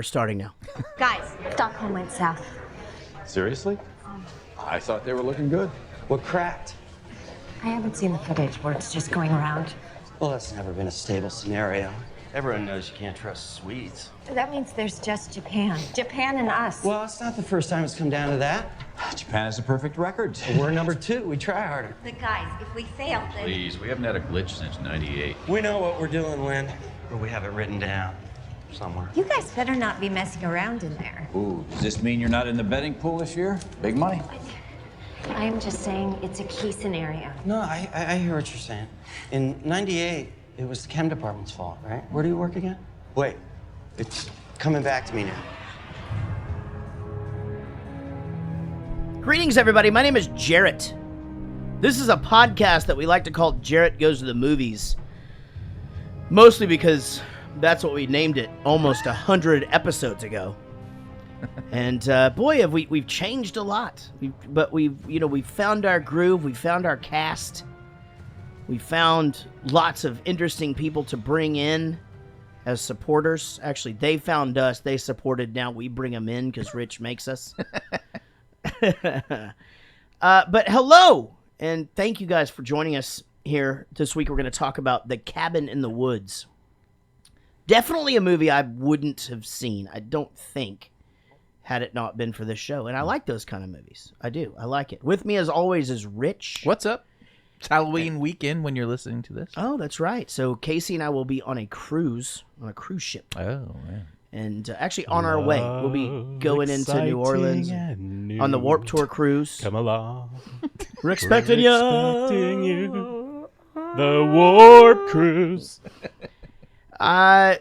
We're starting now. Guys, Stockholm went south. Seriously? I thought they were looking good. What cracked? I haven't seen the footage where it's just going around. Well, that's never been a stable scenario. Everyone knows you can't trust Swedes. That means there's just Japan. Japan and us. Well, it's not the first time it's come down to that. Japan has a perfect record. We're number 2. We try harder. The guys, if we fail, then... Please, we haven't had a glitch since '98. We know what we're doing, Lynn. But we have it written down somewhere. You guys better not be messing around in there. Ooh, does this mean you're not in the betting pool this year? Big money? I'm just saying it's a key scenario. No, I hear what you're saying. In '98, it was the chem department's fault, right? Where do you work again? Wait, it's coming back to me now. Greetings, everybody. My name is Jarrett. This is a podcast that we like to call Jarrett Goes to the Movies. Mostly because that's what we named it almost 100 episodes ago. And boy, have we've changed a lot. We've found our groove. We found our cast. We found lots of interesting people to bring in as supporters. Actually, they found us. They supported. Now we bring them in because Rich makes us. But hello, and thank you guys for joining us here. This week we're going to talk about The Cabin in the Woods. Definitely a movie I wouldn't have seen, I don't think, had it not been for this show. And I like those kind of movies. I do. I like it. With me, as always, is Rich. What's up? It's Halloween weekend when you're listening to this. Oh, that's right. So Casey and I will be on a cruise ship. Oh, man. And actually on our way. We'll be going into New Orleans on the Warped Tour cruise. Come along. We're expecting you. The Warp Cruise. My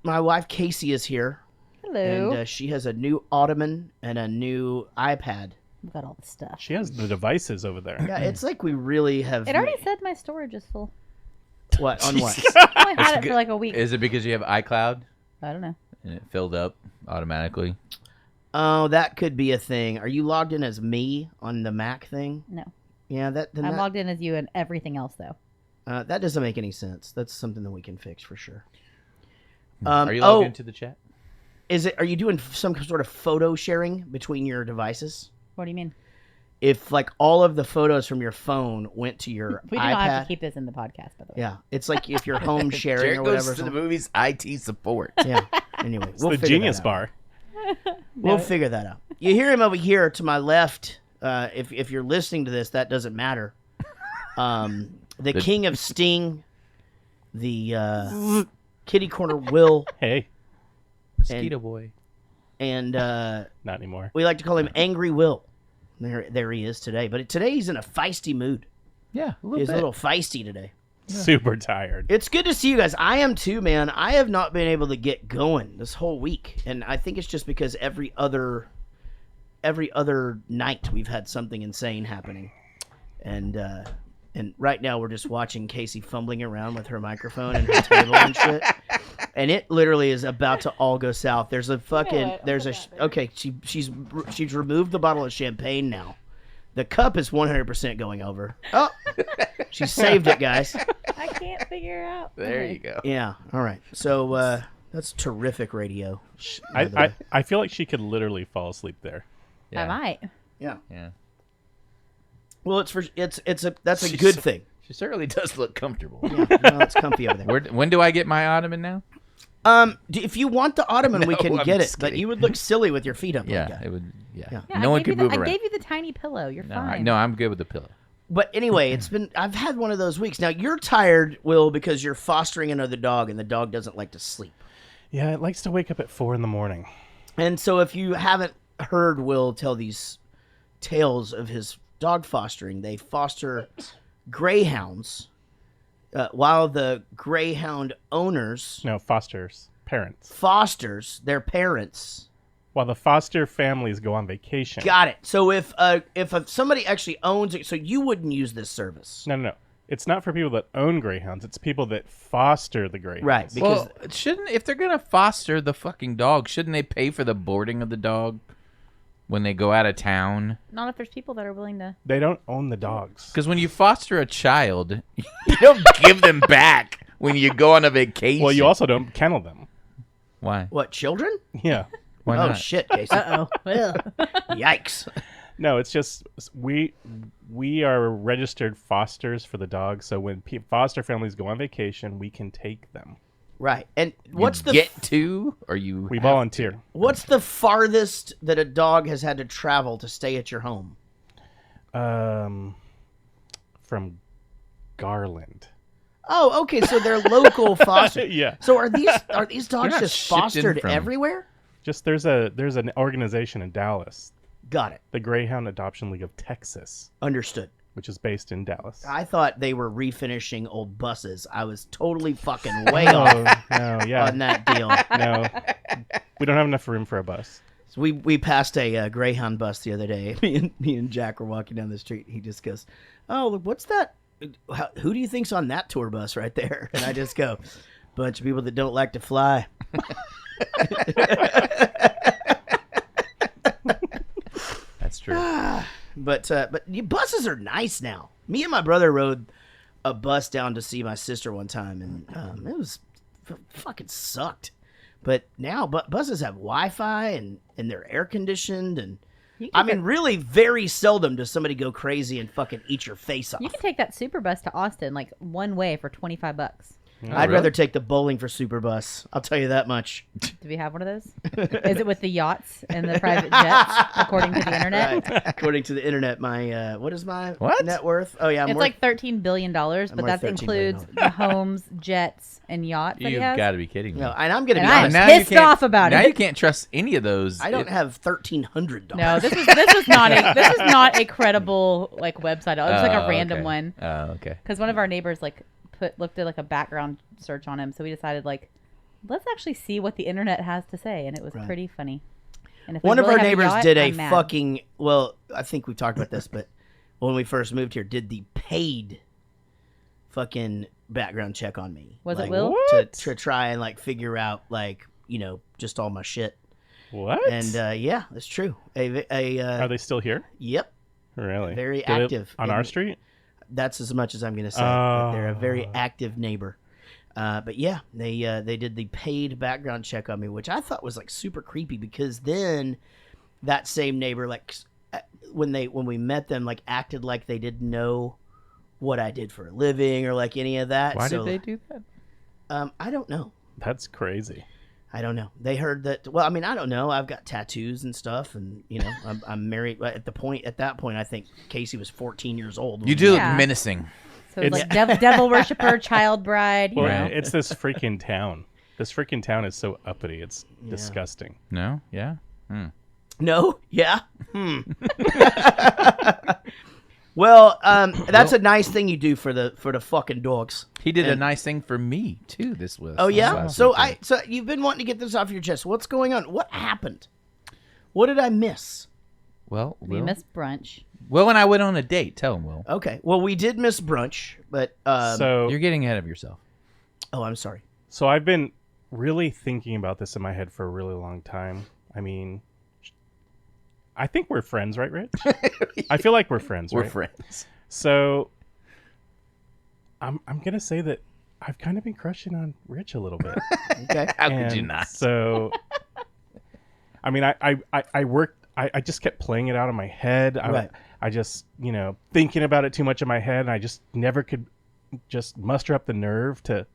wife Casey is here. Hello. And she has a new ottoman and a new iPad. I've got all the stuff. She has the devices over there. Yeah, it's like we really have... It already said my storage is full. What? On what? I only had it for like a week. Is it because you have iCloud I don't know. and it filled up automatically? Oh, that could be a thing. Are you logged in as me on the Mac thing? No. Yeah, I'm logged in as you and everything else, though. that doesn't make any sense. That's something that we can fix for sure. Are you logged into the chat? Are you doing some sort of photo sharing between your devices? What do you mean? If like all of the photos from your phone went to your We do iPad, not have to keep this in the podcast, by the way. yeah, it's like if you're home sharing Jared or whatever. goes to the movies IT support. Yeah. Anyway, It's the Genius Bar. We'll figure that out. You hear him over here to my left. If you're listening to this, that doesn't matter. The King of Sting, the Kitty Corner Will, Hey, Mosquito Boy. and not anymore. we like to call him Angry Will. There he is today. But today he's in a feisty mood. Yeah, a little He's bit. a little feisty today. Super tired. It's good to see you guys. I am too, man. I have not been able to get going this whole week, and I think it's just because every other night we've had something insane happening, and right now we're just watching Casey fumbling around with her microphone and her table and shit, and it literally is about to all go south. There's a fucking she's removed the bottle of champagne now. The cup is 100% going over. Oh, she saved it, guys. I can't figure out. There you go. Yeah. All right. So that's terrific radio. I feel like she could literally fall asleep there. Yeah. I might. Yeah. Yeah. Well, that's a good thing. She certainly does look comfortable. Yeah. No, it's comfy over there. When do I get my ottoman now? If you want the ottoman, we No, can I'm get it, just but kidding. you would look silly with your feet up like Yeah, that. it would. Yeah. Yeah. No one could move I around. gave you the tiny pillow. You're fine. No, I'm good with the pillow. But anyway, I've had one of those weeks. Now you're tired, Will, because you're fostering another dog, and the dog doesn't like to sleep. Yeah, it likes to wake up at 4 a.m. And so if you haven't heard Will tell these tales of his dog fostering, they foster greyhounds, while the greyhound owners No, Foster's parents. fosters their parents. While the Foster families go on vacation. Got it. So if somebody actually owns it, so you wouldn't use this service, No. It's not for people that own greyhounds. It's people that foster the greyhounds. right? Because Well, if they're gonna foster the fucking dog, shouldn't they pay for the boarding of the dog when they go out of town? Not if there's people that are willing to. They don't own the dogs. Because when you foster a child, you don't give them back when you go on a vacation. Well, you also don't kennel them. Why? What, children? Yeah. Why Oh not? shit, Casey. Uh oh. Yikes. No, it's just we are registered fosters for the dog. So when foster families go on vacation, we can take them. Right. And You what's the get to, or you We have volunteer. what's the farthest that a dog has had to travel to stay at your home? From Garland. Oh, okay. So they're local foster. Yeah. So are these dogs not just shipped in fostered from- everywhere? Just there's an organization in Dallas, Got it. the Greyhound Adoption League of Texas, Understood. which is based in Dallas. I thought they were refinishing old buses. I was totally fucking way Oh, off no, yeah. on that deal. No. We don't have enough room for a bus. So we passed a Greyhound bus the other day. Me and Jack were walking down the street. He just goes, "Oh, look, what's that? Who do you think's on that tour bus right there?" And I just go, "Bunch of people that don't like to fly." That's true. But buses are nice now. Me and my brother rode a bus down to see my sister one time, and it was fucking sucked. But now, buses have Wi-Fi and they're air conditioned, and You can I mean, really, very seldom does somebody go crazy and fucking eat your face off. You can take that super bus to Austin like one way for $25. I'd rather take the bowling for super bus. I'll tell you that much. Do we have one of those? Is it with the yachts and the private jets, according to the internet? Right. According to the internet, my what is my What? net worth? Oh yeah, I'm It's worth, like $13 billion, but worth that $13 billion. includes the homes, jets, and yachts that he You've has. got to be kidding me. no, and I'm gonna And be I'm honest. Now you pissed can't- off about now it. you can't trust any of those. I don't have $1,300. No, this is not a credible like website. It was like a random okay. one Oh, okay. because one of our neighbors like looked at like a background search on him, so we decided like let's actually see what the internet has to say, and it was pretty funny. And if we One of really our have neighbors yacht, did a I'm mad. fucking well. I think we talked about this, but when we first moved here, did the paid fucking background check on me. Was it Like, Will? to try and like figure out like just all my shit. What? And yeah, that's true. Are they still here? Yep, Really? Very Do they- active on in- our street? that's as much as I'm gonna say. But they're a very Oh. active neighbor. But yeah, they did the paid background check on me, which I thought was like super creepy because then that same neighbor, like when we met them, like acted like they didn't know what I did for a living or like any of that. Why So, did they do that? I don't know. That's crazy. I don't know. They heard that. Well, I mean, I don't know. I've got tattoos and stuff, and I'm married. At that point, I think Casey was 14 years old. You when do Yeah. look menacing. So it's like devil worshiper, child bride. You Well, know. it's this freaking town. This freaking town is so uppity. It's disgusting. No? Yeah? No? Yeah? Well, that's a nice thing you do for the fucking dogs. He did a nice thing for me, too, this was. Oh yeah? last So weekend. so you've been wanting to get this off your chest. What's going on? What happened? What did I miss? Well, We Will, missed brunch. Will and I went on a date. Tell him, Will. Okay. Well, we did miss brunch, but So You're getting ahead of yourself. oh, I'm sorry. So I've been really thinking about this in my head for a really long time. I mean, I think we're friends, right, Rich? I feel like we're friends, We're right? friends. So I'm gonna say that I've kind of been crushing on Rich a little bit. Okay. How could you And not? So I mean, I worked. I just kept playing it out in my head. Right. I just thinking about it too much in my head, and I just never could just muster up the nerve to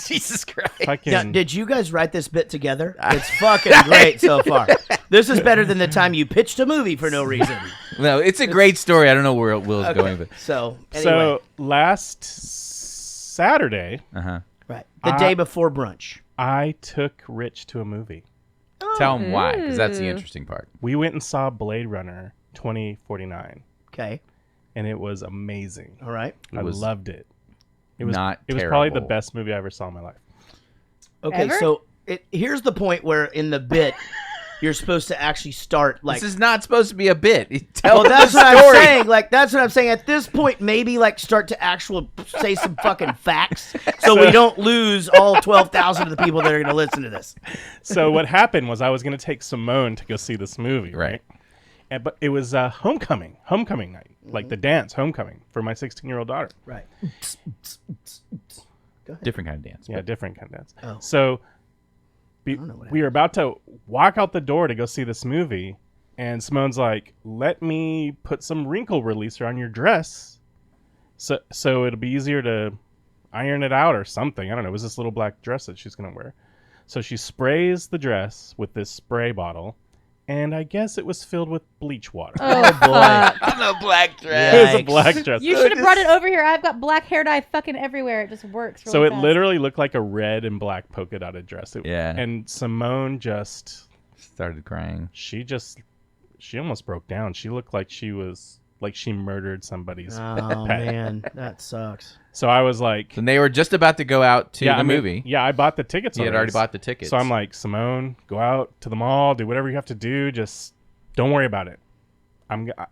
Jesus Christ. fucking. Now, did you guys write this bit together? It's fucking great so far. This is better than the time you pitched a movie for no reason. No, it's a great story. I don't know where Will's going with it. So anyway, So last Saturday, Uh-huh. right, the day before brunch. I took Rich to a movie. Tell him why, because that's the Ooh. interesting part. We went and saw Blade Runner 2049, Okay. and it was amazing. All right. I was loved it. It was not It was probably the terrible. best movie I ever saw in my life. Okay. Ever? So here's the point where in the bit you're supposed to actually start like. This is not supposed to be a bit. Tell Well, him that's the what I'm story. saying. Like, that's what I'm saying. At this point, maybe like start to say some fucking facts, so we don't lose all 12,000 of the people that are going to listen to this. So what happened was I was going to take Simone to go see this movie, Right. But it was homecoming night, like the dance homecoming for my 16-year-old daughter. Right. Different kind of dance. Yeah, different kind of dance. Oh. So we were about to walk out the door to go see this movie, and Simone's like, "Let me put some wrinkle releaser on your dress, so it'll be easier to iron it out or something." I don't know. It was this little black dress that she's gonna wear. So she sprays the dress with this spray bottle, and I guess it was filled with bleach water. Oh, fuck. On a black dress. It was a black dress. You should have brought it over here. I've got black hair dye fucking everywhere. It just works. Really So it fast. literally looked like a red and black polka dotted dress. Yeah. And Simone Started crying. she almost broke down. She looked like she murdered somebody's Oh pet. man, that sucks. So I was like, And they were just about to go out to the movie. Yeah, I bought the tickets. He had already bought the tickets. So I'm like, Simone, go out to the mall, do whatever you have to do. Just don't worry about it.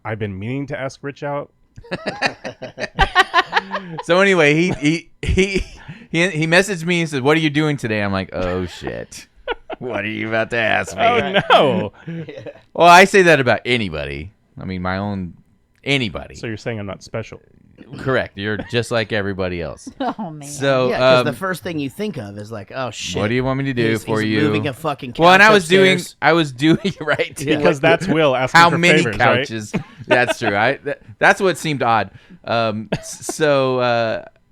I've been meaning to ask Rich out. So anyway, he messaged me and said, "What are you doing today?" I'm like, "Oh shit, what are you about to ask me?" Oh no! Well, I say that about anybody. I mean, my own anybody. So you're saying I'm not special? Correct. You're just like everybody else. Oh man. So Yeah, because the first thing you think of is like, oh shit. what do you want me to do he's for he's you? Moving a fucking couch Well, and I was upstairs. doing right. Because that's Will asking How for many favors, right? couches? That's true. That's what seemed odd. And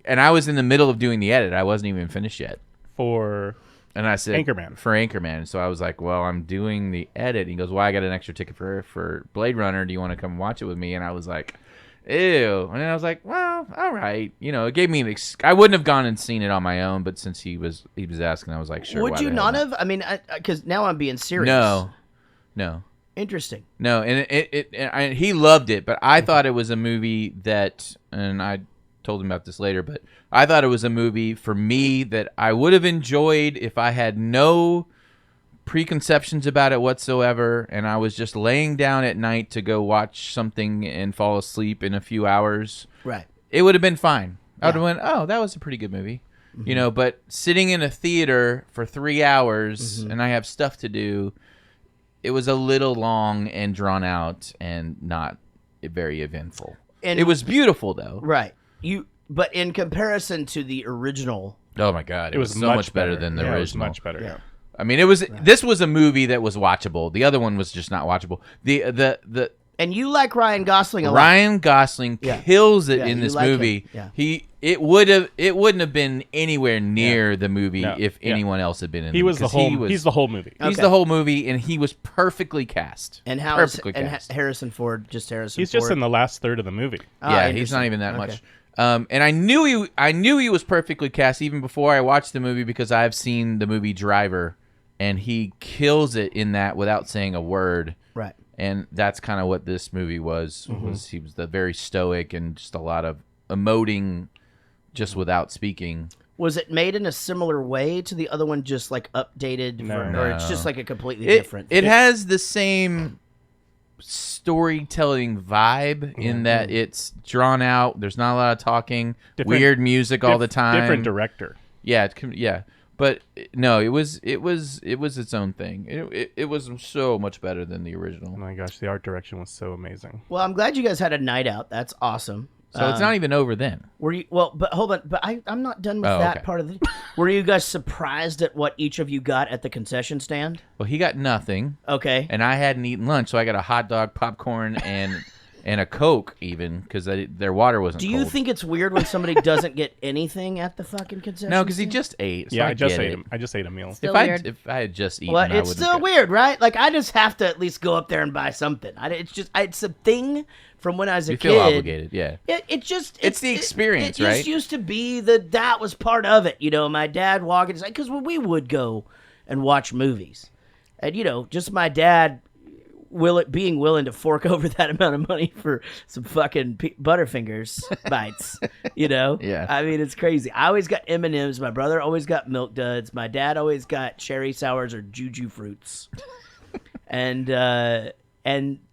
I was in the middle of doing the edit. I wasn't even finished yet. For And I said Anchorman. For Anchorman. So I was like, well, I'm doing the edit. He goes, well, I got an extra ticket for Blade Runner. Do you want to come watch it with me? And I was like, ew. And then I was like, well, all right. You know, it gave me I wouldn't have gone and seen it on my own, but since he was asking, I was like, sure. Would why you the not hell have? I mean, because now I'm being serious. No. Interesting. No, and he loved it, but I thought it was a movie that, and I told him about this later, but I thought it was a movie for me that I would have enjoyed if I had no preconceptions about it whatsoever, and I was just laying down at night to go watch something and fall asleep in a few hours. Right. It would have been fine. I would have went, oh, that was a pretty good movie. You know, but sitting in a theater for 3 hours and I have stuff to do, it was a little long and drawn out and not very eventful. And It was beautiful though. right. But in comparison to the original, Oh my god, it was so much better than the Yeah, it was original. much better. Yeah. I mean, this was a movie that was watchable. The other one was just not watchable. The and you like Ryan Gosling a lot. Ryan Gosling Yeah. kills it Yeah, in you this like him. movie. Yeah. It wouldn't have been anywhere near the movie No. if Yeah. anyone else had been in it. He was the 'cause whole. He's the whole movie. He's Okay. the whole movie, and he was perfectly cast. And how is perfectly and cast. Harrison Ford just Harrison He's Ford? just in the last third of the movie. Yeah, he's not even that much. And I knew he was perfectly cast even before I watched the movie because I've seen the movie Driver, and he kills it in that without saying a word. Right. And that's kind of what this movie was. Was he was the very stoic and just a lot of emoting, just without speaking. Was it made in a similar way to the other one, just like updated, or it's just like a completely different? It has the same storytelling vibe in that it's drawn out. There's not a lot of talking. Different- weird music all the time. Different director. Yeah, yeah. But no, it was its own thing. It was so much better than the original. Oh my gosh, the art direction was so amazing. Well, I'm glad you guys had a night out. That's awesome. So it's not even over then. Were you but hold on, but I'm not done with Oh, that okay. part of the. Were you guys surprised at what each of you got at the concession stand? Well, he got nothing, Okay. and I hadn't eaten lunch, so I got a hot dog, popcorn, and a Coke even because their water wasn't. Do you cold. think it's weird when somebody doesn't get anything at the fucking concession? No, because he stand? just ate. So Yeah, I I just get ate. it. I just ate a meal. Still If weird. if I had just eaten, Well, I it's wouldn't still have weird, right? Like I just have to at least go up there and buy something. It's a thing from when I was a You kid. feel obligated, yeah. It's the experience, it right? just used to be that was part of it. You know, my dad walking because we would go and watch movies, and just my dad being willing to fork over that amount of money for some fucking Butterfingers bites. Yeah. I mean, it's crazy. I always got M&Ms. My brother always got Milk Duds. My dad always got cherry sours or Juju fruits, and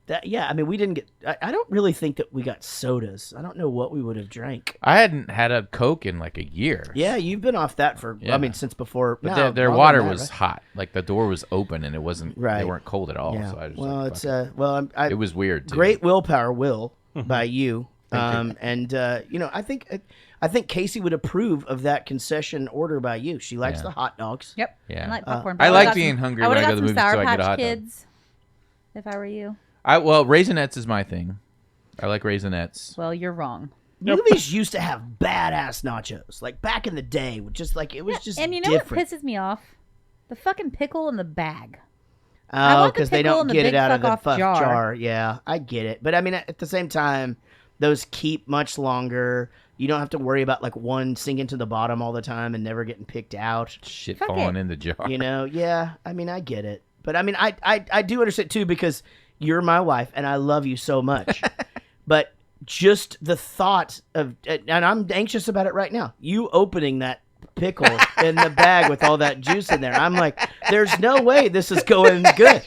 that, yeah, I mean, we didn't get. I don't really think that we got sodas. I don't know what we would have drank. I hadn't had a Coke in like a year. Yeah, you've been off that for. Yeah. I mean, since before. But no, their longer water than that, was right? hot. Like the door was open and it wasn't. Right. They weren't cold at all. Yeah. So I just Well, like, it's fuck it. well, It was weird. Too. great willpower, Will, by you. And I think Casey would approve of that concession order by you. She likes the hot dogs. Yep. Yeah. I like popcorn. I but like would've got being some- hungry I when would I have go to got the some movies, Sour so I Patch get a hot dog. Kids. If I were you. Well, Raisinets is my thing. I like Raisinets. Well, you're wrong. Movies used to have badass nachos, like back in the day. Just like it was just And you know different. what pisses me off? The fucking pickle in the bag. I Oh, want the because they pickle don't in the get big it out of the fuck-off fuck jar. jar. Yeah, I get it. But I mean, at the same time, those keep much longer. You don't have to worry about like one sinking to the bottom all the time and never getting picked out. Shit Fuck falling it. in the jar. Yeah. I mean, I get it. But I mean, I do understand too because you're my wife and I love you so much. But just the thought of, and I'm anxious about it right now, you opening that pickle in the bag with all that juice in there. I'm like, there's no way this is going good.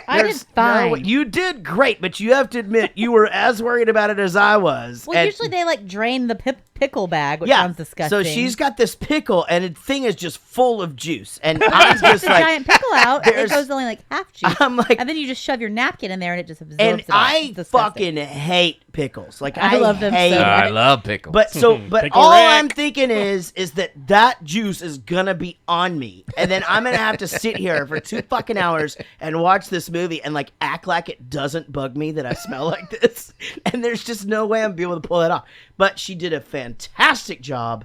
I did fine. You did great, but you have to admit you were as worried about it as I was. Well, And- usually they like drain the pickle bag, which sounds disgusting. So she's got this pickle, and the thing is just full of juice, and When I'm you take just the like, giant pickle out, it there's- goes only like half juice. I'm like, and then you just shove your napkin in there, and it just absorbs and it all. I It's disgusting. fucking hate pickles. Like I love them hate so much. I love pickles. But Pickle all Rick. I'm thinking is that juice is gonna be on me, and then I'm gonna have to sit here for 2 fucking hours and watch this movie and like act like it doesn't bug me that I smell like this. And there's just no way I'm be able to pull that off. But she did a fantastic job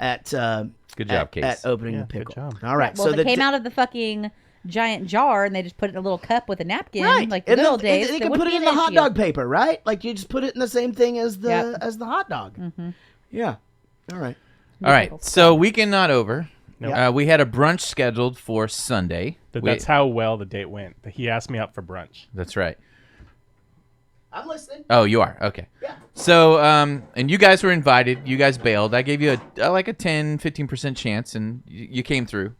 at Good job, Case. at opening Yeah, the pickle. good job. All right, Well, so if it came out of the fucking giant jar and they just put it in a little cup with a napkin, like the and good old days, they there can wouldn't put it be in an the hot issue. dog paper, right? Like you just put it in the same thing as the Yep. as the hot dog. Yeah. All right. All right, so weekend not over. Nope. We had a brunch scheduled for Sunday. That's how well the date went. He asked me out for brunch. That's right. I'm listening. Oh, you are? Okay. Yeah. So, and you guys were invited. You guys bailed. I gave you a 10, 15% chance, and you came through.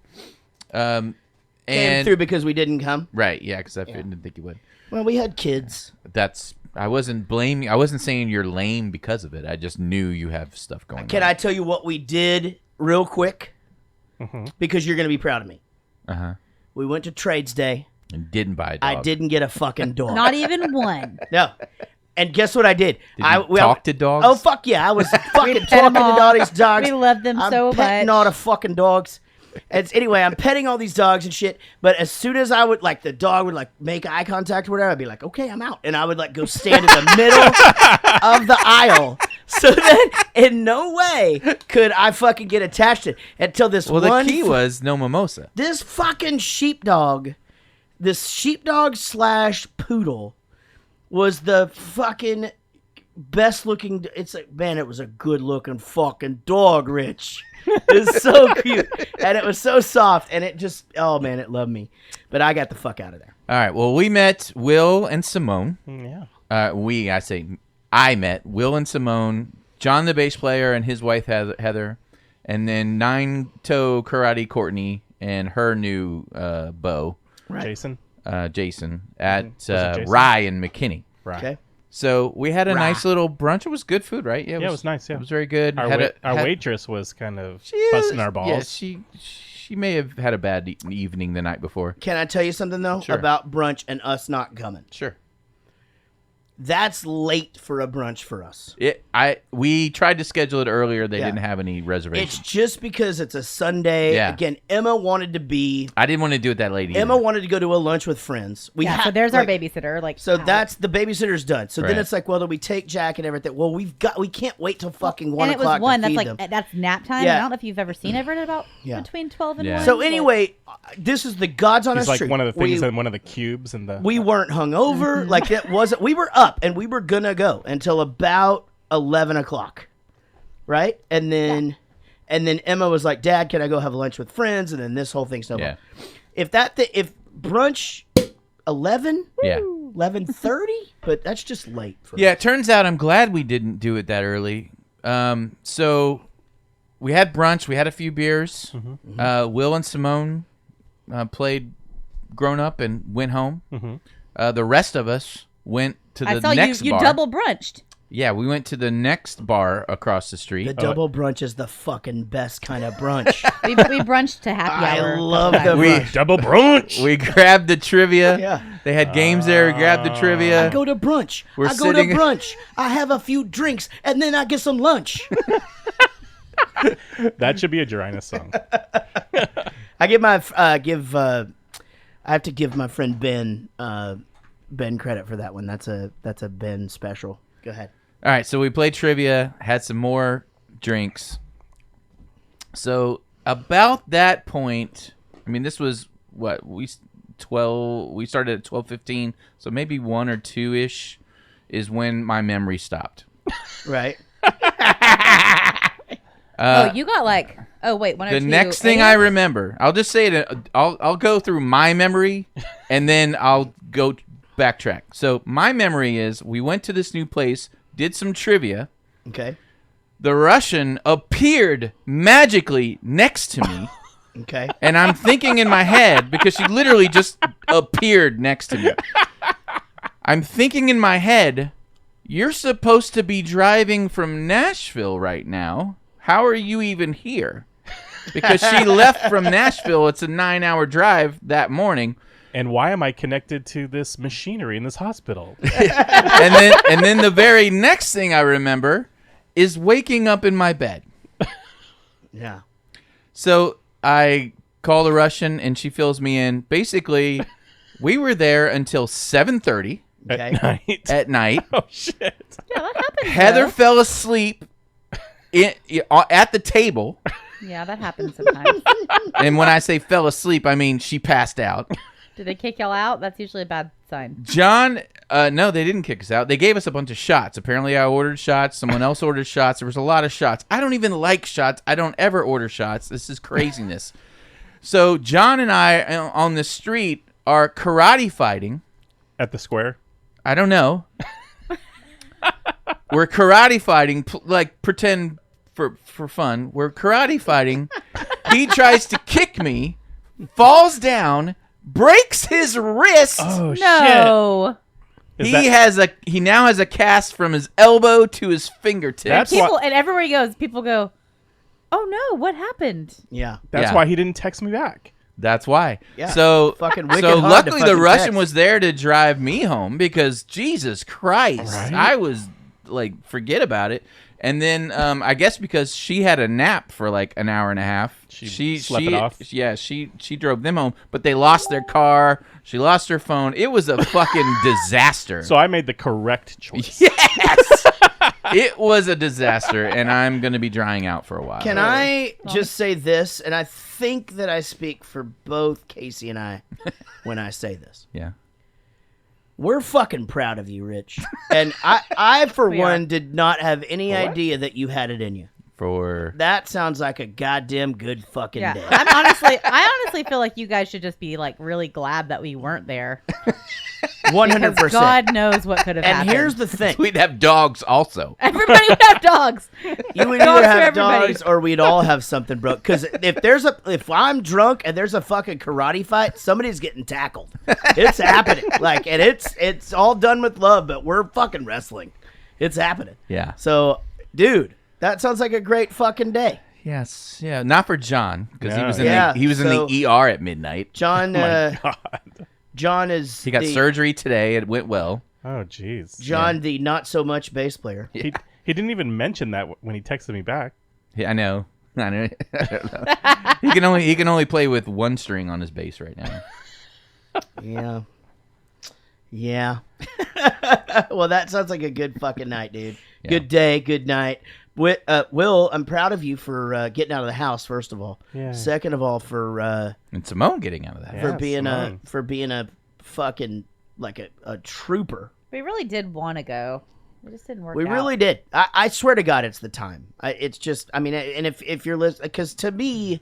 Came And through because we didn't come. right, yeah, because I didn't think you would. Well, we had kids. I wasn't blaming. I wasn't saying you're lame because of it. I just knew you have stuff going on. Can I tell you what we did real quick? Because you're going to be proud of me. Uh-huh. We went to Trades Day. And didn't buy a dog. I didn't get a fucking dog. Not even one. No. And guess what I did? Did you talk to dogs? Oh, fuck yeah. I was fucking pet 'em talking to all these dogs. We love them I'm so petting much. all the fucking dogs. Anyway, I'm petting all these dogs and shit. But as soon as I would, like, the dog would, like, make eye contact or whatever, I'd be like, okay, I'm out. And I would, like, go stand in the middle of the aisle. So then, in no way could I fucking get attached to it until this Well, one. the key was no mimosa. This fucking sheepdog / poodle was the fucking best looking. It's like, man, it was a good looking fucking dog, Rich. It was so cute. And it was so soft. And it just, oh man, it loved me. But I got the fuck out of there. All right. Well, we met Will and Simone. Yeah. I met Will and Simone, John the bass player and his wife Heather, and then Nine-Toe Karate Courtney and her new beau, Jason. Jason, at Was it Jason? Rye and McKinney. Right. Okay. So we had a Rye. nice little brunch. It was good food, right? Yeah, it was nice. Yeah. It was very good. Our, Had our had- waitress was kind of she is- busting our balls. Yeah, she may have had a bad evening the night before. Can I tell you something, though, Sure. about brunch and us not coming? Sure. That's late for a brunch for us. We tried to schedule it earlier. They Yeah. didn't have any reservations. It's just because it's a Sunday. Yeah. Again, Emma wanted to be. I didn't want to do it that late either. Emma wanted to go to a lunch with friends. We Yeah, so had- there's like, our babysitter. Like, So out. that's the babysitter's done. So then Right. it's like, well, do we take Jack and everything? Well, we can't wait till fucking 1 and it o'clock was one. to That's feed like them. that's nap time. Yeah. I don't know if you've ever seen it about Yeah. between 12 and Yeah. 1. So but- anyway, this is the God's honest He's like truth. one of the things we, in one of the cubes in the. we weren't hungover. Like it wasn't. We were up and we were gonna go until about 11 o'clock, right? And then Emma was like, "Dad, can I go have lunch with friends?" And then this whole thing snowballed. Yeah. If brunch 11, Yeah. 11:30, but that's just late. For Yeah, it turns out I'm glad we didn't do it that early. So we had brunch. We had a few beers. Will and Simone played grown up and went home. The rest of us went to the I saw next you bar. double brunched. Yeah, we went to the next bar across the street. The double brunch is the fucking best kind of brunch. We brunched to happy I hour. love Okay. the We- brunch. Double brunch. We grabbed the trivia. Yeah. They had games there. We grabbed the trivia. I go to brunch. We're I go to sitting- brunch. I have a few drinks, and then I get some lunch. That should be a Jirina song. I give my I have to give my friend Ben credit for that one. That's a Ben special. Go ahead. All right, so we played trivia, had some more drinks. So about that point, I mean, this was what we started at 12:15, so maybe 1 or 2-ish is when my memory stopped. Right. Oh, you got like. Oh wait, 1 or 2. The next thing I remember, I'll just say it. I'll go through my memory, and then I'll go backtrack. So my memory is we went to this new place, did some trivia. Okay. The Russian appeared magically next to me, Okay. and I'm thinking in my head because she literally just appeared next to me. I'm thinking in my head, you're supposed to be driving from Nashville right now. How are you even here? Because she left from Nashville. It's a 9-hour drive that morning. And why am I connected to this machinery in this hospital? And then the very next thing I remember is waking up in my bed. Yeah. So I call the Russian and she fills me in. Basically, we were there until 7:30 Okay. At night. at night. Oh, shit. Yeah, that happens. Heather though. fell asleep at the table. Yeah, that happens sometimes. And when I say fell asleep, I mean she passed out. Did they kick y'all out? That's usually a bad sign. John, no, they didn't kick us out. They gave us a bunch of shots. Apparently, I ordered shots. Someone else ordered shots. There was a lot of shots. I don't even like shots. I don't ever order shots. This is craziness. So John and I on the street are karate fighting. At the square? I don't know. We're karate fighting, like pretend for fun. We're karate fighting. He tries to kick me, falls down, breaks his wrist. Oh, shit. No. He now has a cast from his elbow to his fingertips. That's People why- and everywhere he goes, people go, "Oh no, what happened?" Yeah. That's Yeah. why he didn't text me back. That's why. Yeah. So Fucking wicked so hard to luckily the fucking Russian text. was there to drive me home because Jesus Christ, Right? I was like, forget about it. And then I guess because she had a nap for like an hour and a half, She slept it off? Yeah, she drove them home, but they lost their car. She lost her phone. It was a fucking disaster. So I made the correct choice. Yes, it was a disaster, and I'm gonna be drying out for a while. Can I just say this? And I think that I speak for both Casey and I when I say this. Yeah. We're fucking proud of you, Rich. And I for We one, are. did not have any what? idea that you had it in you. For That sounds like a goddamn good fucking Yeah, day. I honestly feel like you guys should just be like really glad that we weren't there. 100%. Because God knows what could have And happened. here's the thing. we'd have dogs also. Everybody would have dogs. You would Dogs either for have everybody. dogs or we'd all have something broke. Because if I'm drunk and there's a fucking karate fight, somebody's getting tackled. It's happening. Like, and it's all done with love, but we're fucking wrestling. It's happening. Yeah. So, dude, that sounds like a great fucking day. Yes. Yeah. Not for John because he No. was in Yeah, in the ER at midnight. John, My God. John is He got surgery today. It went well. Oh, jeez. John, the not so much bass player. He didn't even mention that when he texted me back. Yeah, I know. I don't know. He can only play with one string on his bass right now. Yeah. Yeah. Well, that sounds like a good fucking night, dude. Yeah. Good day, good night. Will, I'm proud of you for getting out of the house. First of all, Yeah. Second of all, for And Simone getting out of that. Yeah. being a fucking like a trooper. We really did want to go. It just didn't work We out. really did. I swear to God, it's the time. It's just. I mean, and if you're listening, because to me,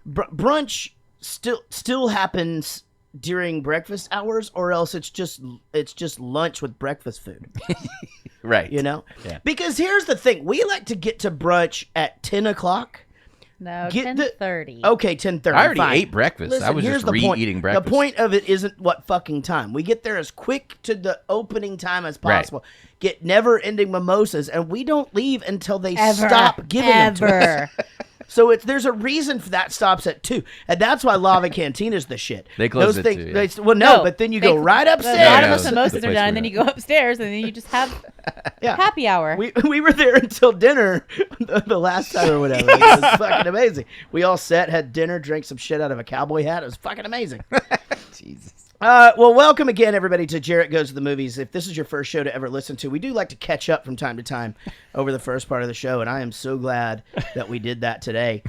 brunch still happens during breakfast hours, or else it's just lunch with breakfast food. Right. You know? Yeah. Because here's the thing. We like to get to brunch at 10 o'clock. No, Get the- 10:30. Okay, 10:30. I already fine. ate breakfast. I Listen, was here's just the point. re-eating breakfast. The point of it isn't what fucking time. We get there as quick to the opening time as possible. Get never-ending mimosas, and we don't leave until they Ever. stop giving them to us. Ever. So there's a reason for that stops at 2, and that's why Lava Cantina is the shit. They close Those at 2, yeah. well, no, but then you go right The upstairs. bottomless Yeah, mimosas the are place done, we're and then at. you go upstairs, and then you just have Yeah. happy hour. We were there until dinner the last time or whatever. Like, it was fucking amazing. We all sat, had dinner, drank some shit out of a cowboy hat. It was fucking amazing. Jesus. Well, welcome again, everybody, to Jarrett Goes to the Movies. If this is your first show to ever listen to, we do like to catch up from time to time over the first part of the show, and I am so glad that we did that today.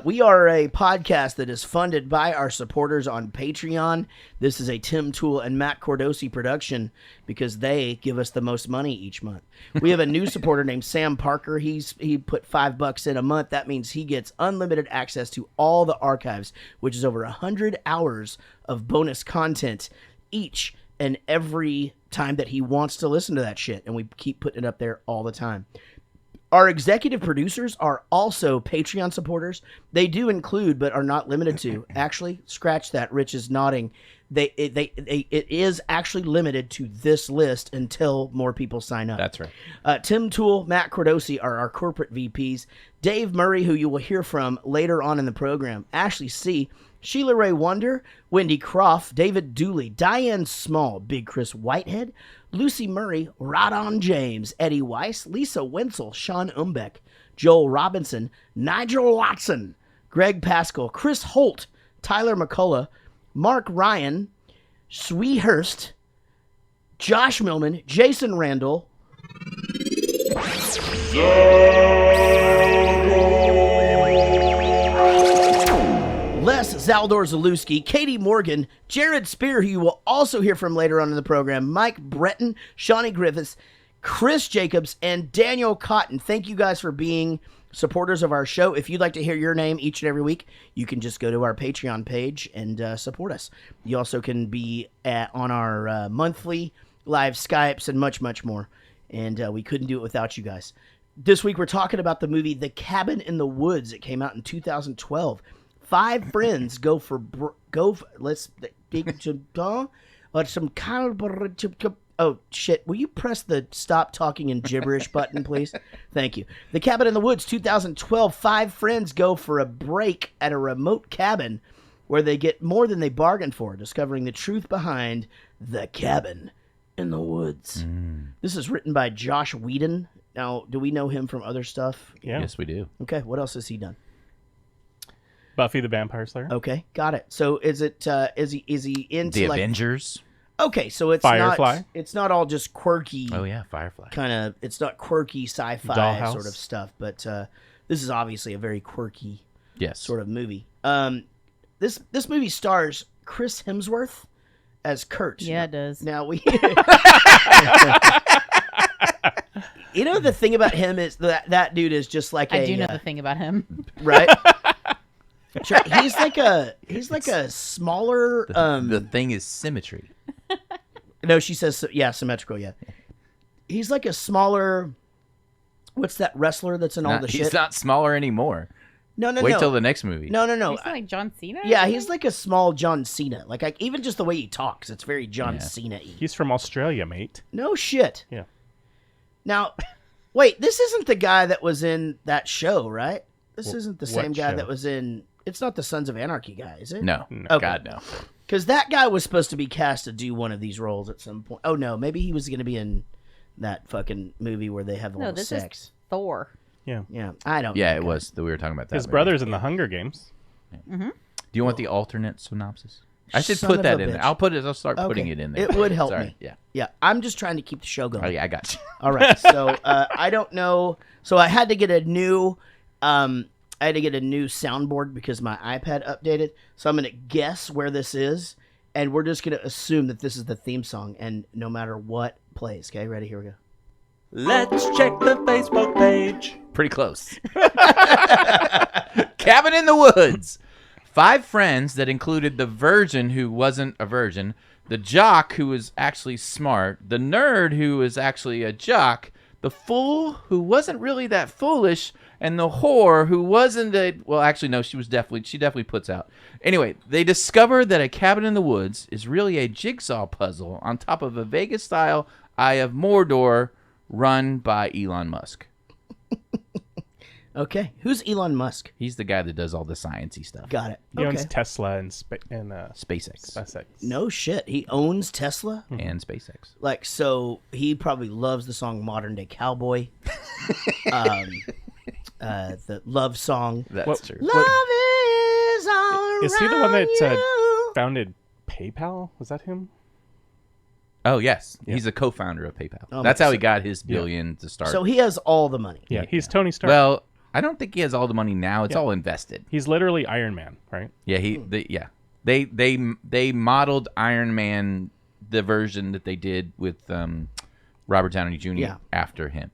We are a podcast that is funded by our supporters on Patreon. This is a Tim Toole and Matt Cordosi production because they give us the most money each month. We have a new supporter named Sam Parker. He put $5 in a month. That means he gets unlimited access to all the archives, which is over 100 hours of bonus content each and every time that he wants to listen to that shit, and we keep putting it up there all the time. Our executive producers are also Patreon supporters. They do include, but are not limited to. Actually, scratch that. Rich is nodding. It is actually limited to this list until more people sign up. That's right. Tim Toole, Matt Cordosi are our corporate VPs. Dave Murray, who you will hear from later on in the program. Ashley C., Sheila Ray Wonder, Wendy Croft, David Dooley, Diane Small, Big Chris Whitehead, Lucy Murray, Rodon James, Eddie Weiss, Lisa Wenzel, Sean Umbeck, Joel Robinson, Nigel Watson, Greg Pascal, Chris Holt, Tyler McCullough, Mark Ryan, Swee Hurst, Josh Millman, Jason Randall, Les Zaldor Zalewski, Katie Morgan, Jared Spear, who you will also hear from later on in the program, Mike Breton, Shawnee Griffiths, Chris Jacobs, and Daniel Cotton. Thank you guys for being supporters of our show. If you'd like to hear your name each and every week, you can just go to our Patreon page and support us. You also can be on our monthly live Skypes and much, much more. And we couldn't do it without you guys. This week we're talking about the movie The Cabin in the Woods. It came out in 2012. 5 friends go for let's some kind of oh shit, will you press the stop talking in gibberish button, please? Thank you. The Cabin in the Woods, 2012. 5 friends go for a break at a remote cabin where they get more than they bargained for, discovering the truth behind The Cabin in the Woods. This is written by Josh Whedon. Now, do we know him from other stuff? Yeah. Yes, we do. Okay, what else has he done? Buffy the Vampire Slayer. Okay, got it. So is it is he into The like Avengers. Okay, so it's Firefly. It's not all just quirky Oh yeah, Firefly. kind of. It's not quirky sci-fi Dollhouse. sort of stuff, but this is obviously a very quirky Yes. sort of movie. This movie stars Chris Hemsworth as Kurt. Yeah, it does. Now we. You know, the thing about him is that dude is just like I do know the thing about him. right. Sure, he's like a smaller. The thing is symmetry. No, she says yeah, symmetrical. Yeah, he's like a smaller. What's that wrestler that's in all the He's shit? not smaller anymore. No, Wait till the next movie. No. He's like John Cena. Yeah, he's like a small John Cena. Like even just the way he talks, it's very John Yeah. Cena-y. He's from Australia, mate. No shit. Yeah. Now, wait, this isn't the guy that was in that show, right? This isn't the what same guy show? that was in. It's not the Sons of Anarchy guy, is it? No. Okay. God no. Because that guy was supposed to be cast to do one of these roles at some point. Oh no, maybe he was going to be in that fucking movie where they have all No, the this sex. is Thor. Yeah. Yeah, I don't. Yeah, know. it was that we were talking about that. His movie. brother's in the Hunger Games. Do you want the alternate synopsis? I should Son put of that a in bitch. there. I'll start putting Okay. it in there. It would help Sorry. me. Yeah. Yeah, I'm just trying to keep the show going. Oh yeah, I got you. All right, so I don't know. So I had to get a new, soundboard because my iPad updated. So I'm gonna guess where this is, and we're just gonna assume that this is the theme song, and no matter what plays. Okay, ready? Here we go. Let's check the Facebook page. Pretty close. Cabin in the Woods. 5 friends that included the virgin who wasn't a virgin, the jock who was actually smart, the nerd who was actually a jock, the fool who wasn't really that foolish, and the whore who wasn't a... Well, actually, no, she definitely puts out. Anyway, they discover that a cabin in the woods is really a jigsaw puzzle on top of a Vegas-style Eye of Mordor run by Elon Musk. Okay. Who's Elon Musk? He's the guy that does all the sciencey stuff. Got it. He owns Okay. Tesla and SpaceX. SpaceX. No shit. He owns Tesla? And SpaceX. Like, so he probably loves the song Modern Day Cowboy. The love song. That's What- true. Love is all Is he the one that you. founded PayPal? Was that him? Oh, yes. Yeah. He's a co-founder of PayPal. Oh, That's how he so- got his billion to start. So he has all the money. Yeah, he's Tony Stark. Well, I don't think he has all the money now. It's all invested. He's literally Iron Man, right? Yeah, They modeled Iron Man, the version that they did with Robert Downey Jr. Yeah. after him.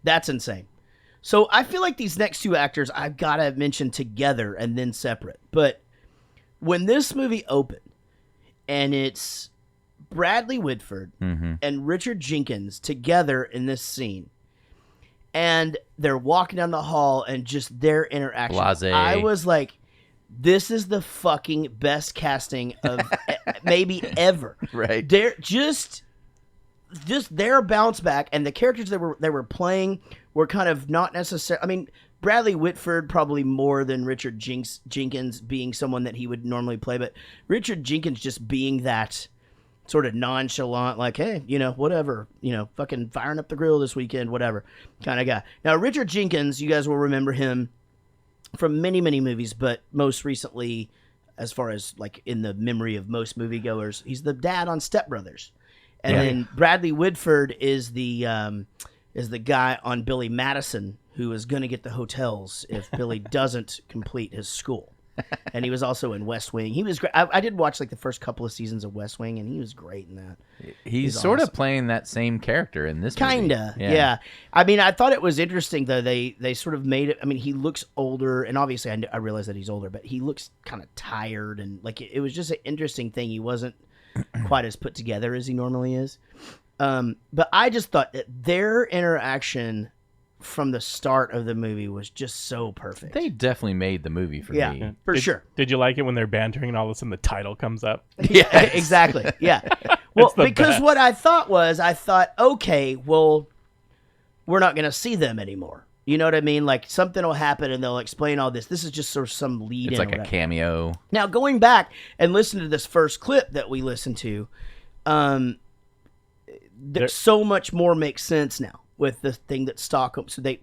That's insane. So I feel like these next two actors I've got to mention together and then separate. But when this movie opened and it's Bradley Whitford and Richard Jenkins together in this scene, and they're walking down the hall and just their interaction, Blasé. I was like, this is the fucking best casting of maybe ever. Right. They're just their bounce back, and the characters they were playing were kind of not necessarily. I mean, Bradley Whitford probably more than Richard Jenkins being someone that he would normally play, but Richard Jenkins just being that sort of nonchalant, like, hey, whatever, fucking firing up the grill this weekend, whatever kind of guy. Now, Richard Jenkins, you guys will remember him from many, many movies, but most recently, as far as like in the memory of most moviegoers, he's the dad on Step Brothers. And then Bradley Whitford is the guy on Billy Madison who is going to get the hotels if Billy doesn't complete his school. And he was also in West Wing. He was great. I did watch like the first couple of seasons of West Wing, and he was great in that. He's sort of playing that same character in this movie. Kinda, yeah. I mean, I thought it was interesting though. They sort of made it. I mean, he looks older, and obviously I realize that he's older, but he looks kind of tired, and like it was just an interesting thing. He wasn't quite as put together as he normally is. But I just thought that their interaction from the start of the movie was just so perfect. They definitely made the movie for me. For sure. Did you like it when they're bantering and all of a sudden the title comes up? Yeah, exactly. Yeah. Well, the because best. what I thought, okay, well, we're not going to see them anymore. You know what I mean? Like something will happen and they'll explain all this. This is just sort of some lead It's in. like a cameo. Now, going back and listening to this first clip that we listened to, so much more makes sense now with the thing that Stockholm. So to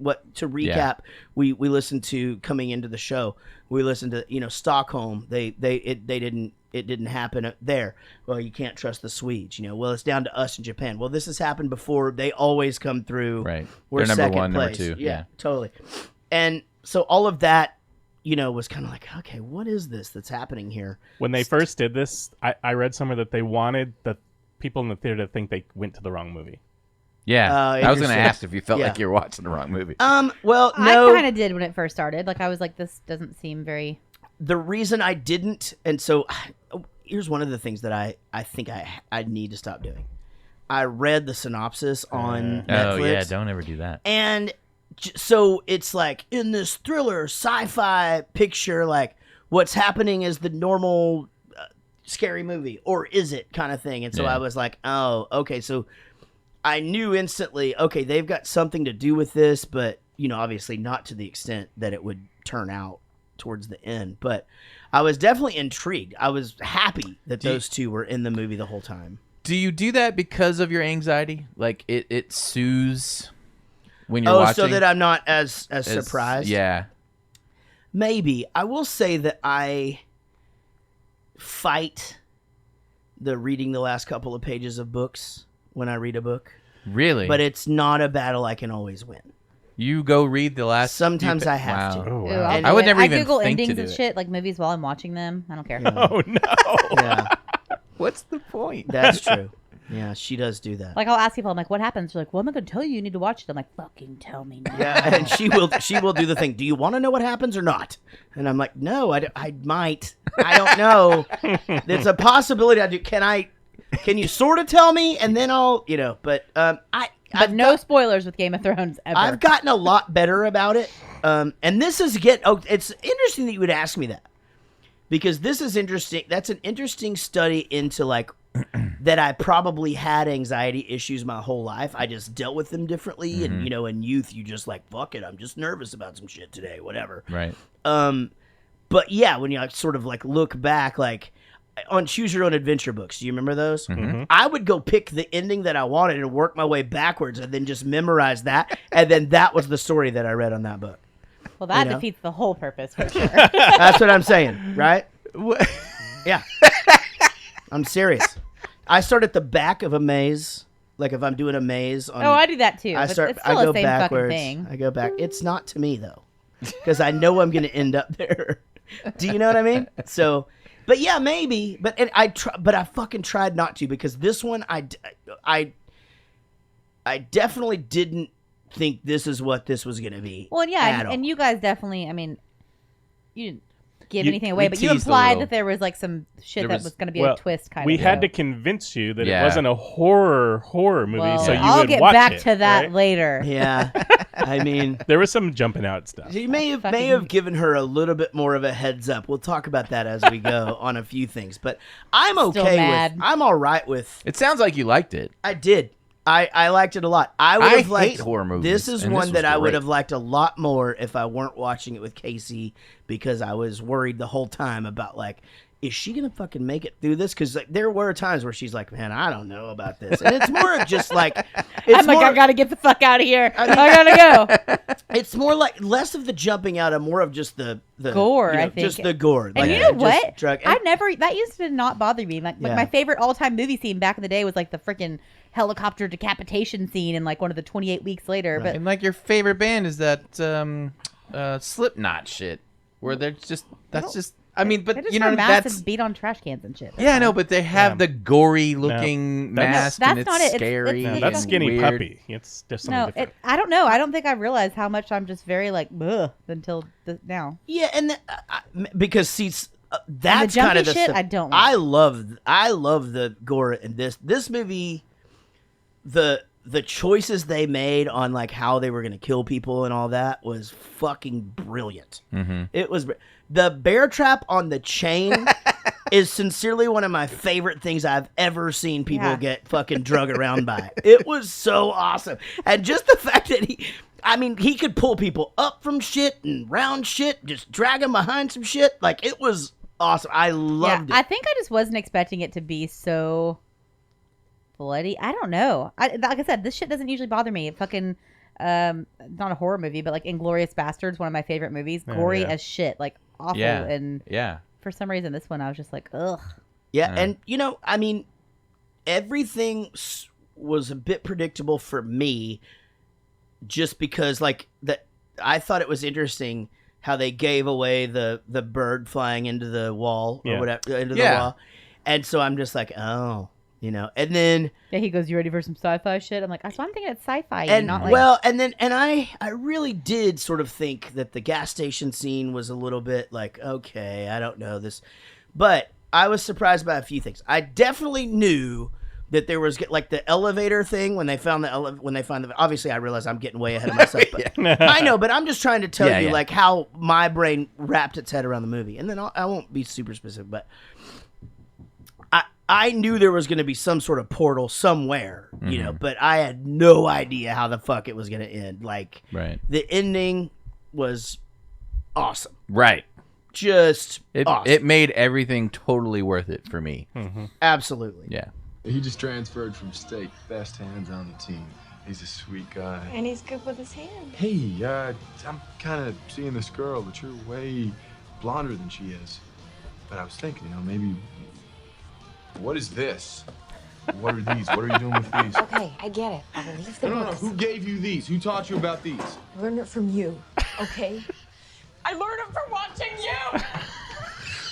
recap, we listened to coming into the show. We listened to Stockholm. It didn't happen there. Well, you can't trust the Swedes. Well, it's down to us in Japan. Well, this has happened before. They always come through. Right. We're They're number second one, number place. two. Yeah, totally. And so all of that, was kind of like, okay, what is this that's happening here? When they first did this, I read somewhere that they wanted the people in the theater to think they went to the wrong movie. Yeah. I was going to interesting. ask if you felt Yeah. like you were watching the wrong movie. Well, I no. kind of did when it first started. Like I was like, this doesn't seem very. The reason I didn't, and so here's one of the things that I think I need to stop doing. I read the synopsis on Netflix. Oh, yeah. Don't ever do that. And so it's like in this thriller sci-fi picture, like what's happening is the normal scary movie, or is it kind of thing. And so Yeah. I was like, oh, okay. So I knew instantly, okay, they've got something to do with this, but obviously not to the extent that it would turn out towards the end. But I was definitely intrigued. I was happy that those two were in the movie the whole time. Do you do that because of your anxiety? Like it soothes when you're watching? So that I'm not as surprised? Yeah. Maybe. I will say that I fight the reading the last couple of pages of books when I read a book. Really? But it's not a battle I can always win. You go read the last. Sometimes I have to. Oh, Ooh, wow. I'll I do would it. never I even Google think to endings do and it. shit like movies while I'm watching them. I don't care. Oh, no. Yeah, What's the point? that's true. Yeah, she does do that. Like I'll ask people, I'm like, what happens? They're like, well, I'm not gonna tell you. You need to watch it. I'm like, fucking tell me now. Yeah, and she will do the thing. Do you want to know what happens or not? And I'm like, no, I might. I don't know. There's a possibility I do. Can you sort of tell me, and then I'll, But But no spoilers with Game of Thrones ever. I've gotten a lot better about it. And this is it's interesting that you would ask me that, because this is interesting. That's an interesting study into like that I probably had anxiety issues my whole life. I just dealt with them differently. And, you know, in youth, you just like, fuck it, I'm just nervous about some shit today, whatever. Right. But yeah, when you like sort of like look back, like on Choose Your Own Adventure books, do you remember those? I would go pick the ending that I wanted and work my way backwards and then just memorize that. And then that was the story that I read on that book. Well, that You know? defeats the whole purpose for sure. That's what I'm saying, right? Yeah. I'm serious. I start at the back of a maze. Like if I'm doing a maze on, Oh, I do that too. I but start. it's still I go the same backwards. fucking thing. I go back. It's not to me though, because I know I'm going to end up there. Do you know what I mean? So, but yeah, maybe. But but I fucking tried not to, because this one I definitely didn't think this is what this was going to be. Well, yeah, at and all. you guys definitely. I mean, you didn't give You- anything away, we but you teased a implied little. that there was like some shit There that was- was going to be Well, a twist kind we of. had to convince you that Yeah. it wasn't a horror movie, Well, so you I'll would get watch back it, to that right? later. Yeah, I mean. There was some jumping out stuff. He may have Fucking- given her a little bit more of a heads up. We'll talk about that as we go on a few things, but I'm Still okay mad. with. I'm all right with. It sounds like you liked it. I did. I liked it a lot. I would I have liked hate horror movies, This is and one this that was I would great. have liked a lot more if I weren't watching it with Casey, because I was worried the whole time about like, is she gonna fucking make it through this? Because like, there were times where she's like, man, I don't know about this, and it's more of just like, it's I'm like, more, I gotta get the fuck out of here. I gotta go. it's more like less of the jumping out and more of just the Gore, you know, I think. just the gore. And Like, you know just what? drug- I never that used to not bother me. Like Yeah. my favorite all time movie scene back in the day was like the freaking helicopter decapitation scene in like one of the 28 Weeks Later. But And like your favorite band is that Slipknot shit, where they're just I mean, they but just you know wear what I mean? masks That's and beat on trash cans and shit. yeah, I know, but they have the gory looking that's- mask and that's it's not it. It's- scary. it's- No, that's and Skinny weird. Puppy. It's just something No, different. I don't know. I don't think I realized how much I'm just very like ugh now. Yeah, and because see, that's jumpy kind of the shit, stuff. I don't like. I love the gore in this movie. The choices they made on like how they were going to kill people and all that was fucking brilliant. It was the bear trap on the chain is sincerely one of my favorite things I've ever seen people Yeah. get fucking drug around by. It was so awesome, and just the fact that he could pull people up from shit and round shit, just drag them behind some shit. Like, it was awesome. I loved I it. think I just wasn't expecting it to be so bloody. I don't know. Like I said, this shit doesn't usually bother me. Fucking not a horror movie, but like Inglourious Bastards, one of my favorite movies. Gory yeah. as shit, like awful. Yeah, And yeah. for some reason, this one I was just like, ugh. Yeah, and I mean, everything was a bit predictable for me, just because like that. I thought it was interesting how they gave away the bird flying into the wall or Yeah. whatever into the Yeah. wall, and so I'm just like, oh, and then Yeah, he goes, "You ready for some sci-fi shit?" I'm like, "So I'm thinking it's sci-fi, and not like." I really did sort of think that the gas station scene was a little bit like, okay, I don't know this, but I was surprised by a few things. I definitely knew that there was like the elevator thing when they found obviously I realize I'm getting way ahead of myself, but I know, but I'm just trying to tell Yeah, you yeah. like how my brain wrapped its head around the movie, and then I won't be super specific, but I knew there was going to be some sort of portal somewhere, but I had no idea how the fuck it was going to end. Like, Right. the ending was awesome. Right. Just awesome. It made everything totally worth it for me. Absolutely. Yeah. He just transferred from state. Best hands on the team. He's a sweet guy. And he's good with his hand. Hey, I'm kind of seeing this girl, but you're way blonder than she is. But I was thinking, maybe... What is this? What are these? What are you doing with these? Okay, I get it. I'll leave the No. books. Who gave you these? Who taught you about these? I learned it from you, okay? I learned it from watching you!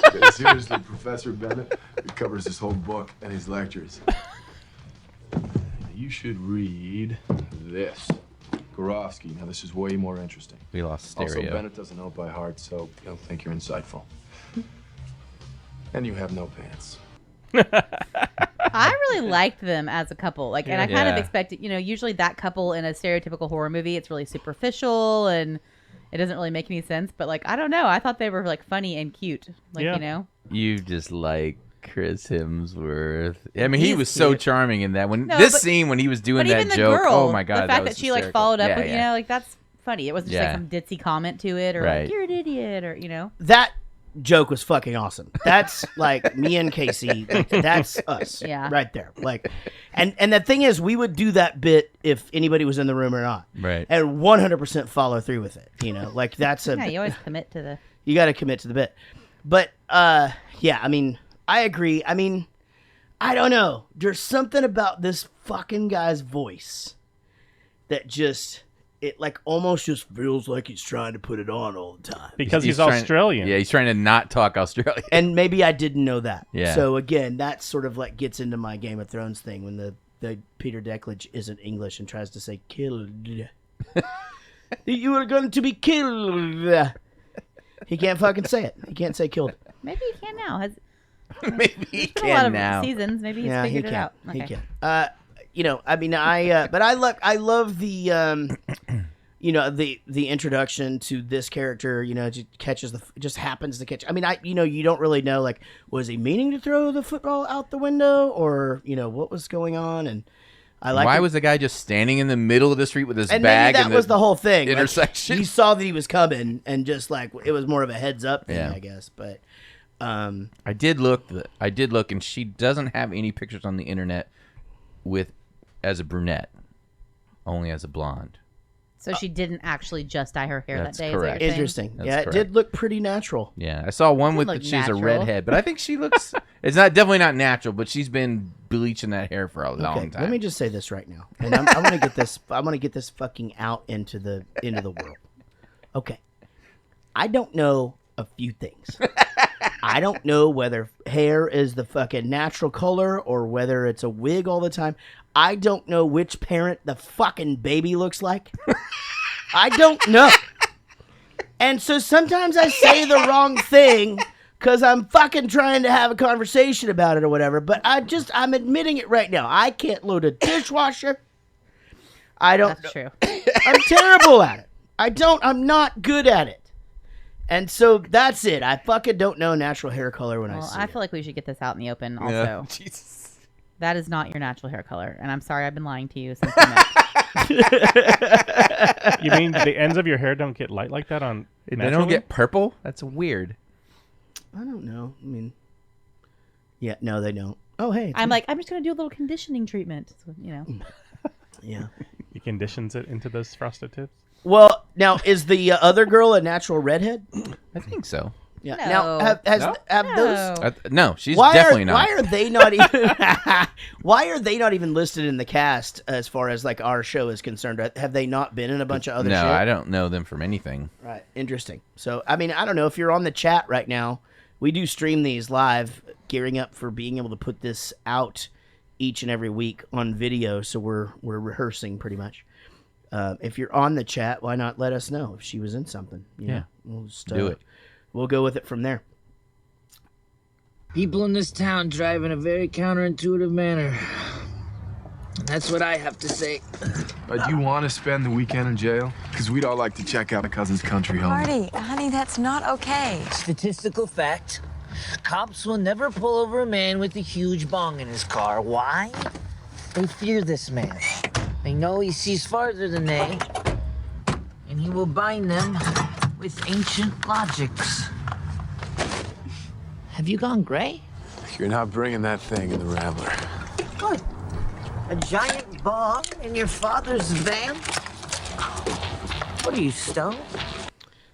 Okay, seriously, Professor Bennett, he covers this whole book and his lectures. You should read this. Gorofsky. Now, this is way more interesting. We lost stereo. Also, Bennett doesn't know it by heart, so he'll think you're insightful. And you have no pants. I really liked them as a couple. Like, and I kind of Yeah. expected, usually that couple in a stereotypical horror movie, it's really superficial and it doesn't really make any sense. But like, I don't know. I thought they were like funny and cute. Like, Yeah. You just like Chris Hemsworth. I mean, he He's was so cute. charming in that. When No, this but- scene when he was doing But that even the joke, girl, oh my god, the fact was that she like hysterical. followed up Yeah, with, yeah. like that's funny. It wasn't just like some ditzy comment to it or Right. like you're an idiot or That joke was fucking awesome. That's like me and Casey. Like, that's us. Yeah. Right there. Like, and the thing is, we would do that bit if anybody was in the room or not. Right. And 100% follow through with it. Like that's yeah. You always commit to the. you got to commit to the bit. But yeah, I mean, I agree. I mean, I don't know. There's something about this fucking guy's voice that just. It like almost just feels like he's trying to put it on all the time. Because he's trying- Australian. Yeah, he's trying to not talk Australian. And maybe I didn't know that. Yeah. So again, that sort of like gets into my Game of Thrones thing when the Peter Dinklage isn't English and tries to say killed. You are going to be killed. He can't fucking say it. He can't say killed. Maybe he can now. Maybe he It's been a lot can of now. seasons. Maybe he's Yeah, he figured it can. out. He Okay. can. I mean, but I love the, the introduction to this character. Just happens to catch. I mean, you don't really know, like, was he meaning to throw the football out the window, or what was going on? And I like. Why was the guy just standing in the middle of the street with his and bag? maybe that was the whole thing. Like, intersection. he saw that he was coming, and just like it was more of a heads up thing, Yeah. I guess. But I did look, and she doesn't have any pictures on the internet as a brunette, only as a blonde. So she didn't actually just dye her hair That's that day. Is what correct. you're saying? interesting. That's Yeah, it correct. did look pretty natural. Yeah, I saw one with look she's a natural. redhead, but I think she looks. It's definitely not natural, but she's been bleaching that hair for a long time. Let me just say this right now, and I want to get this. I want to get this fucking out into the world. Okay, I don't know a few things. I don't know whether hair is the fucking natural color or whether it's a wig all the time. I don't know which parent the fucking baby looks like. I don't know. And so sometimes I say the wrong thing because I'm fucking trying to have a conversation about it or whatever. But I'm admitting it right now. I can't load a dishwasher. I don't. That's true. I'm terrible at it. I'm not good at it. And so that's it. I fucking don't know natural hair color when I Well, see I it. feel like we should get this out in the open. Also, Yeah. Jesus. that is not your natural hair color, and I'm sorry I've been lying to you since we met. You mean the ends of your hair don't get light like that on? They don't naturally? get purple. That's weird. I don't know. I mean, yeah, no, they don't. Oh, hey. I'm like, I'm just gonna do a little conditioning treatment. So, yeah. He conditions it into those frosted tips. Well, now is the other girl a natural redhead? I think so. Yeah. No. Now have No. those? No, she's Why definitely are, not. Why are they not even? Why are they not even listed in the cast as far as like our show is concerned? Have they not been in a bunch of other? No, shit? I don't know them from anything. Right. Interesting. So, I mean, I don't know if you're on the chat right now. We do stream these live, gearing up for being able to put this out each and every week on video. So we're rehearsing pretty much. If you're on the chat, why not let us know if she was in something? Yeah. We'll just, Do it. We'll go with it from there. People in this town drive in a very counterintuitive manner. And that's what I have to say. Do you want to spend the weekend in jail? Because we'd all like to check out a cousin's country home. Marty, honey, that's not okay. Statistical fact. Cops will never pull over a man with a huge bong in his car. Why? They fear this man. They know he sees farther than they. And he will bind them with ancient logics. Have you gone gray? You're not bringing that thing in the Rambler. Good. A giant bong in your father's van? What are you, stoned?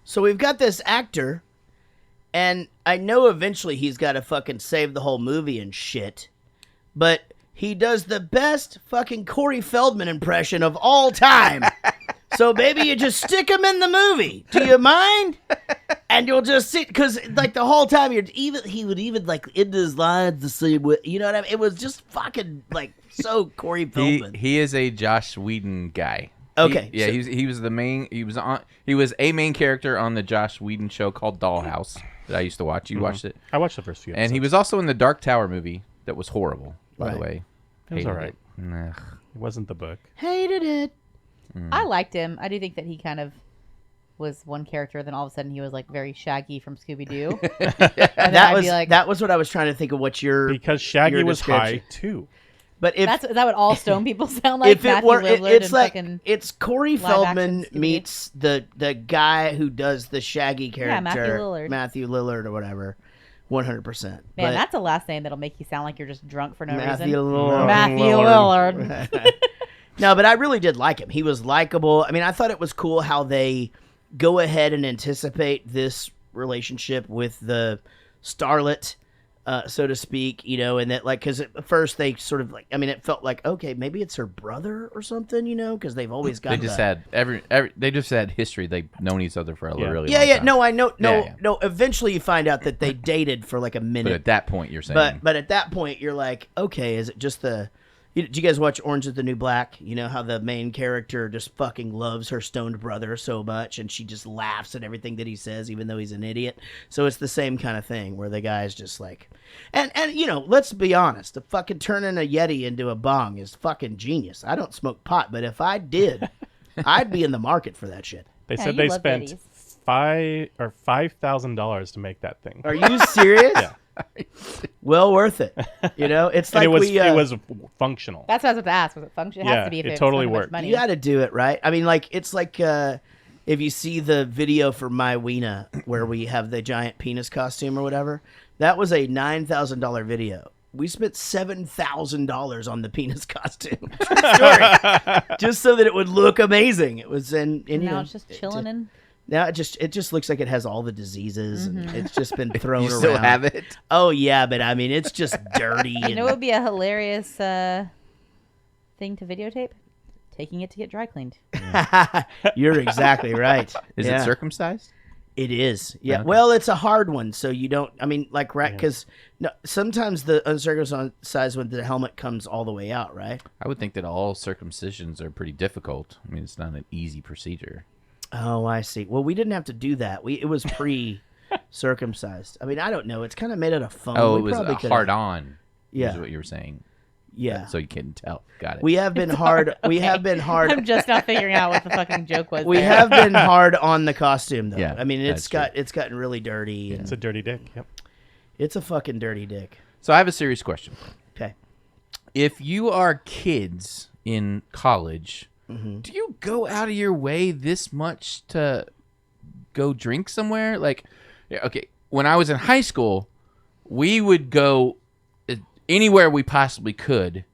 So we've got this actor, and I know eventually he's got to fucking save the whole movie and shit, but he does the best fucking Corey Feldman impression of all time. So maybe you just stick him in the movie. Do you mind? And you'll just see, because like the whole time he would even like end his lines the same way. You know what I mean? It was just fucking like so Corey Feldman. He is a Josh Whedon guy. Okay, He was the main. He was a main character on the Josh Whedon show called Dollhouse that I used to watch. You watched it? I watched the first few. And he episodes. was also in the Dark Tower movie that was horrible, by the Right. way. It was Hated all right. Ugh. It wasn't the book. Hated it. I liked him. I do think that he kind of was one character, then all of a sudden he was like very Shaggy from Scooby Doo. That was what I was trying to think of. What your because Shaggy your was description. high too. But if is that what all stone people sound like? if it Matthew were, Lillard it's and like fucking it's Corey live action Feldman Scooby-Doo. meets the guy who does the Shaggy character, Matthew Lillard. Lillard or whatever, 100%. Man, that's a last name that'll make you sound like you're just drunk for no Matthew reason. Lillard. Matthew Lillard. No, but I really did like him. He was likable. I mean, I thought it was cool how they go ahead and anticipate this relationship with the starlet, so to speak, you know, and that, like, because at first they sort of, like, I mean, it felt like, okay, maybe it's her brother or something, you know, because they've always got They just had they just had history. They've known each other for a really long time. No, I know, Yeah. no. Eventually, you find out that they dated for like a minute. But at that point, you're saying. But at that point, you're like, okay, is it just the? Did you guys watch Orange Is the New Black? You know how the main character just fucking loves her stoned brother so much, and she just laughs at everything that he says, even though he's an idiot. So it's the same kind of thing where the guy's just like, and you know, let's be honest, the fucking turning a Yeti into a bong is fucking genius. I don't smoke pot, but if I did, I'd be in the market for that shit. They said they spent $5,000 to make that thing. Are you serious? Yeah. Well worth it. You know, it's like it was functional. That's what I was about to ask. Was it functional? It has to be if it it's totally so much worked. money. You got to do it right. I mean, like it's like if you see the video for My Weena where we have the giant penis costume or whatever, that was a $9,000 video. We spent $7,000 on the penis costume. True story. Just so that it would look amazing. It was And now it's just chilling in. Now it just looks like it has all the diseases and it's just been thrown You around. still have it? Oh yeah, but I mean it's just dirty. You know what would be a hilarious thing to videotape? Taking it to get dry cleaned. You're exactly right. Is it circumcised? It is. Yeah. Okay. Well, it's a hard one, so you don't. I mean, like, right? Because no, sometimes the uncircumcised one, the helmet comes all the way out, right? I would think that all circumcisions are pretty difficult. I mean, it's not an easy procedure. Oh, I see. Well, we didn't have to do that. It was pre-circumcised. I mean, I don't know. It's kind of made out of foam. Oh, We it was probably a could've- hard on. Yeah. Is what you were saying. Yeah. So you couldn't tell. Got it. We have been hard. We have been hard. I'm just not figuring out what the fucking joke was. We there. have been hard on the costume, though. Yeah, I mean, that's it's gotten really dirty. It's a dirty dick. Yep. It's a fucking dirty dick. So I have a serious question. Okay. If you are kids in college, do you go out of your way this much to go drink somewhere? Like, okay, when I was in high school, we would go anywhere we possibly could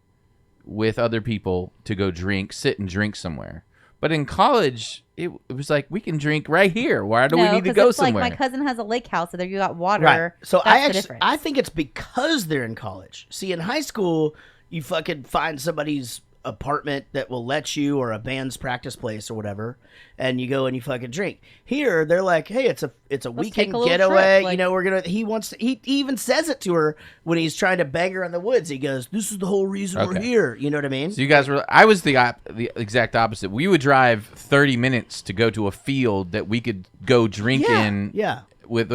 with other people to go sit and drink somewhere. But in college, it was like, we can drink right here. Why do we need to 'cause go it's somewhere? Like my cousin has a lake house, so there you got water. Right. So That's the I difference. think it's because they're in college. See, in high school, you fucking find somebody's apartment that will let you, or a band's practice place or whatever, and you go and you fucking drink. Here, they're like, hey, it's a weekend take a little getaway. trip, like- You know, he even says it to her when he's trying to bang her in the woods. He goes, this is the whole reason we're Okay. here. You know what I mean? So you guys were. I was the exact opposite. We would drive 30 minutes to go to a field that we could go drink in. Yeah. With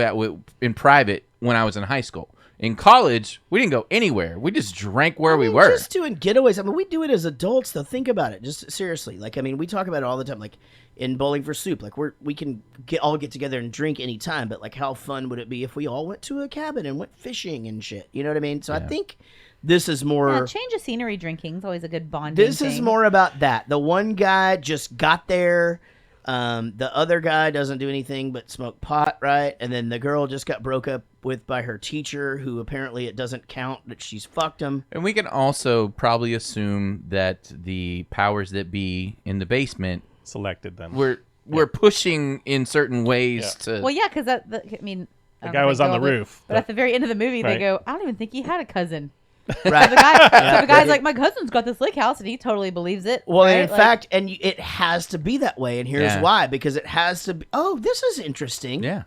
in private when I was in high school. In college, we didn't go anywhere. We just drank where we were. Just doing getaways. I mean, we do it as adults, though. Think about it. Just seriously. Like, I mean, we talk about it all the time. Like, in Bowling for Soup, like, we can all get together and drink anytime, but, like, how fun would it be if we all went to a cabin and went fishing and shit? You know what I mean? So I think this is more... Yeah, change of scenery drinking is always a good bonding This is thing. more about that. The one guy just got there. The other guy doesn't do anything but smoke pot, right? And then the girl just got broke up with by her teacher, who apparently it doesn't count that she's fucked him. And we can also probably assume that the powers that be in the basement selected them. We're pushing in certain ways to. Well, yeah, because I mean, The guy was on the roof. But at the very end of the movie, they Right. go, I don't even think he had a cousin. Right. So the guy's like, my cousin's got this lake house, and he totally believes it. Well, right? in fact, it has to be that way, and here's Yeah. why. Because it has to be... Oh, this is interesting. Yeah.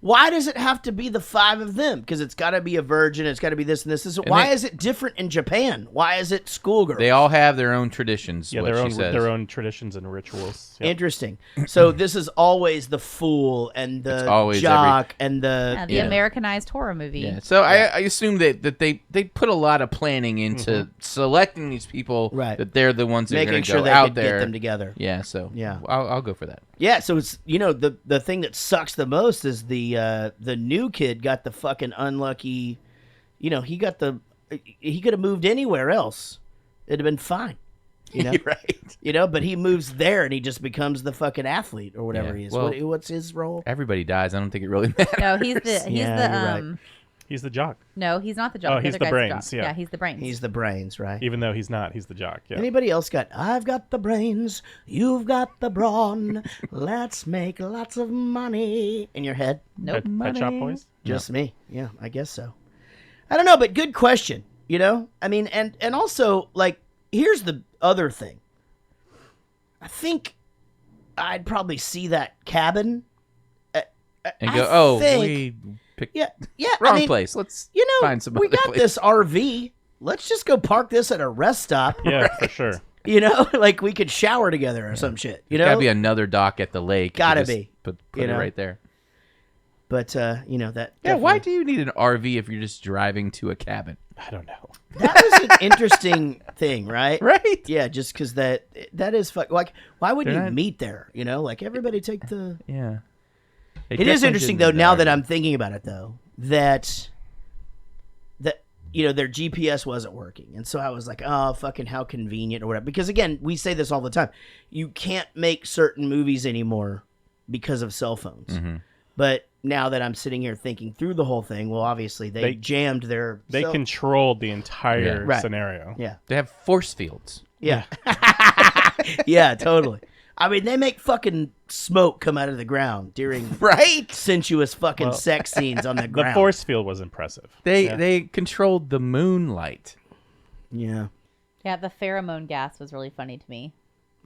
Why does it have to be the five of them? Because it's got to be a virgin. It's got to be this and this. Why is it different in Japan? Why is it schoolgirl? They all have their own traditions. Yeah, what she says. their own traditions and rituals. Yep. Interesting. So this is always the fool and It's the always jock and the... Yeah, the Americanized horror movie. Yeah. So I assume that they put a lot of planning into selecting these people. Right. That they're the ones that are Making going to sure go they out could there. get them together. Yeah. So Yeah. I'll go for that. Yeah, so it's the thing that sucks the most is the new kid got the fucking unlucky, he could have moved anywhere else, it'd have been fine, Right. but he moves there and he just becomes the fucking athlete or whatever he is. Well, What's his role? Everybody dies. I don't think it really matters. No, he's the Yeah, you're right. He's the jock. No, he's not the jock. Oh, he's other the guy's brains, jock. yeah. He's the brains. He's the brains, right? Even though he's not, he's the jock. Yeah. Anybody else got? I've got the brains, you've got the brawn. Let's make lots of money in your head. Nope. Pet Shop Boys? Just me. Yeah, I guess so. I don't know, but good question. I mean, and also, like, here's the other thing. I think I'd probably see that cabin And go, we picked wrong place. Let's find some we other got place. this RV. Let's just go park this at a rest stop. Yeah, for sure. Like we could shower together or some shit. There's gotta be another dock at the lake. Gotta You just be. Put it right there. But that. Yeah, why do you need an RV if you're just driving to a cabin? I don't know. That was an interesting thing, right? Right? Yeah, just because that is like, why would They're you not- like everybody everybody take the. Yeah. It is interesting though. Now that I'm thinking about it, though, that their GPS wasn't working, and so I was like, oh, fucking how convenient or whatever. Because again, we say this all the time. You can't make certain movies anymore because of cell phones. Mm-hmm. But now that I'm sitting here thinking through the whole thing, well, obviously they jammed their. They controlled the entire Right. scenario. Yeah. They have force fields. Yeah. Yeah, totally. I mean, they make fucking smoke come out of the ground during sensuous fucking sex scenes on the ground. The force field was impressive. They controlled the moonlight. Yeah. Yeah, the pheromone gas was really funny to me.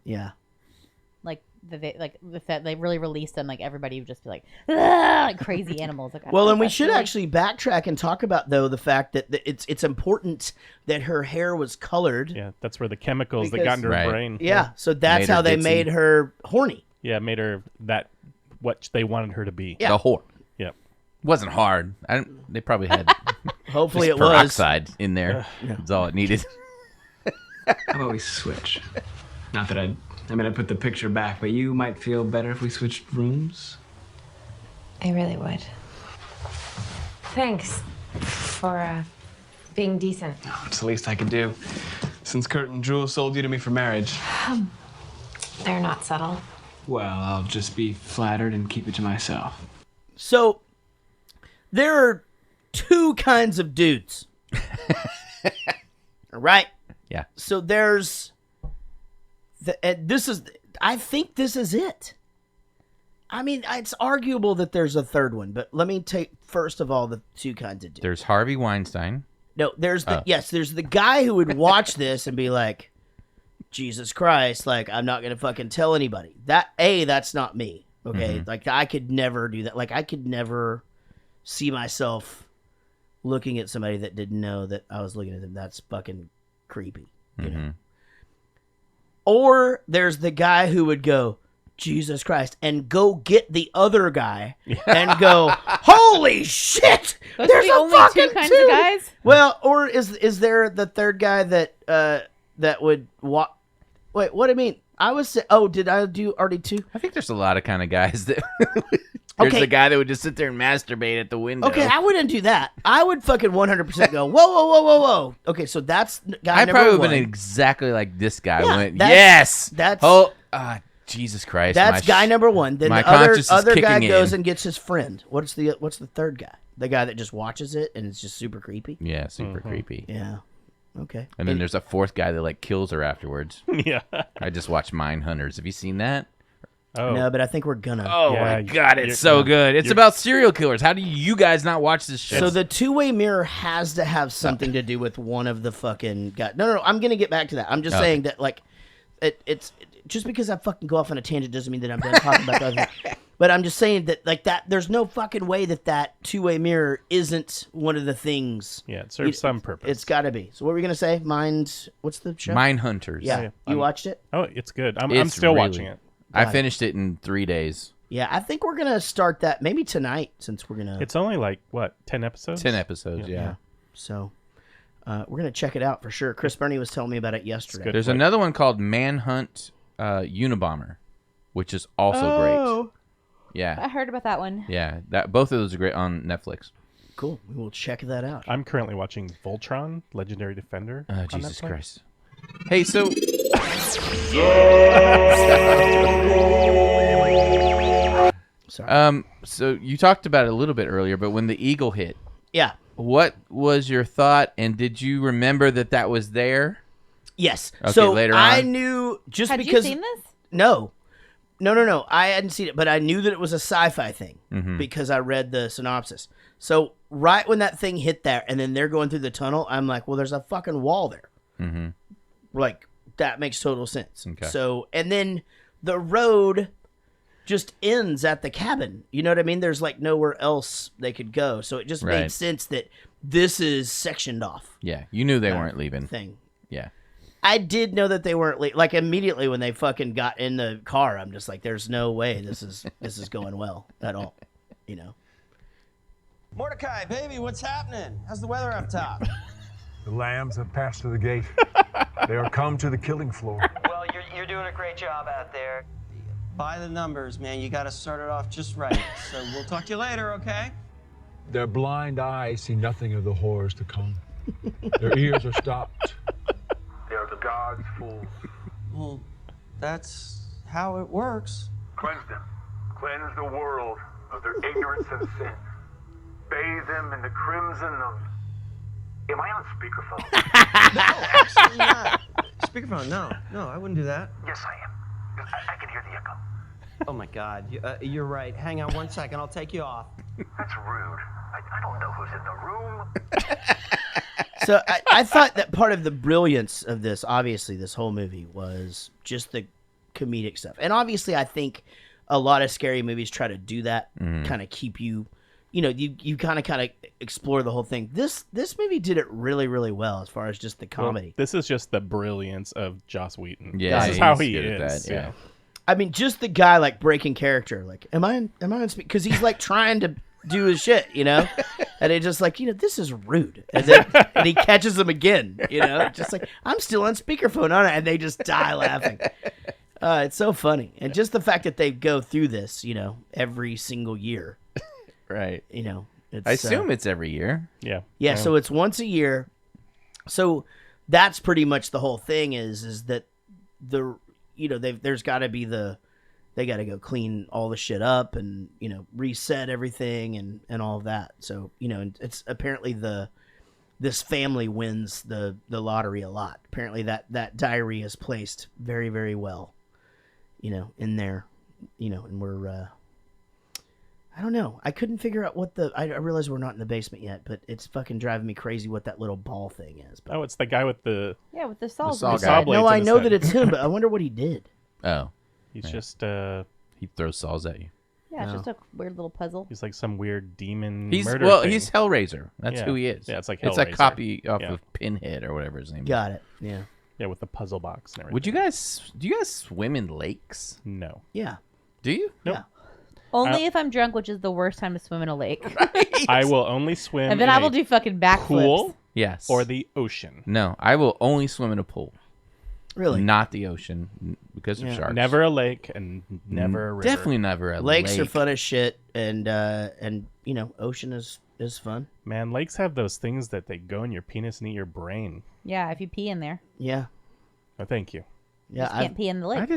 Yeah. Like they really released them. Like everybody would just be like, "Ah!" like crazy animals. Like, Well, and we that's should really- actually backtrack and talk about though the fact that it's important that her hair was colored. Yeah, that's where the chemicals that Because- got into her Right. brain. Yeah, so that's Made her how they ditzy. made her horny. Yeah, made her what they wanted her to be. Yeah. The whore. Yeah. Wasn't hard. They probably had Hopefully just it was. peroxide in there. That's all it needed. How about we switch? Not that I'd put the picture back, but you might feel better if we switched rooms. I really would. Thanks for being decent. It's the least I could do. Since Kurt and Jewel sold you to me for marriage. They're not subtle. Well, I'll just be flattered and keep it to myself. So there are two kinds of dudes. Right? Yeah. So there's I think this is it. I mean, it's arguable that there's a third one, but let me take first of all the two kinds of dudes. There's Harvey Weinstein. No, there's the guy who would watch this and be like, Jesus Christ, like I'm not gonna fucking tell anybody. That's not me. Okay, like I could never do that. Like I could never see myself looking at somebody that didn't know that I was looking at them. That's fucking creepy. You know. Or there's the guy who would go, Jesus Christ, and go get the other guy and go, holy shit! Those There's are the a only fucking two kinds of guys. Well, or is there the third guy that would walk? Wait, what do you mean? I was did I do already two? I think there's a lot of kind of guys that. There's Okay. the guy that would just sit there and masturbate at the window. Okay, I wouldn't do that. I would fucking 100% go, whoa. Okay, so that's guy I number probably would one. have been exactly like this guy. Yeah, Went, that's- yes. that's- Jesus Christ. That's my guy number one. Then my the conscience is other guy kicking goes in. and gets his friend. What's the third guy? The guy that just watches it and it's just super creepy. Yeah, super creepy. Yeah. Okay. And then there's a fourth guy that like kills her afterwards. Yeah. I just watched Mindhunters. Have you seen that? Oh. No, but I think we're gonna. Oh Yeah, my God, you're- it's so yeah. good. It's about serial killers. How do you guys not watch this shit? So the two-way mirror has to have something to do with one of the fucking guys. No. I'm gonna get back to that. I'm just saying that like, it's just because I fucking go off on a tangent doesn't mean that I'm done talking about the other. But I'm just saying that like that. There's no fucking way that two-way mirror isn't one of the things. Yeah, it serves some purpose. It's got to be. So what were we gonna say? What's the show? Mindhunters. Yeah, you watched it? Oh, it's good. I'm It's still really- watching it. I finished it in 3 days. Yeah, I think we're gonna start that maybe tonight since we're gonna. It's only like what 10 episodes? 10 episodes, yeah. So we're gonna check it out for sure. Chris Burney was telling me about it yesterday. good. There's Like- another one called Manhunt Unabomber. which is also great. Yeah. I heard about that one. Yeah, that both of those are great on Netflix. Cool. We will check that out. I'm currently watching Voltron, Legendary Defender. on Jesus Netflix. Christ. Hey, so Sorry. so you talked about it a little bit earlier, but when the eagle hit, Yeah. what was your thought, and did you remember that was there? Yes. Okay, so later I on? knew just Had because you seen this? No. I hadn't seen it, but I knew that it was a sci-fi thing Mm-hmm. because I read the synopsis. So right when that thing hit there, and then they're going through the tunnel, I'm like, well, there's a fucking wall there. Mm-hmm. Like that makes total sense. Okay. So and then the road just ends at the cabin. You know what I mean? There's like nowhere else they could go. So it just Right. made sense that this is sectioned off Yeah, you knew they Kind of weren't leaving. thing. Yeah. I did know that they weren't like immediately when they fucking got in the car. I'm just like, there's no way this is going well at all. You know. Mordecai, baby, what's happening? How's the weather up top? The lambs have passed through the gate. They are come to the killing floor. Well, you're doing a great job out there. By the numbers, man. You got to start it off just right. So we'll talk to you later, okay? Their blind eyes see nothing of the horrors to come. Their ears are stopped. They are the gods' fools. Well, that's how it works. Cleanse them. Cleanse the world of their ignorance and sin. Bathe them in the crimson of... Am I on speakerphone? No, absolutely not. Speakerphone, no, I wouldn't do that. Yes, I am. I can hear the echo. Oh my God, you're right. Hang on 1 second, I'll take you off. That's rude. I don't know who's in the room. So I thought that part of the brilliance of this, obviously, this whole movie was just the comedic stuff. And obviously, I think a lot of scary movies try to do that, kind of keep you, you kind of explore the whole thing. This movie did it really, really well as far as just the comedy. Well, this is just the brilliance of Joss Whedon. Yeah, this is how he's he good at is. that, yeah. I mean, just the guy like breaking character. Like, am I on speak? Because he's like trying to do his shit, and it's just like, this is rude. And then and he catches them again, just like, I'm still on speakerphone, aren't I? And they just die laughing. It's so funny. And just the fact that they go through this, every single year. Right. It's, I assume it's every year. Yeah. Yeah, so it's once a year. So that's pretty much the whole thing is that there's got to be they got to go clean all the shit up and, reset everything and all of that. So, it's apparently this family wins the lottery a lot. Apparently that diary is placed very, very well, in there, and we're, I don't know. I couldn't figure out I realize we're not in the basement yet, but it's fucking driving me crazy what that little ball thing is. But, Oh, it's the guy with the with the saws. saw in it. guy. blades no, I in his know head. that it's him, but I wonder what he did. Oh, He's Yeah. just he throws saws at you. Yeah, it's just a weird little puzzle. he's like some weird demon He's murder thing. he's Hellraiser. That's Yeah. who he is. Yeah, it's like it's a Hellraiser. copy off Yeah. of Pinhead or whatever his name is. Got it. Yeah. Yeah, with the puzzle box and everything. Do you guys swim in lakes? No. Yeah. Do you? Nope. Yeah. Only if I'm drunk, which is the worst time to swim in a lake. I will only swim And then in I will a do fucking backflips. pool Yes. or the ocean. No, I will only swim in a pool. Really? Not the ocean because of Yeah. sharks. Never a lake and never a river. Definitely never a Lakes lake. are fun as shit, and ocean is fun. Man, lakes have those things that they go in your penis and eat your brain. Yeah, if you pee in there. Yeah. Oh, thank you. You just can't pee in the lake.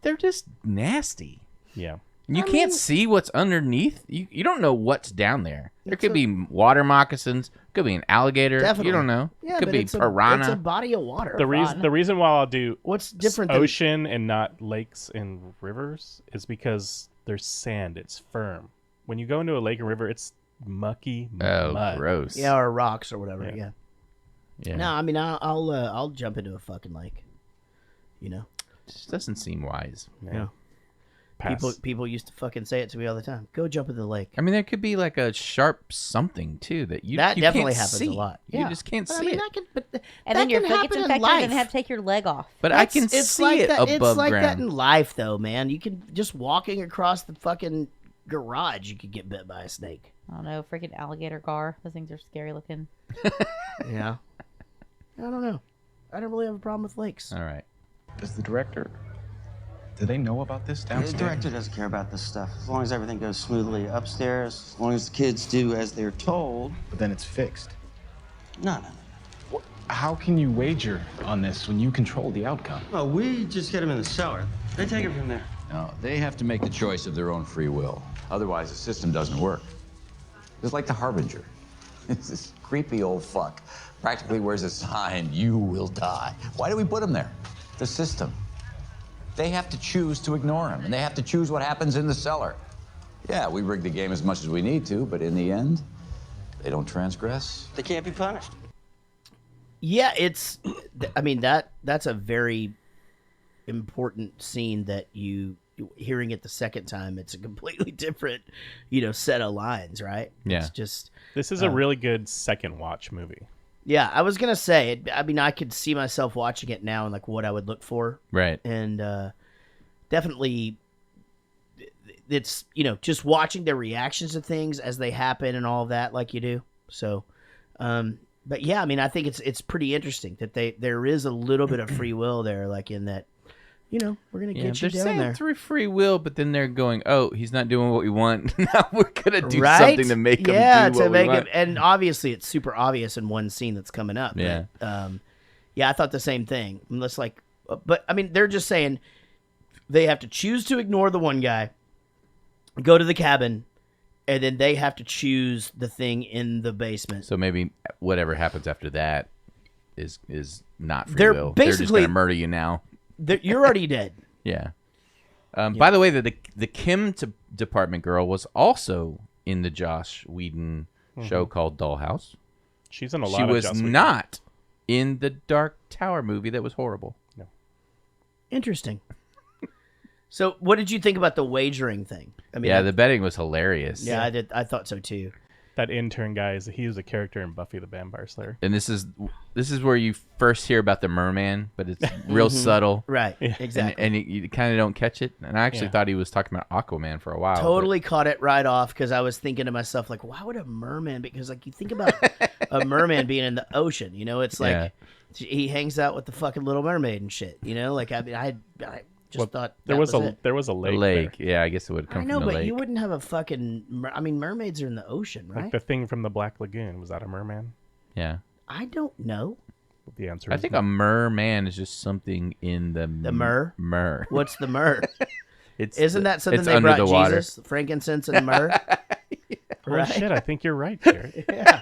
They're just nasty. Yeah. And you can't see what's underneath. You don't know what's down there. There It's could be water moccasins. Could be an alligator. Definitely. You don't know. Yeah, could but be it's piranha. it's a body of water. The reason why I'll do What's different than ocean and not lakes and rivers is because there's sand. It's firm. When you go into a lake and river, it's mucky mud. Gross. Yeah, or rocks or whatever. Yeah. Yeah. Yeah. No, I mean I'll jump into a fucking lake. Just doesn't seem wise. Yeah. Pass. People used to fucking say it to me all the time. Go jump in the lake. I mean, there could be like a sharp something too that you That you definitely can't happens see. a lot. You Yeah. just can't But see I mean, it. And then your can foot gets happen in infected life. and have to take your leg off. But I can It's see like it that, above It's like ground. that in life, though, man. You can just walking across the fucking garage, you could get bit by a snake. I don't know, freaking alligator gar. Those things are scary looking. Yeah. I don't know. I don't really have a problem with lakes. All right. Does the director Do they know about this The downstairs? director doesn't care about this stuff. As long as everything goes smoothly upstairs, as long as the kids do as they're told. But then it's fixed. No. How can you wager on this when you control the outcome? Oh, we just get them in the cellar. They take it from there. No, they have to make the choice of their own free will. Otherwise, the system doesn't work. It's like the Harbinger. It's this creepy old fuck. Practically wears a sign, "You will die." Why do we put him there? The system. They have to choose to ignore him, and they have to choose what happens in the cellar. Yeah, we rig the game as much as we need to, but in the end, they don't transgress. They can't be punished. Yeah, I mean, that's a very important scene that hearing it the second time, it's a completely different, set of lines, right? Yeah. It's just... This is a really good second watch movie. Yeah, I was going to say, I mean, I could see myself watching it now and, like, what I would look for. Right. And definitely, it's, just watching their reactions to things as they happen and all of that, like you do. So... but yeah, I mean, I think it's pretty interesting that there is a little bit of free will there, like in that, we're gonna get you they're down saying there. through free will, but then they're going, "Oh, he's not doing what we want. Now we're gonna do Right? something to make him do what we want." And obviously it's super obvious in one scene that's coming up. Yeah. But, yeah, I thought the same thing. Unless but I mean, they're just saying they have to choose to ignore the one guy, go to the cabin. And then they have to choose the thing in the basement. So maybe whatever happens after that is not free They're will. They're just basically- going to murder you now. You're already dead. Yeah. By the way, the Kim department girl was also in the Joss Whedon show called Dollhouse. She's in a lot She of was Joss Whedon. not in the Dark Tower movie that was horrible. No. Interesting. So, what did you think about the wagering thing? I mean, Yeah, the betting was hilarious. Yeah, I did. I thought so too. That intern guy he was a character in Buffy the Vampire Slayer. And this is where you first hear about the merman, but it's real subtle. Right, exactly. And you kind of don't catch it. And I actually thought he was talking about Aquaman for a while. Totally caught it right off because I was thinking to myself, like, why would a merman? Because, like, you think about a merman being in the ocean, it's like he hangs out with the fucking Little Mermaid and shit, Like, I mean, I just thought there was a lake. A lake, yeah. I guess it would come I know, from the but lake. you wouldn't have a fucking. I mean, mermaids are in the ocean, right? Like the thing from the Black Lagoon. Was that a merman? Yeah. I don't know. The answer I is think no. a merman is just something in the myrrh. Myrrh. What's the myrrh? Isn't that something it's they under brought the water. Jesus? Frankincense and myrrh. Holy Right? shit! I think you're right, Jared. Yeah.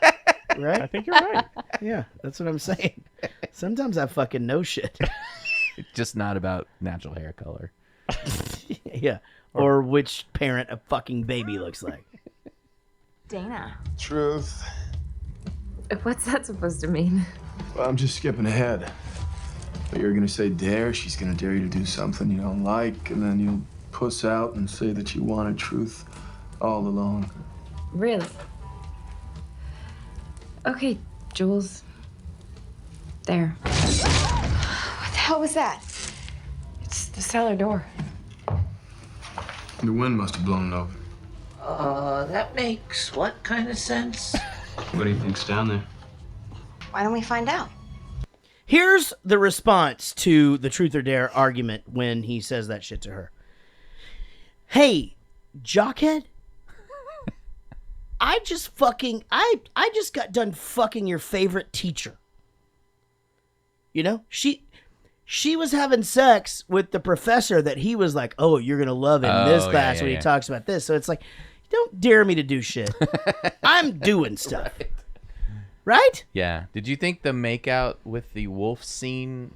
Right? I think you're right. Yeah, that's what I'm saying. Sometimes I fucking know shit. It's just not about natural hair color. Yeah. Or which parent a fucking baby looks like. Dana, Truth. what's that supposed to mean? Well, I'm just skipping ahead. But you're gonna say dare, she's gonna dare you to do something you don't like, and then you'll puss out and say that you wanted truth all along. Really? Okay, Jules. There. What the hell was that? It's the cellar door. The wind must have blown it over. That makes what kind of sense? What do you think's down there? Why don't we find out? Here's the response to the truth or dare argument when he says that shit to her. Hey, jockhead. I just got done fucking your favorite teacher. She was having sex with the professor that he was like, oh, you're going to love in this class when he talks about this. So it's like, don't dare me to do shit. I'm doing stuff. Right? Yeah. Did you think the makeout with the wolf scene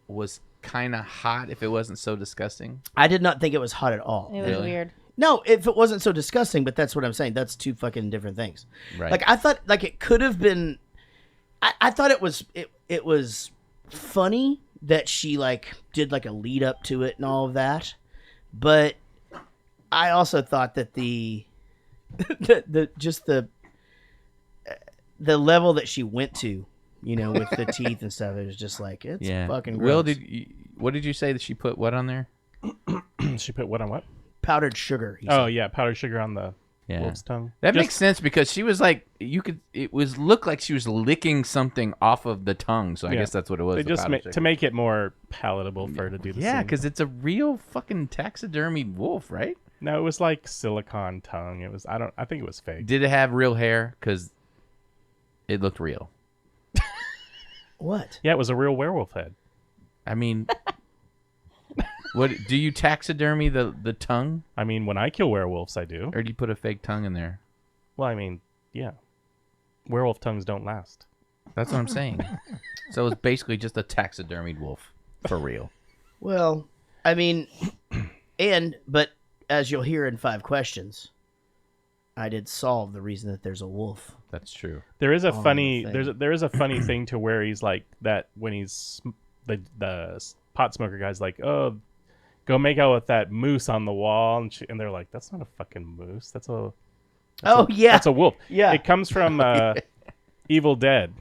was kind of hot if it wasn't so disgusting? I did not think it was hot at all. It was weird. No, if it wasn't so disgusting, but that's what I'm saying. That's two fucking different things. Right. Like, I thought, like, it could have been... I thought it was funny that she, like, did, like, a lead up to it and all of that. But I also thought that the level that she went to, with the teeth and stuff, it was just like, it's fucking gross. Will, what did you say that she put what on there? She put what on what? Powdered sugar. Oh, yeah, powdered sugar on the Yeah. wolf's tongue. That Just- makes sense because she was like, looked like she was licking something off of the tongue. So I Yeah. guess that's what it was. They the just powder to chicken. make it more palatable for her to do the Yeah, scene. because it's a real fucking taxidermied wolf, right? No, it was like silicone tongue. It was I think it was fake. Did it have real hair? Because it looked real. What? Yeah, it was a real werewolf head. I mean, what do you taxidermy the tongue? I mean, when I kill werewolves, I do. Or do you put a fake tongue in there? Well, I mean, yeah. Werewolf tongues don't last. That's what I'm saying. So it's basically just a taxidermied wolf for real. Well, I mean, but as you'll hear in 5 questions, I did solve the reason that there's a wolf. That's true. There is a on funny the thing. there is a funny thing to where he's like that when he's the pot smoker guy's like, oh, go make out with that moose on the wall, and they're like, that's not a fucking moose. That's a that's a wolf. Yeah. It comes from Evil Dead.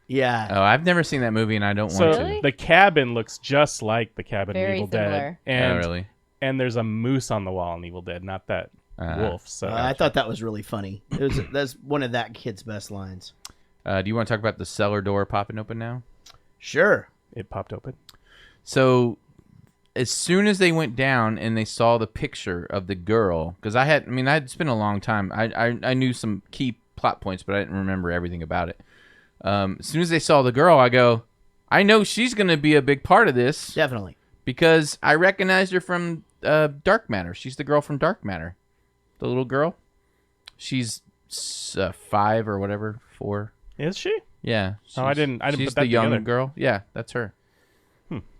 Yeah. Oh, I've never seen that movie, and I don't So want to. the cabin looks just like the cabin in Very Evil similar. Dead, and Oh, really? and there's a moose on the wall in Evil Dead, not that wolf. So I thought that was really funny. That's one of that kid's best lines. Do you want to talk about the cellar door popping open now? Sure. It popped open. So as soon as they went down and they saw the picture of the girl, because it's been a long time. I knew some key plot points, but I didn't remember everything about it. As soon as they saw the girl, I go, I know she's going to be a big part of this. Definitely. Because I recognized her from Dark Matter. She's the girl from Dark Matter. The little girl. She's 5 or whatever, 4. Is she? Yeah. Oh, I didn't She's put that the young together. girl. Yeah, that's her.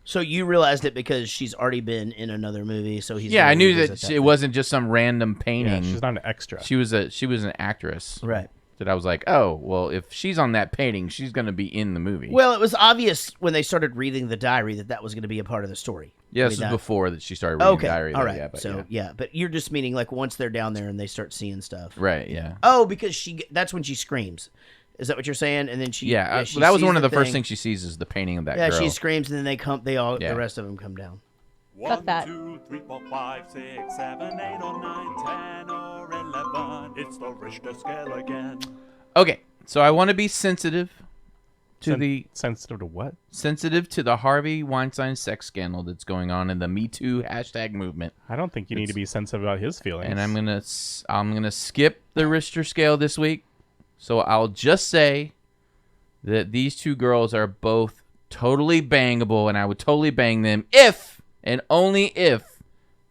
So you realized it because she's already been in another movie. So he's Yeah, gonna I knew revisit that that it wasn't just some random painting. Yeah, she's not an extra. She was an actress. Right. That I was like, oh, well, if she's on that painting, she's going to be in the movie. Well, it was obvious when they started reading the diary that was going to be a part of the story. Yeah, I this mean, was that- before that she started reading Okay, the diary. all though, right. Yeah, but so yeah. but you're just meaning like once they're down there and they start seeing stuff. Right, yeah. Oh, because that's when she screams. Is that what you're saying? And then she Yeah, she that was sees one of the first thing. things she sees is the painting of that Yeah, girl. she screams and then Yeah. the rest of them come down. Fuck that. 1, 2, 3, 4, 5, 6, 7, 8, or 9, 10, or 11. It's the Richter scale again. Okay, so I want to be sensitive to sensitive to what? Sensitive to the Harvey Weinstein sex scandal that's going on in the Me Too hashtag movement. I don't think you need to be sensitive about his feelings. And I'm gonna skip the Richter scale this week. So I'll just say that these 2 girls are both totally bangable, and I would totally bang them if and only if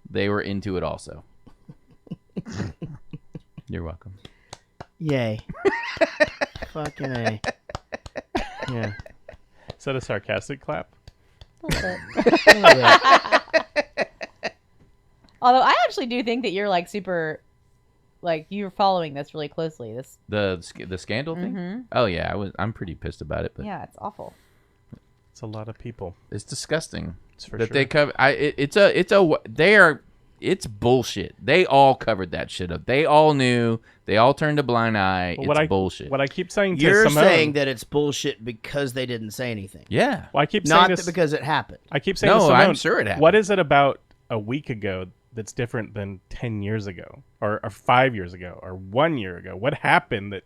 they were into it also. You're welcome. Yay. Fucking A. Yeah. Is that a sarcastic clap? Although I actually do think that you're like super, like you're following this really closely. This. The scandal thing? Mhm. Oh yeah, I'm pretty pissed about it. But Yeah, it's awful. It's a lot of people. It's disgusting. It's for that sure. they cover. It's bullshit. They all covered that shit up. They all knew. They all turned a blind eye. Well, It's bullshit. What I keep saying to You're Simone, saying that it's bullshit because they didn't say anything. Yeah. Well, I keep Not saying that because it happened. I keep saying No, to Simone, I'm sure it happened. What is it about a week ago that's different than 10 years ago or 5 years ago or 1 year ago? What happened that?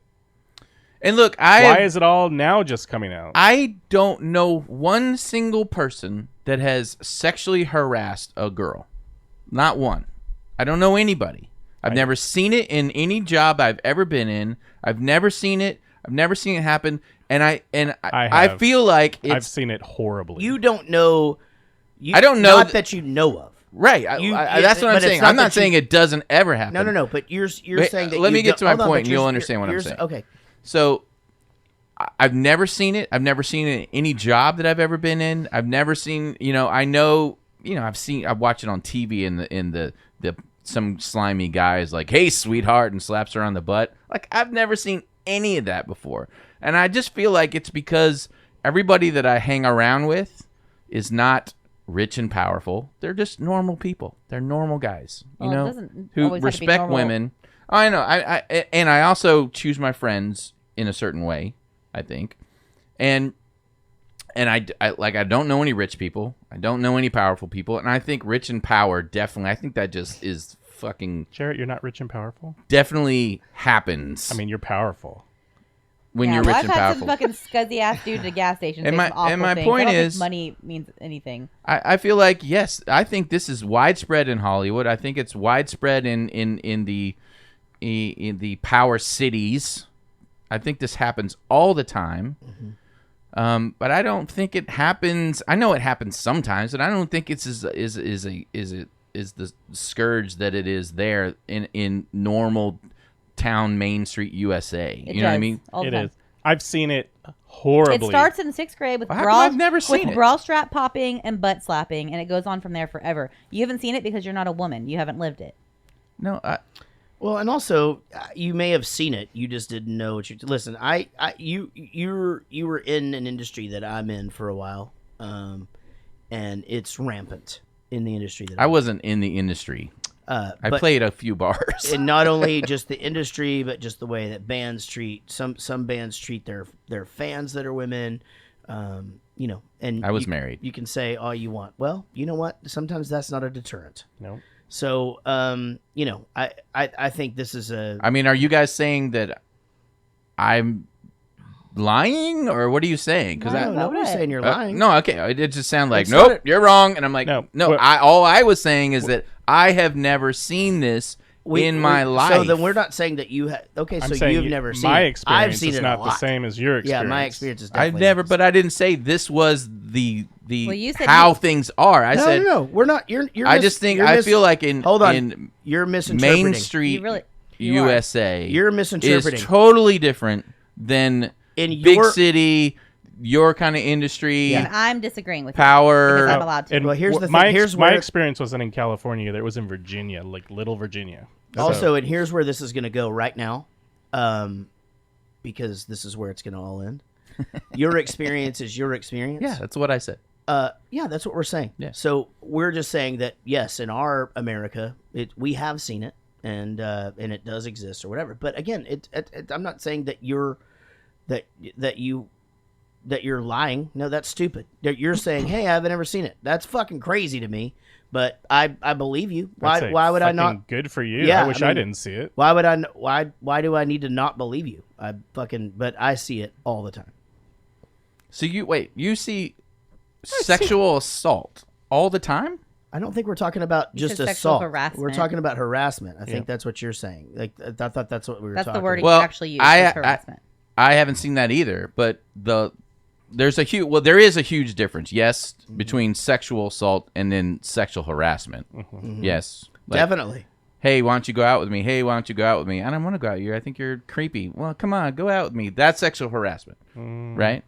And look, why is it all now just coming out? I don't know one single person that has sexually harassed a girl. Not one. I don't know anybody. I've never seen it in any job I've ever been in. I've never seen it. I've never seen it happen. And I have. feel like I've it's seen it horribly. You don't know. I don't know Not that you know of. Right. That's what I'm but it's saying. I'm not that you- saying it doesn't ever happen. No. But you're Wait, saying that. let me you get to don't- my hold on, point but and you'll you're- understand what I'm you're- saying. Okay. So I've never seen it. I've never seen it in any job that I've ever been in. I've never seen, I've watched it on TV in the some slimy guy is like, "Hey, sweetheart," and slaps her on the butt. Like, I've never seen any of that before. And I just feel like it's because everybody that I hang around with is not rich and powerful. They're just normal people. They're normal guys, Well, it doesn't who always have to be respect normal. women. I know. And I also choose my friends in a certain way, I think. And I don't know any rich people. I don't know any powerful people. And I think rich and power definitely, I think that just is fucking Jarrett, you're not rich and powerful. definitely happens. I mean, you're powerful. When you're well, rich and I've had powerful. some fucking scuzzy ass dude at a gas station. And say my- some awful and my things. point I don't think is- money means anything. I feel like, yes, I think this is widespread in Hollywood. I think it's widespread in the power cities. I think this happens all the time. But I don't think it happens. I know it happens sometimes, but I don't think it's is the scourge that it is there in normal town Main Street USA. It You know what I does, mean? all the It time. is. I've seen it horribly. It starts in 6th grade with How come bra, I've never seen with it? bra strap popping and butt slapping, and it goes on from there forever. You haven't seen it because you're not a woman. You haven't lived it. No, Well, and also you may have seen it. You just didn't know what you listen. You were in an industry that I'm in for a while, and it's rampant in the industry that I wasn't in the industry. I but- played a few bars. And not only just the industry, but just the way that bands treat some bands treat their fans that are women. You know, and I was married. You can say all you want. Well, you know what? Sometimes that's not a deterrent. No. So, you know, I think this is a. I mean, are you guys saying that I'm lying, or what are you saying? Because No, nobody's saying you're lying. No, okay. It just sounded like, It's nope, not you're wrong, and I'm like, No, no. what- All I was saying is that I have never seen this in my life. So then we're not saying that you have. Okay, I'm so saying you've never seen my it. experience I've seen is it not a the lot. same as your Yeah, my experience. experience is I've definitely never, but I didn't say this was the Well, you said how you- things are. I said no, we're not. You're I just think I feel like in hold on, in you're misinterpreting. Main Street You really- you are. USA. You're misinterpreting. Is totally different than In big your- city, your kind of industry. And I'm disagreeing with Power. you because I'm allowed to. And Well, here's the thing. my Here's my where- experience wasn't in California. It was in Virginia, like Little Virginia. Also, and here's where this is going to go right now, because this is where it's going to all end. Your experience is your experience. Yeah, that's what I said. Yeah, that's what we're saying. Yeah. So we're just saying that yes, in our America, we have seen it, and it does exist or whatever. But again, I'm not saying that you're lying. No, that's stupid. You're saying, hey, I haven't ever seen it. That's fucking crazy to me. But I believe you. I'd say Why would I fucking not? Good for you. Yeah, I wish I mean, didn't see it. Why would I? Why do I need to not believe you? But I see it all the time. So you see sexual assault all the time? I don't think we're talking about You just said sexual assault. harassment. We're talking about harassment. I Yeah. think that's what you're saying. Like I thought that's what we were That's talking the wording about. Well, you actually use. I- is harassment. I haven't seen that either, but there is a huge difference, yes, between sexual assault and then sexual harassment. Yes. Like, Definitely. hey, why don't you go out with me? Hey, why don't you go out with me? I don't want to go out with you. I think you're creepy. Well, come on, go out with me. That's sexual harassment, right?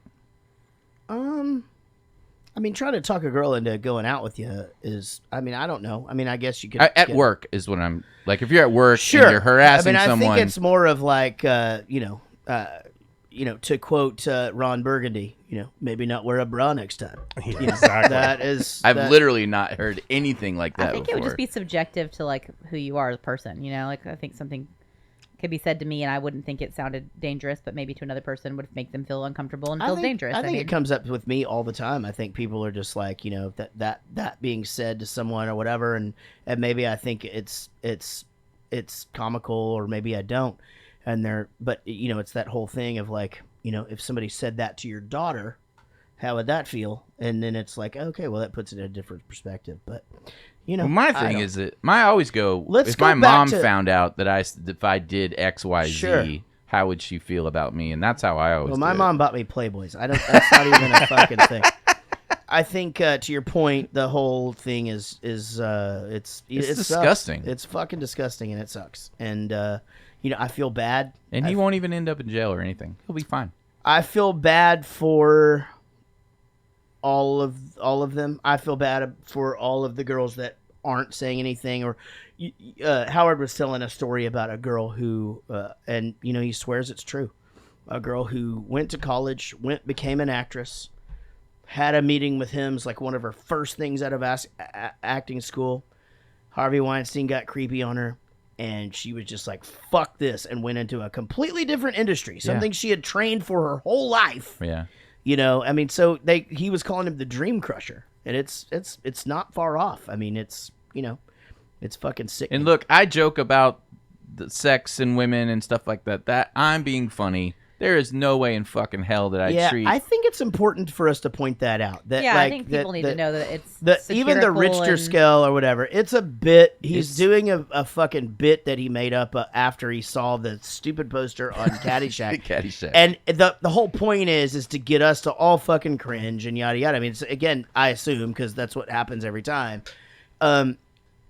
I mean, trying to talk a girl into going out with you is. I mean, I don't know. I mean, I guess you could At get- work is what I'm like. If you're at work Sure. and you're harassing I mean, someone, I think it's more of like to quote Ron Burgundy, maybe not wear a bra next time. You know, Exactly. That is. I've that- literally not heard anything like that I think before. it would just be subjective to like who you are as a person. Like I think something could be said to me and I wouldn't think it sounded dangerous, but maybe to another person would make them feel uncomfortable and feel dangerous. I think mean, it comes up with me all the time. I think people are just like, that being said to someone or whatever, and maybe I think it's comical, or maybe I don't. But it's that whole thing of like, if somebody said that to your daughter, how would that feel? And then it's like, okay, well, that puts it in a different perspective. But Well, my thing is that I always go. Let's if go my back mom to- found out that if I did X, Y, Z, Sure. how would she feel about me? And that's how I always. Well, do my it. mom bought me Playboys. That's not even a fucking thing. I think to your point, the whole thing is it sucks. disgusting. It's fucking disgusting, and it sucks. And I feel bad. And he won't even end up in jail or anything. He'll be fine. I feel bad for all of them. I feel bad for all of the girls that aren't saying anything. Or Howard was telling a story about a girl who, and he swears it's true. A girl who went to college, became an actress, had a meeting with him. It's like one of her first things out of acting school. Harvey Weinstein got creepy on her. And she was just like, fuck this, and went into a completely different industry, something she had trained for her whole life. Yeah. I mean, so he was calling him the dream crusher, and it's not far off. I mean, it's, It's fucking sick. And look, I joke about the sex and women and stuff like that. That I'm being funny. There is no way in fucking hell that I treat. I think it's important for us to point that out. That, I think people need to know that it's even the Richter scale or whatever. It's a bit. He's doing a fucking bit that he made up after he saw the stupid poster on Caddyshack. Caddyshack. And the whole point is to get us to all fucking cringe and yada yada. I mean, again, I assume because that's what happens every time.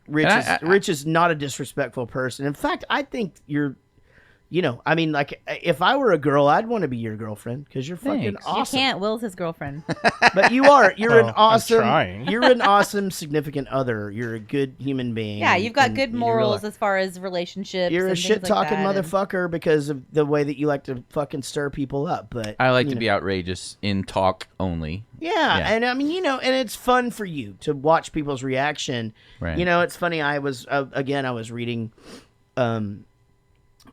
Rich is not a disrespectful person. In fact, I think you're. I mean, like, if I were a girl, I'd want to be your girlfriend because you're fucking awesome. You can't. Will's his girlfriend. But you are. You're an awesome. I'm trying. You're an awesome significant other. You're a good human being. Yeah, you've got good morals as far as relationships. You're a and shit things like talking that, motherfucker because of the way that you like to fucking stir people up. But I like to be outrageous in talk only. Yeah, and I mean, and it's fun for you to watch people's reaction. Right. It's funny. I was I was reading.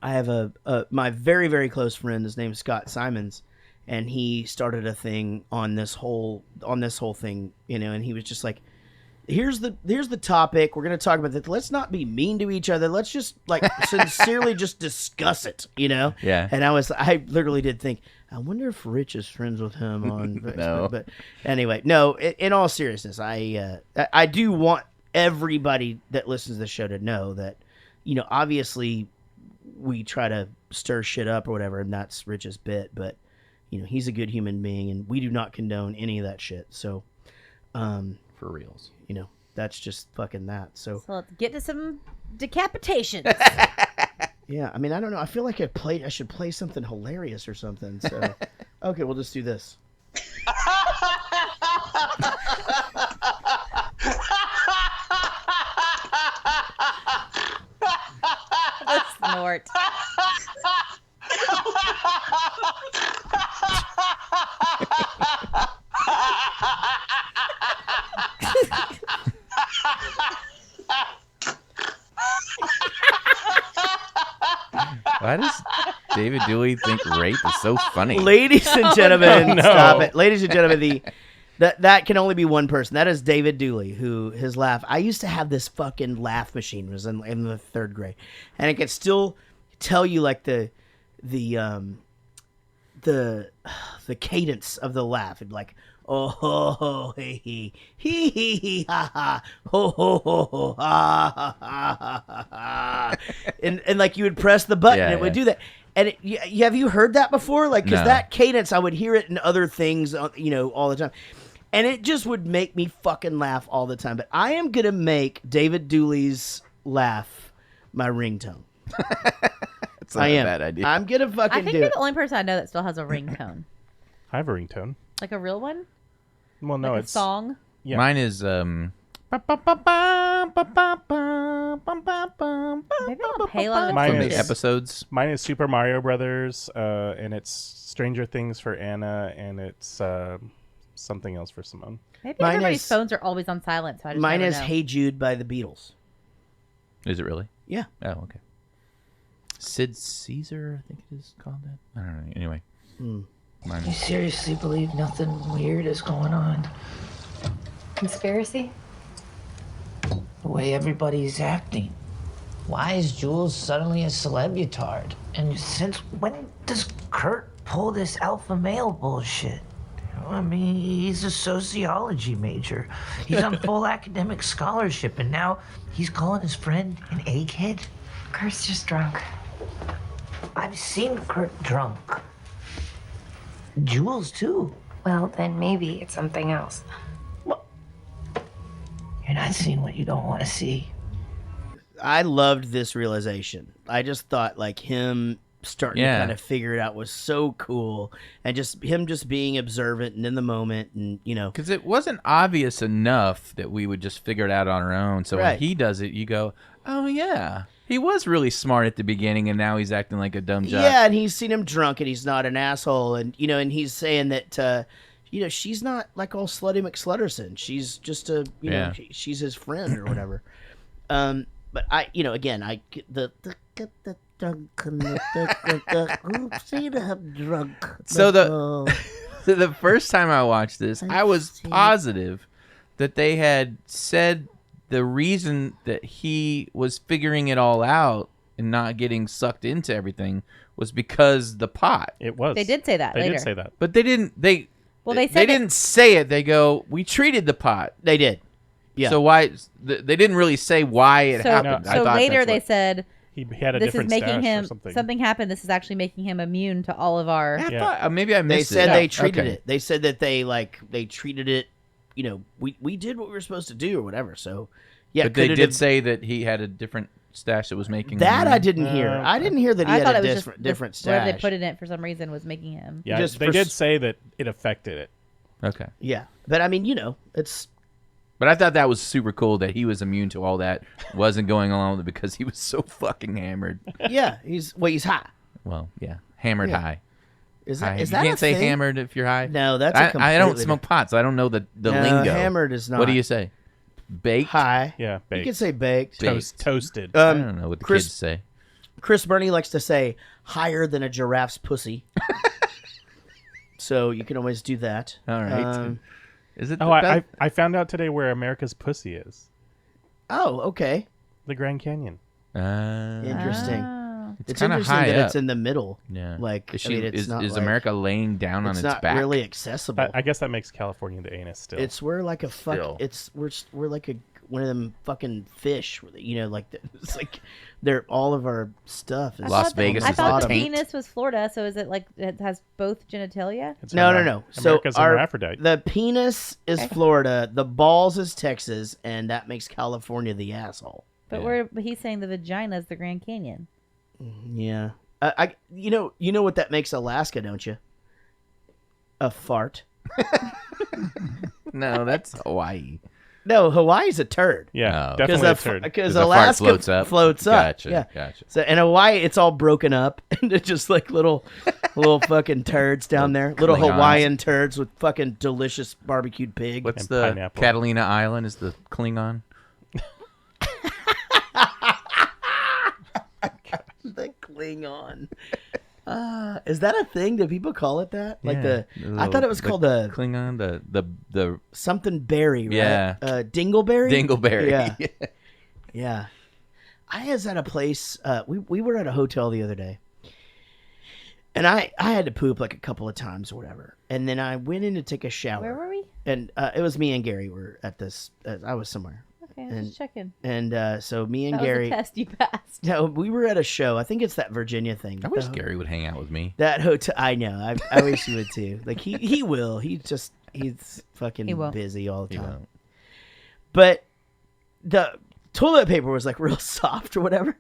I have my very, very close friend. His name is Scott Simons, and he started a thing on this whole thing, and he was just like, here's the topic. We're going to talk about this. Let's not be mean to each other. Let's just sincerely just discuss it, Yeah. And I literally did think, I wonder if Rich is friends with him on Facebook. No. But anyway, no, in all seriousness, I do want everybody that listens to the show to know that, obviously we try to stir shit up or whatever, and that's Rich's bit, but he's a good human being, and we do not condone any of that shit. So, for reals, that's just fucking that. So let's get to some decapitations. Yeah, I mean, I don't know. I feel like I should play something hilarious or something. So, okay, we'll just do this. Snort. Why does David Dooley think rape is so funny? Ladies and gentlemen, no. Stop it. Ladies and gentlemen, that can only be one person. That is David Dooley, who his laugh. I used to have this fucking laugh machine. It was in the third grade, and it could still tell you like the cadence of the laugh. It'd be like, oh ho ho he he ha ha ho ho ho ha ha ha ha ha, and like you would press the button, and it would do that. And have you heard that before? Like, because that cadence, I would hear it in other things, all the time. And it just would make me fucking laugh all the time. But I am going to make David Dooley's laugh my ringtone. It's not a bad idea. I'm going to fucking I think do you're it. the only person I know that still has a ringtone. I have a ringtone. Like a real one? Well, no, like it's a song? Yeah. Mine is Maybe I'll pay a lot of Mine attention. is episodes. Mine is Super Mario Brothers, and it's Stranger Things for Anna, and it's something else for Simone. Maybe everybody's phones are always on silent, so I just Mine never is know. Hey Jude by the Beatles. Is it really? Yeah. Oh, okay. Sid Caesar, I think it is called that. I don't know. Anyway. Mine You is. seriously believe nothing weird is going on? Conspiracy? The way everybody's acting. Why is Jules suddenly a celebutard? And since when does Kurt pull this alpha male bullshit? I mean, he's a sociology major. He's on full academic scholarship, and now he's calling his friend an egghead? Kurt's just drunk. I've seen Kurt drunk. Jules, too. Well, then maybe it's something else. You're not seeing what you don't want to see. I loved this realization. I just thought like him starting to Yeah. kind of figure it out was so cool, and just him just being observant and in the moment, and Because it wasn't obvious enough that we would just figure it out on our own. So when Right. he does it, you go, oh, yeah. He was really smart at the beginning, and now he's acting like a dumb jock. yeah, and he's seen him drunk, and he's not an asshole, and and he's saying that she's not like all slutty McSlutterson. She's just Yeah. she's his friend or whatever. But I again I the drunk drunk. So the first time I watched this, I was positive that they had said the reason that he was figuring it all out and not getting sucked into everything was because the pot. It was. They did say that They later. did say that. But they didn't. They said they didn't say it. They go, we treated the pot. They did. Yeah. So why? They didn't really say why it So, happened. I so thought later that's they what- said he had a this is different making stash him or something. happened. This is actually making him immune to all of our. I thought, maybe I They missed said it. they treated Okay. it. They said that they treated it. You know, we did what we were supposed to do or whatever. So, yeah. But they could it did have- say that he had a different stash that was making that him- I didn't hear. I didn't hear that he I had thought a it was different just where stash. they put it in for some reason was making him. Yeah, they did say that it affected it. Okay. Yeah, but I mean, you know, it's. But I thought that was super cool that he was immune to all that, wasn't going along with it because he was so fucking hammered. Yeah, he's high. Well, yeah, hammered Yeah. high. Is that High. is You that can't a say thing? hammered if you're high. No, that's I don't completely smoke pot, so I don't know the No, lingo. hammered is What do not. you say? Baked? High. Yeah, You baked. can say baked. Toasted. I don't know what the Chris- kids say. Chris Burney likes to say higher than a giraffe's pussy. So you can always do that. All right. Is it? Oh, I found out today where America's pussy is. Oh, okay. The Grand Canyon. Interesting. It's It's kinda interesting high that up. it's in the middle. Yeah. Like, Is I mean, it's is, not is like- America laying down on it's its not back? really accessible. I guess that makes California the anus still. It's we're like a fuck. Still. It's we're like a one of them fucking fish. You know, like it's like they're all of our stuff. Is Las Vegas I is thought the the taint. penis was Florida, so is it like it has both genitalia? No. So America's a hermaphrodite. the penis is Florida, the balls is Texas, and that makes California the asshole. But he's saying the vagina is the Grand Canyon. Yeah. You know what that makes Alaska, don't you? A fart. No, that's Hawaii. No, Hawaii's a turd. Yeah, Oh. definitely a turd. Because 'Cause the fart Alaska floats up. Floats up. Gotcha, Yeah. gotcha. So in Hawaii, it's all broken up into just like little fucking turds down there. Little Klingons. Hawaiian turds with fucking delicious barbecued pig. What's And the pineapple. Catalina Island? Is the Klingon? The Klingon. Is that a thing? Do people call it that? Like Yeah, I thought it was called the Klingon. The something berry, right? Yeah. Dingleberry. Dingleberry. Yeah. Yeah. I was at a place. We were at a hotel the other day, and I had to poop like a couple of times or whatever, and then I went in to take a shower. Where were we? And it was me and Gary were at this. I was somewhere. Okay, I was just checking. And so me and That was Gary. a test you passed. No, we were at a show. I think it's that Virginia thing. I wish The- Gary would hang out with me. That hotel. I know. I wish he would too. Like he will. He's fucking He won't. busy all the He time. won't. But the toilet paper was like real soft or whatever.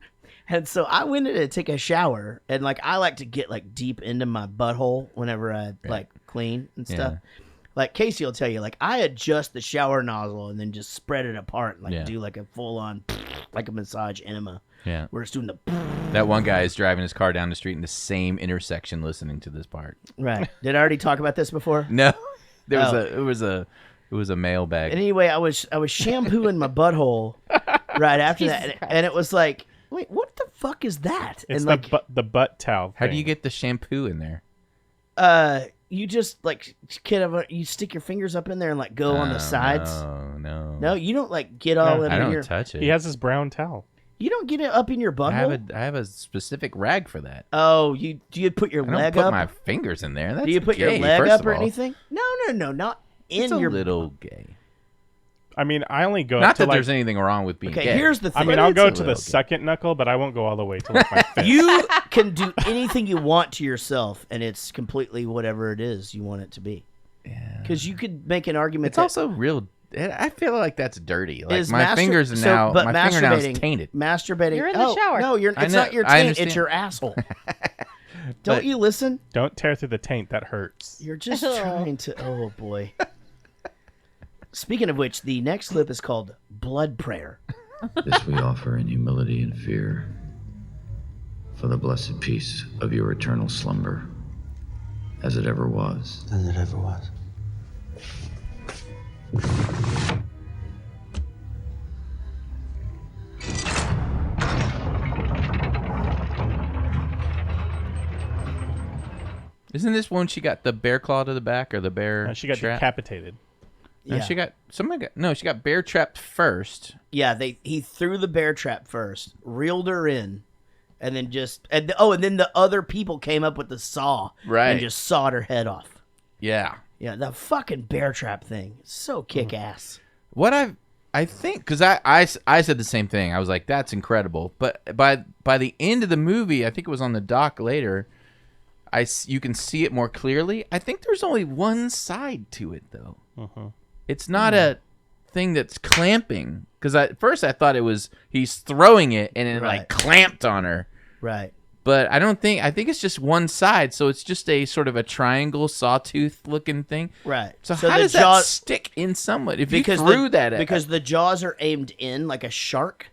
And so I went in to take a shower, and like I like to get like deep into my butthole whenever I like clean and stuff. Yeah. Like Casey will tell you, like I adjust the shower nozzle and then just spread it apart and like Yeah. do like a full on like a massage enema. Yeah. Where it's doing the That one guy is driving his car down the street in the same intersection, listening to this part. right. Did I already talk about this before? No, there was Oh. it was a mailbag. Anyway, I was shampooing my butthole right after Jesus that, Christ. and it was like, wait, what the fuck is that? It's and the like, the butt towel. How do you thing. get the shampoo in there? you just like you stick your fingers up in there and like go on the sides. No. No, you don't like get all in I don't your. touch it. He has his brown towel. You don't get it up in your butthole. I have a specific rag for that. Oh, do you put your I don't leg put up? my fingers in there. That's do you put your gay, leg first up of or all. anything? No, not It's in a your. little gay. I mean, I only go Not up to that like. there's anything wrong with being Okay, gay. here's the thing. I mean, But I'll it's go a to the little gay. second knuckle, but I won't go all the way to like my fist. You can do anything you want to yourself, and it's completely whatever it is you want it to be. Yeah. Because you could make an argument. It's that also real. I feel like that's dirty. Like is my fingers are so- now. but My fingernail is masturbating- tainted. Masturbating. You're in the shower. No, I it's know- not your I taint. It's understand. your asshole. But- Don't you listen? Don't tear through the taint. That hurts. You're just Oh. trying to. Oh boy. Speaking of which, the next clip is called "Blood Prayer." This we offer in humility and fear, for the blessed peace of your eternal slumber, as it ever was. As it ever was. Isn't this when she got the bear claw to the back or the bear? She got trap? decapitated. No, she got bear trapped first. Yeah, he threw the bear trap first, reeled her in, and then then the other people came up with the saw, Right. and just sawed her head off. Yeah. Yeah, the fucking bear trap thing, so kick ass. What I think, because I said the same thing. I was like, that's incredible. But by the end of the movie, I think it was on the dock later, you can see it more clearly. I think there's only one side to it, though. It's not a thing that's clamping. Because at first I thought he's throwing it and it like clamped on her. Right. But I think it's just one side, so it's just a sort of a triangle sawtooth looking thing. Right. So So how the does that stick in someone? If you threw that at because the jaws are aimed in like a shark.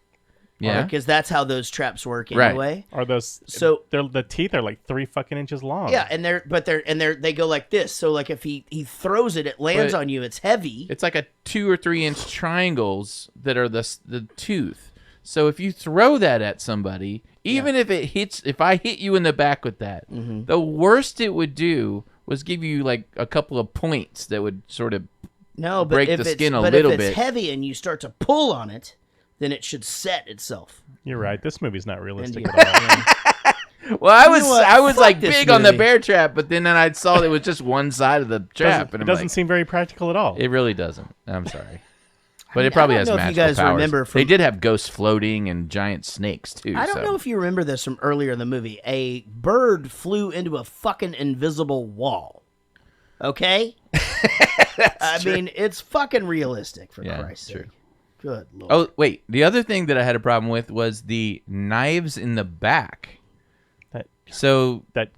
Yeah. Because that's how those traps work Right. anyway. Are those So the teeth are like 3 fucking inches long. yeah, and they go like this. So like if he throws it, it lands But on you. It's heavy. It's like a 2 or 3 inch triangles that are the tooth. So if you throw that at somebody, even if I hit you in the back with that, the worst it would do was give you like a couple of points that would sort of break the skin a little if bit. it's heavy and you start to pull on it, then it should set itself. You're right. This movie's not realistic And at all. Well, I You know what? was Fuck like this big on the movie. bear trap, but then I saw it was just one side of the trap, and It I'm doesn't like, seem very practical at all. it really doesn't. I'm sorry. But I it probably don't has know if you magical guys powers. remember They from- did have ghosts floating and giant snakes too. I don't so. know if you remember this from earlier in the movie. A bird flew into a fucking invisible wall. Okay? I mean, it's fucking realistic, for Yeah, Christ's true. sake. Good Lord. Oh wait, the other thing that I had a problem with was the knives in the back. That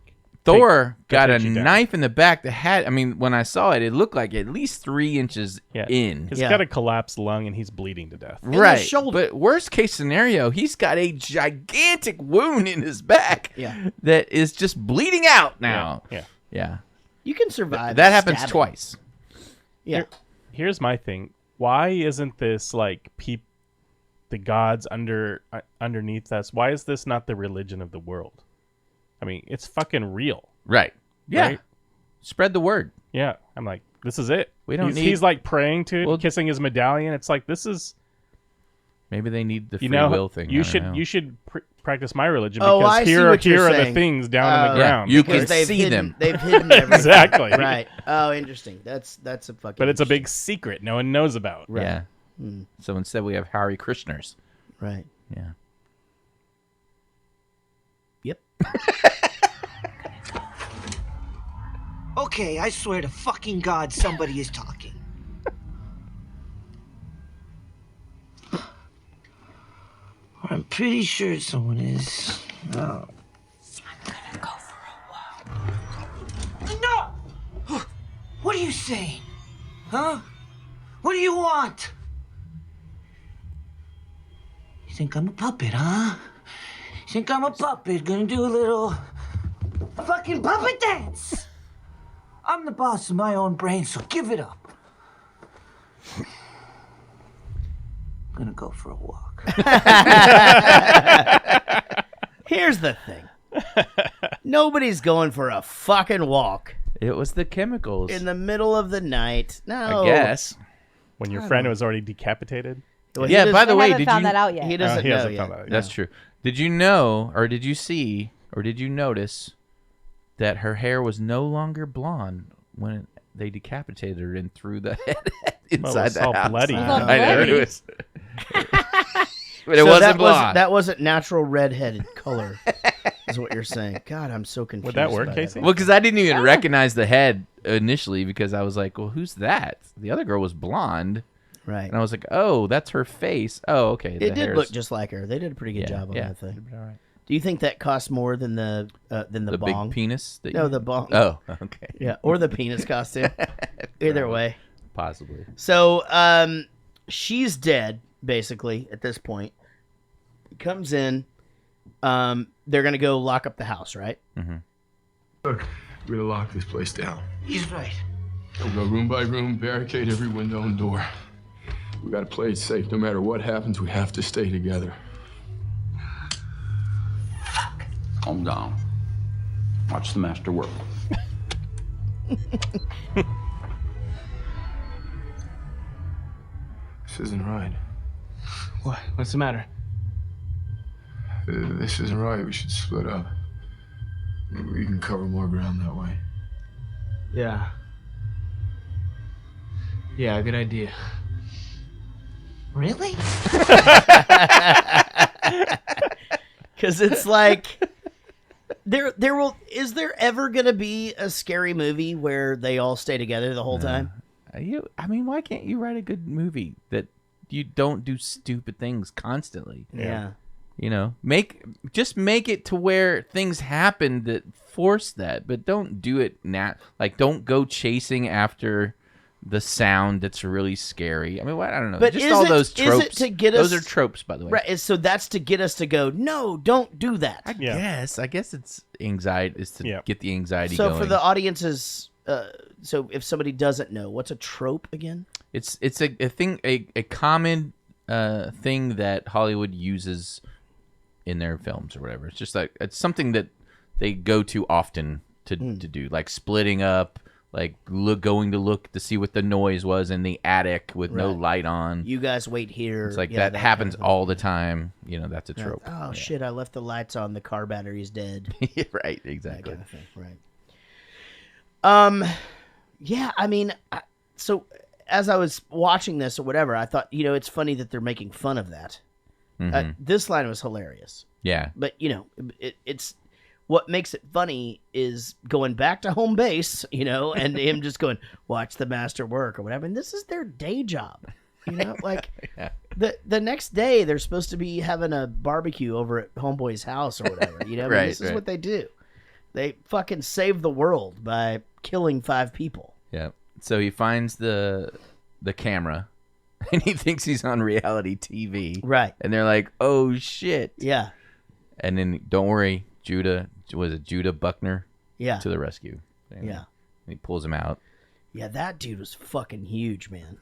Thor got a takes you down. knife in the back that had. I mean, when I saw it, it looked like at least 3 inches in. He's got a collapsed lung and he's bleeding to death. Right, but worst case scenario, he's got a gigantic wound in his back that is just bleeding out now. Yeah. You can survive. That happens stabbing. twice. Yeah. Here's my thing. Why isn't this like the gods underneath us? Why is this not the religion of the world? I mean, it's fucking real. Right. Yeah. Right? Spread the word. Yeah. I'm like, this is it. We don't need- He's like praying to it, kissing his medallion. It's like, this is. Maybe they need the free You know, will thing. you I don't should know. you should practice my religion Oh, because I see here what you're are the saying. things down on the Yeah, ground. you Because can they've see hidden, them. They've hidden everything. Exactly. Right. Oh, interesting. That's a fucking. But it's a big secret no one knows about. Yeah. So instead, we have Hare Krishners. Right. Yeah. Yep. Okay, I swear to fucking God somebody is talking. I'm pretty sure someone is. Oh. I'm gonna go for a walk. No! What are you saying? Huh? What do you want? You think I'm a puppet, huh? You think I'm a puppet gonna do a little fucking puppet dance? I'm the boss of my own brain, so give it up. I'm gonna go for a walk. Here's the thing. Nobody's going for a fucking walk It was the chemicals. in the middle of the night. No. I guess. When your I friend don't- was already decapitated. Well, he Yeah, does- by the They way, haven't did found you that out yet. He doesn't he know hasn't yet. found that out. That's true. Did you know, or did you see, or did you notice that her hair was no longer blonde when they decapitated her and threw the head inside it's the all house? bloody. It was all I know bloody. it was. But it So wasn't blonde. that wasn't natural red-headed color, is what you're saying. God, I'm so confused. Would that work, by Casey? Well, because I didn't even recognize the head initially because I was like, well, who's that? The other girl was blonde. Right. And I was like, oh, that's her face. Oh, okay. It the did hair's- look just like her. They did a pretty good job on yeah. that thing. All right. Do you think that cost more than the The bong? big penis? That No, you- the bong. Oh, okay. Yeah, or the penis costume. Either way. Possibly. So, she's dead basically at this point. He comes in. They're gonna go lock up the house, right? Mm-hmm. Look, we're gonna lock this place down. He's right. We'll go room by room, barricade every window and door. We gotta play it safe. No matter what happens, we have to stay together. Calm down. Watch the master work. This isn't right. What? What's the matter? This isn't right. We should split up. We can cover more ground that way. Yeah. Yeah, good idea. Really? Because it's like is there ever gonna be a scary movie where they all stay together the whole time? I mean, why can't you write a good movie that you don't do stupid things constantly? Yeah. You know, just make it to where things happen that force that, but don't do it now. Like, don't go chasing after the sound that's really scary. I mean, I don't know. But just all those tropes. Is it to get us, those are tropes, by the way. Right. So that's to get us to go, no, don't do that. I guess it's anxiety is to get the anxiety so going. For the audiences, so if somebody doesn't know, what's a trope again? It's a thing, a common thing that Hollywood uses in their films or whatever. It's just like it's something that they go to often to do, like splitting up, like going to look to see what the noise was in the attic with no light on. You guys wait here. It's like that happens all the time. You know, that's a trope. Oh shit! I left the lights on. The car battery's dead. Right. Exactly. That kind of thing, right. Yeah. I mean, so as I was watching this or whatever, I thought, it's funny that they're making fun of that. This line was hilarious. Yeah. But it's what makes it funny is going back to home base, and him just going, watch the master work or whatever. And this is their day job, like the next day they're supposed to be having a barbecue over at homeboy's house or whatever. This is what they do. They fucking save the world by killing 5 people. Yeah. So he finds the camera and he thinks he's on reality TV. Right. And they're like, oh shit. Yeah. And then don't worry, Judah Buckner? Yeah. To the rescue. Yeah. He pulls him out. Yeah, that dude was fucking huge, man.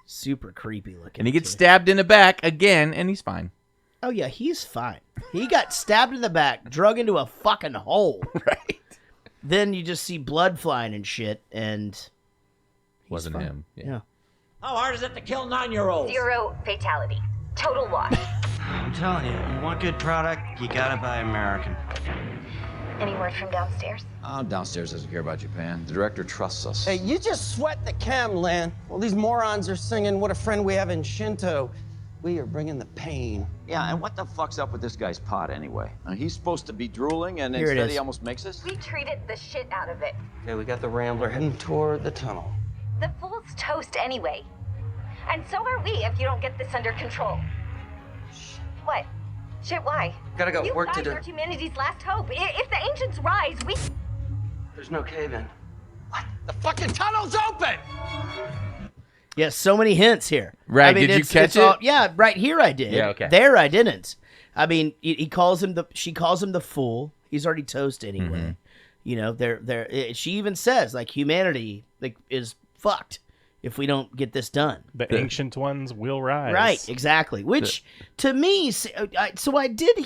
Super creepy looking. And he gets stabbed in the back again, and he's fine. Oh, yeah, he's fine. He got stabbed in the back, drug into a fucking hole. Right. Then you just see blood flying and shit, and... Wasn't fine. him. Yeah. How hard is it to kill 9-year-olds? 0 fatality. Total wash. I'm telling you, you want good product, you gotta buy American. Any word from downstairs? Oh, downstairs doesn't care about Japan. The director trusts us. Hey, you just sweat the chem, Lan. Well, these morons are singing What a Friend We Have in Shinto. We are bringing the pain. Yeah, and what the fuck's up with this guy's pot anyway? He's supposed to be drooling, and Here it instead is. he almost makes us? We treated the shit out of it. Okay, we got the Rambler heading toward the tunnel. The fool's toast anyway. And so are we if you don't get this under control. What? Shit, why? Gotta go, You work to guys do. are humanity's last hope. If the ancients rise, we... There's no cave-in. What? The fucking tunnel's open! Yeah, so many hints here. Right, did you catch it? Yeah, right here I did. Yeah, okay. There I didn't. I mean, she calls him the fool. He's already toast anyway. She even says, like, humanity is fucked if we don't get this done. The ancient ones will rise. Right, exactly. Which, to me, so I did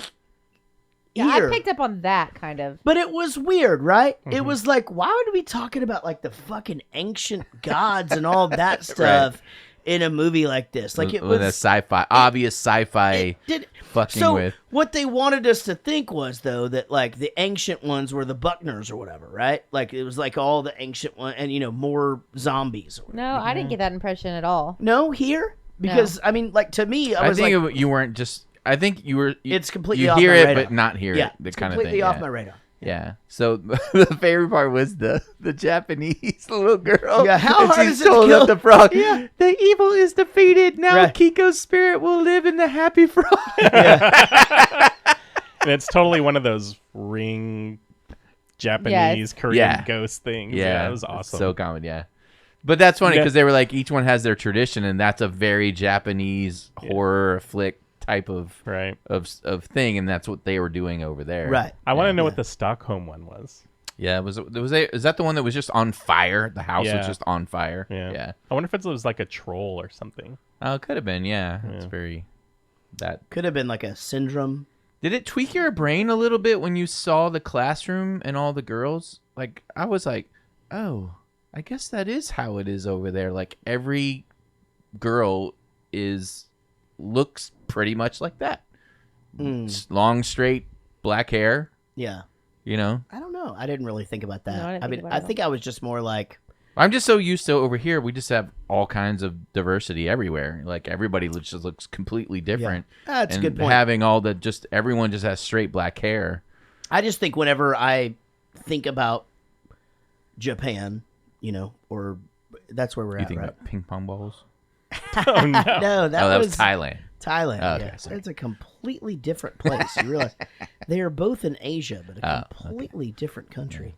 Yeah, hear. I picked up on that kind of. But it was weird, right? It was like, why would we be talking about, like, the fucking ancient gods and all that stuff in a movie like this? Like, it was... With a sci-fi, obvious sci-fi fucking with. What they wanted us to think was, though, that, like, the ancient ones were the Buckners or whatever, right? Like, it was, like, all the ancient ones and, more zombies. No, I didn't get that impression at all. No, here? Because, I mean, like, to me, I was think like... you weren't just... I think you were... It's completely you off hear my it, radar. but not hear Yeah, it. The it's kind of completely thing. off yeah. my radar. Yeah. So the favorite part was the Japanese little girl. Yeah, how and hard she's is it to told kill? up the frog. Yeah. The evil is defeated. Now Right. Kiko's spirit will live in the happy frog. And it's totally one of those ring Japanese Korean ghost things. Yeah, it was it's awesome. so common, yeah. But that's funny Yeah. because they were like, each one has their tradition, and that's a very Japanese horror flick type of thing, and that's what they were doing over there. Right. I want to know what the Stockholm one was. Yeah, is that the one that was just on fire? The house was just on fire. Yeah. I wonder if it was like a troll or something. Oh, it could have been. Yeah, it's very that could have been like a syndrome. Did it tweak your brain a little bit when you saw the classroom and all the girls? Like, I was like, oh, I guess that is how it is over there. Like, every girl looks pretty much like that. Long, straight, black hair. Yeah. You know? I don't know. I didn't really think about that. No, I didn't I think mean, about I it. think I was just more like, I'm just so used to over here, we just have all kinds of diversity everywhere. Like everybody just looks completely different. Yeah. That's a and good point. having all everyone just has straight black hair. I just think whenever I think about Japan, you know, or that's where we're You at, think right? about ping pong balls? Oh, no. No, that was Thailand. Thailand. Oh, okay, yeah. sorry. It's a completely different place. You realize they are both in Asia, but a completely different country.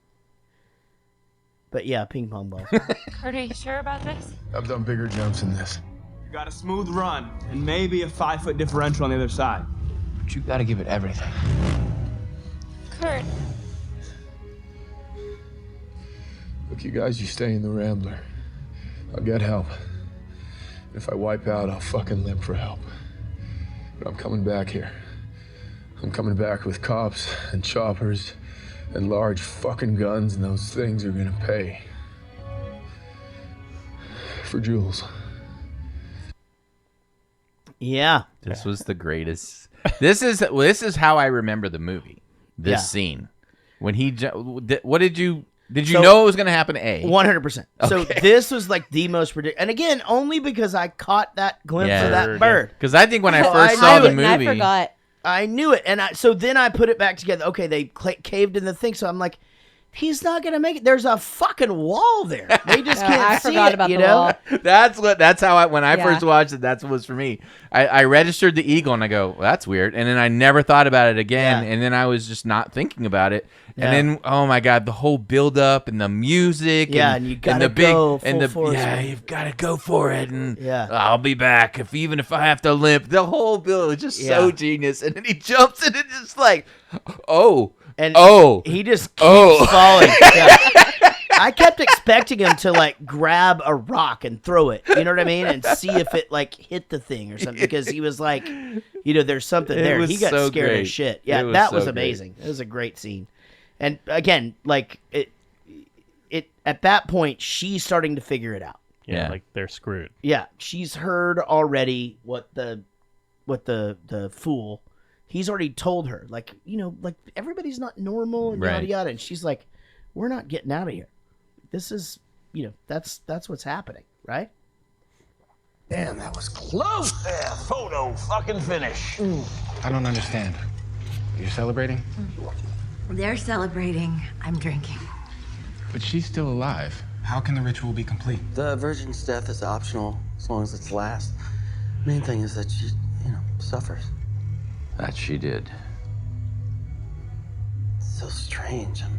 But yeah, ping pong balls. Kurt, are you sure about this? I've done bigger jumps than this. You got a smooth run and maybe a 5-foot differential on the other side. But you gotta give it everything. Kurt. Look, you guys, you stay in the Rambler. I'll get help. If I wipe out, I'll fucking limp for help. But I'm coming back here. I'm coming back with cops and choppers and large fucking guns, and those things are gonna pay. For Jules. Yeah. This was the greatest. This is how I remember the movie. This scene. When he what did you know it was going to happen? 100%. So this was like the most predictable. And again, only because I caught that glimpse of that bird. Because I think when I first saw the movie, I forgot. I knew it, and so then I put it back together. Okay, they caved in the thing, so I'm like, he's not gonna make it. There's a fucking wall there. They just can't I see forgot it. about You the know? wall. That's how when I Yeah. first watched it, that's what was for me. I registered the eagle and I go, well, that's weird, and then I never thought about it again, Yeah. and then I was just not thinking about it, Yeah. and then oh my god, the whole build up and the music, and you gotta the big go and full the force, yeah, man. you've got to go for it, and Yeah. I'll be back even if I have to limp. The whole build is just so Yeah. genius, and then he jumps and it's just like, And oh, he just keeps oh. falling. Yeah. I kept expecting him to like grab a rock and throw it, you know what I mean, and see if it like hit the thing or something, because he was like, you know, there's something It there. was He got so scared great. as shit. Yeah, It was that so was great. amazing. It was a great scene. And again, like it at that point, she's starting to figure it out. Yeah, like they're screwed. Yeah, she's heard already what the fool. He's already told her, like, you know, like everybody's not normal and yada Right. yada, and she's like, we're not getting out of here. This is, you know, that's what's happening, right? Damn, that was close there. Photo fucking finish. I don't understand. You're celebrating? They're celebrating. I'm drinking. But she's still alive. How can the ritual be complete? The virgin's death is optional as long as it's last. Main thing is that she, suffers. That she did. It's so strange. I'm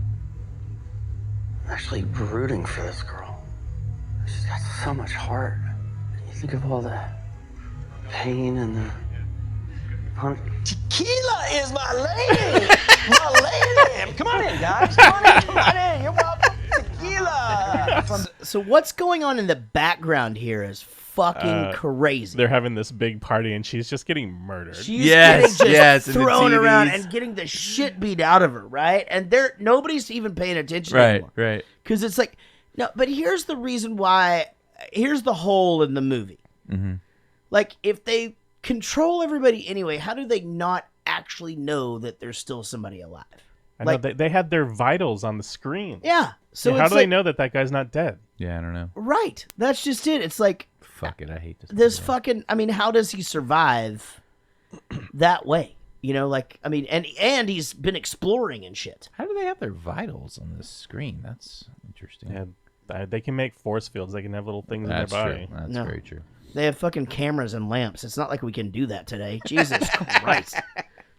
actually rooting for this girl. She's got so much heart. You think of all the pain and the Tequila is my lady. My lady. Come on in, guys. Come on in. You're welcome. Tequila. So what's going on in the background here is fucking crazy. They're having this big party and she's just getting murdered. She's getting just and the thrown around TVs. and getting the shit beat out of her, right? And nobody's even paying attention Right, anymore. right. Because it's like, no, but here's the reason why, here's the hole in the movie. Mm-hmm. Like, if they control everybody anyway, how do they not actually know that there's still somebody alive? I know Like, they had their vitals on the screen. yeah. So Yeah, how it's do they like- know that guy's not dead? Yeah, I don't know. Right. That's just it. It's like, Fuck it, I hate this. this fucking, I mean, how does he survive that way? You know, like, I mean, and he's been exploring and shit. How do they have their vitals on this screen? That's interesting. Yeah, they can make force fields. They can have little things That's in their true. body. That's No. very true. They have fucking cameras and lamps. It's not like we can do that today. Jesus Christ.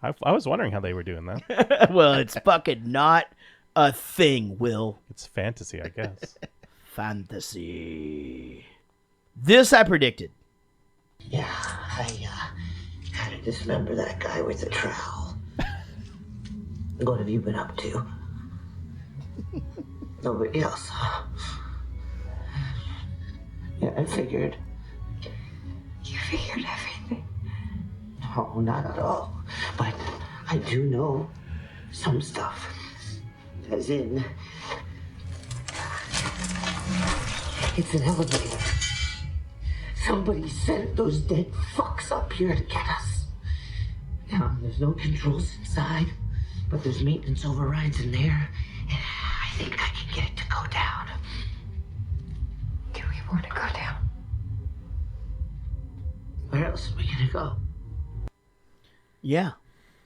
I was wondering how they were doing that. Well, it's fucking not a thing, Will. It's fantasy, I guess. Fantasy. This I predicted. Yeah, I kind of dismember that guy with the trowel. What have you been up to? Nobody else. Yeah, I figured. You figured everything. No, not at all. But I do know some stuff. As in, it's an elevator. Somebody sent those dead fucks up here to get us. Now, there's no controls inside, but there's maintenance overrides in there, and I think I can get it to go down. Do we want to go down? Where else are we gonna go? Yeah.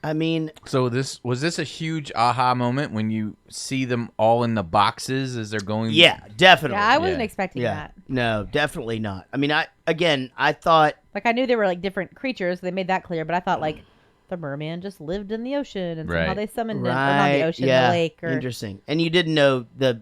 I mean, So was this a huge aha moment when you see them all in the boxes as they're going? yeah, definitely. Yeah, I wasn't expecting Yeah. that. No, definitely not. I mean, I thought, Like, I knew they were like different creatures. They made that clear, but I thought like the merman just lived in the ocean and somehow Right. they summoned him. Or not the ocean, the lake. Or Interesting. And you didn't know the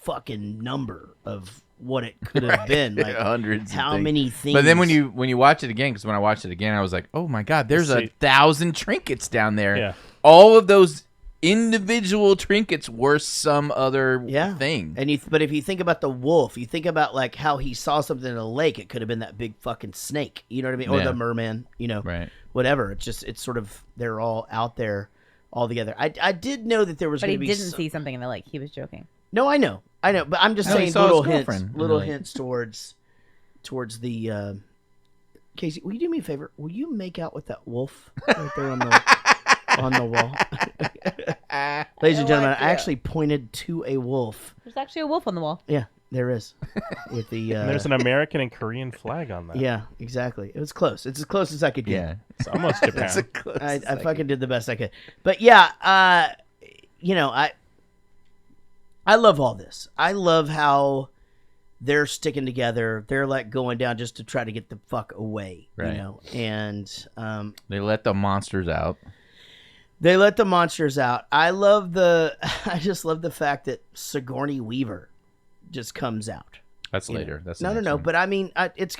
fucking number of what it could have been. Like hundreds. of how things. many things. But then when you watch it again, because when I watched it again, I was like, oh my god, there's 1,000 trinkets down there. Yeah. All of those individual trinkets were some other thing. And but if you think about the wolf, you think about like how he saw something in a lake. It could have been that big fucking snake. You know what I mean? Or Yeah. the merman. Right. Whatever. It's sort of they're all out there all together. I did know that there was but going he to be. didn't see something in the lake. He was joking. No, I know, but I'm just No, he saying saw his little hints, girlfriend in little the lake. hints towards the. Casey, will you do me a favor? Will you make out with that wolf right there on the wall? Ladies and gentlemen, I actually pointed to a wolf. There's actually a wolf on the wall. Yeah, there is. With the And there's an American and Korean flag on that. yeah, exactly. It was close. It's as close as I could get. Yeah. It's almost Japan. It's a close I second. fucking did the best I could. But yeah, I love all this. I love how they're sticking together. They're like going down just to try to get the fuck away, Right. you know. And They let the monsters out. they let the monsters out. I just love the fact that Sigourney Weaver just comes out. That's You know? later. That's the no. next one. But I mean, it's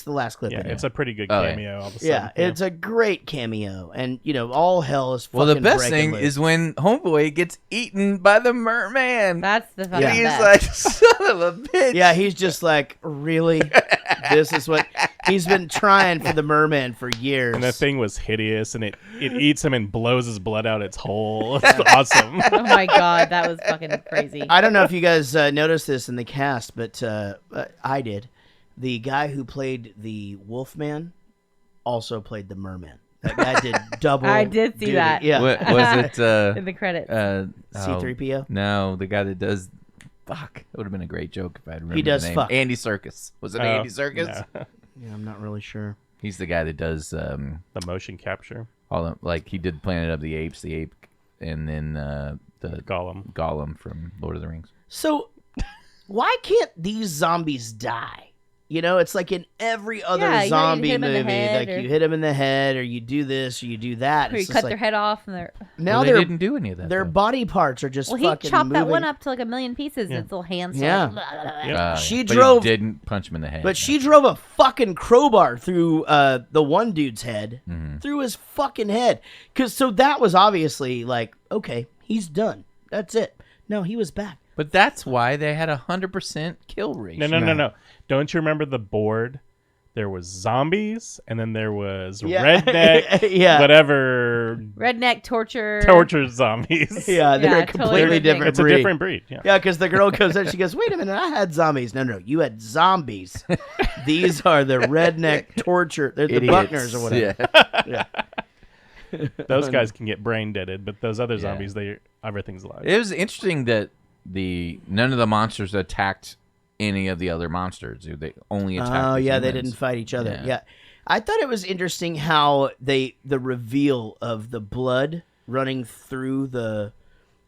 the last clip. Yeah, in it. it's a pretty good Oh, yeah. cameo. All of a sudden. Yeah, it's a great cameo, and all hell is fucking Well, the best breaking thing loose. is when Homeboy gets eaten by the merman. That's the fucking He's best. like, son of a bitch. Yeah, he's just like, really? This is what he's been trying for the merman for years. And the thing was hideous, and it eats him and blows his blood out its hole. It's awesome. Oh my god, that was fucking crazy. I don't know if you guys noticed this in the cast, but I did. The guy who played the Wolfman also played the merman. That guy did double. I did see duty. that. Yeah. What was it? In the credits. C-3PO? No, the guy that does. Fuck, it would have been a great joke if I had remembered He does the name. fuck. Andy Serkis. Was it Andy Serkis? No. Yeah, I'm not really sure. He's the guy that does The motion capture. all like he did Planet of the Apes, and then the Gollum from Lord of the Rings. So, why can't these zombies die? You know, it's like in every other Yeah, you zombie hit 'em in the movie, head, like or- you hit them in the head, or you do this, or you do that. Or you It's cut just their like, head off and they're now Well, they didn't do any of that. their though. body parts are just well, he fucking chopped that moving. one up to like a million pieces. And its little hands. Yeah. Like, She but drove- He didn't punch him in the head. But she drove a fucking crowbar through the one dude's head, Mm-hmm. through his fucking head. So that was obviously like, okay, he's done. That's it. No, he was back. But that's why they had 100% kill ratio. No. Don't you remember the board? There was zombies, and then there was Yeah. redneck, Yeah. whatever, redneck torture. zombies. Yeah, they're Yeah, a completely totally different It's breed. a different breed. Yeah. Yeah, because the girl comes in, she goes, "Wait a minute, I had zombies." No, you had zombies. These are the redneck torture. They're the Idiots. Buckners or whatever. Yeah. Those guys can get brain deaded, but those other zombies, everything's alive. It was interesting that none of the monsters attacked any of the other monsters. They only attacked. Oh the yeah, they humans. didn't fight each other. Yeah. Yeah. I thought it was interesting how the reveal of the blood running through the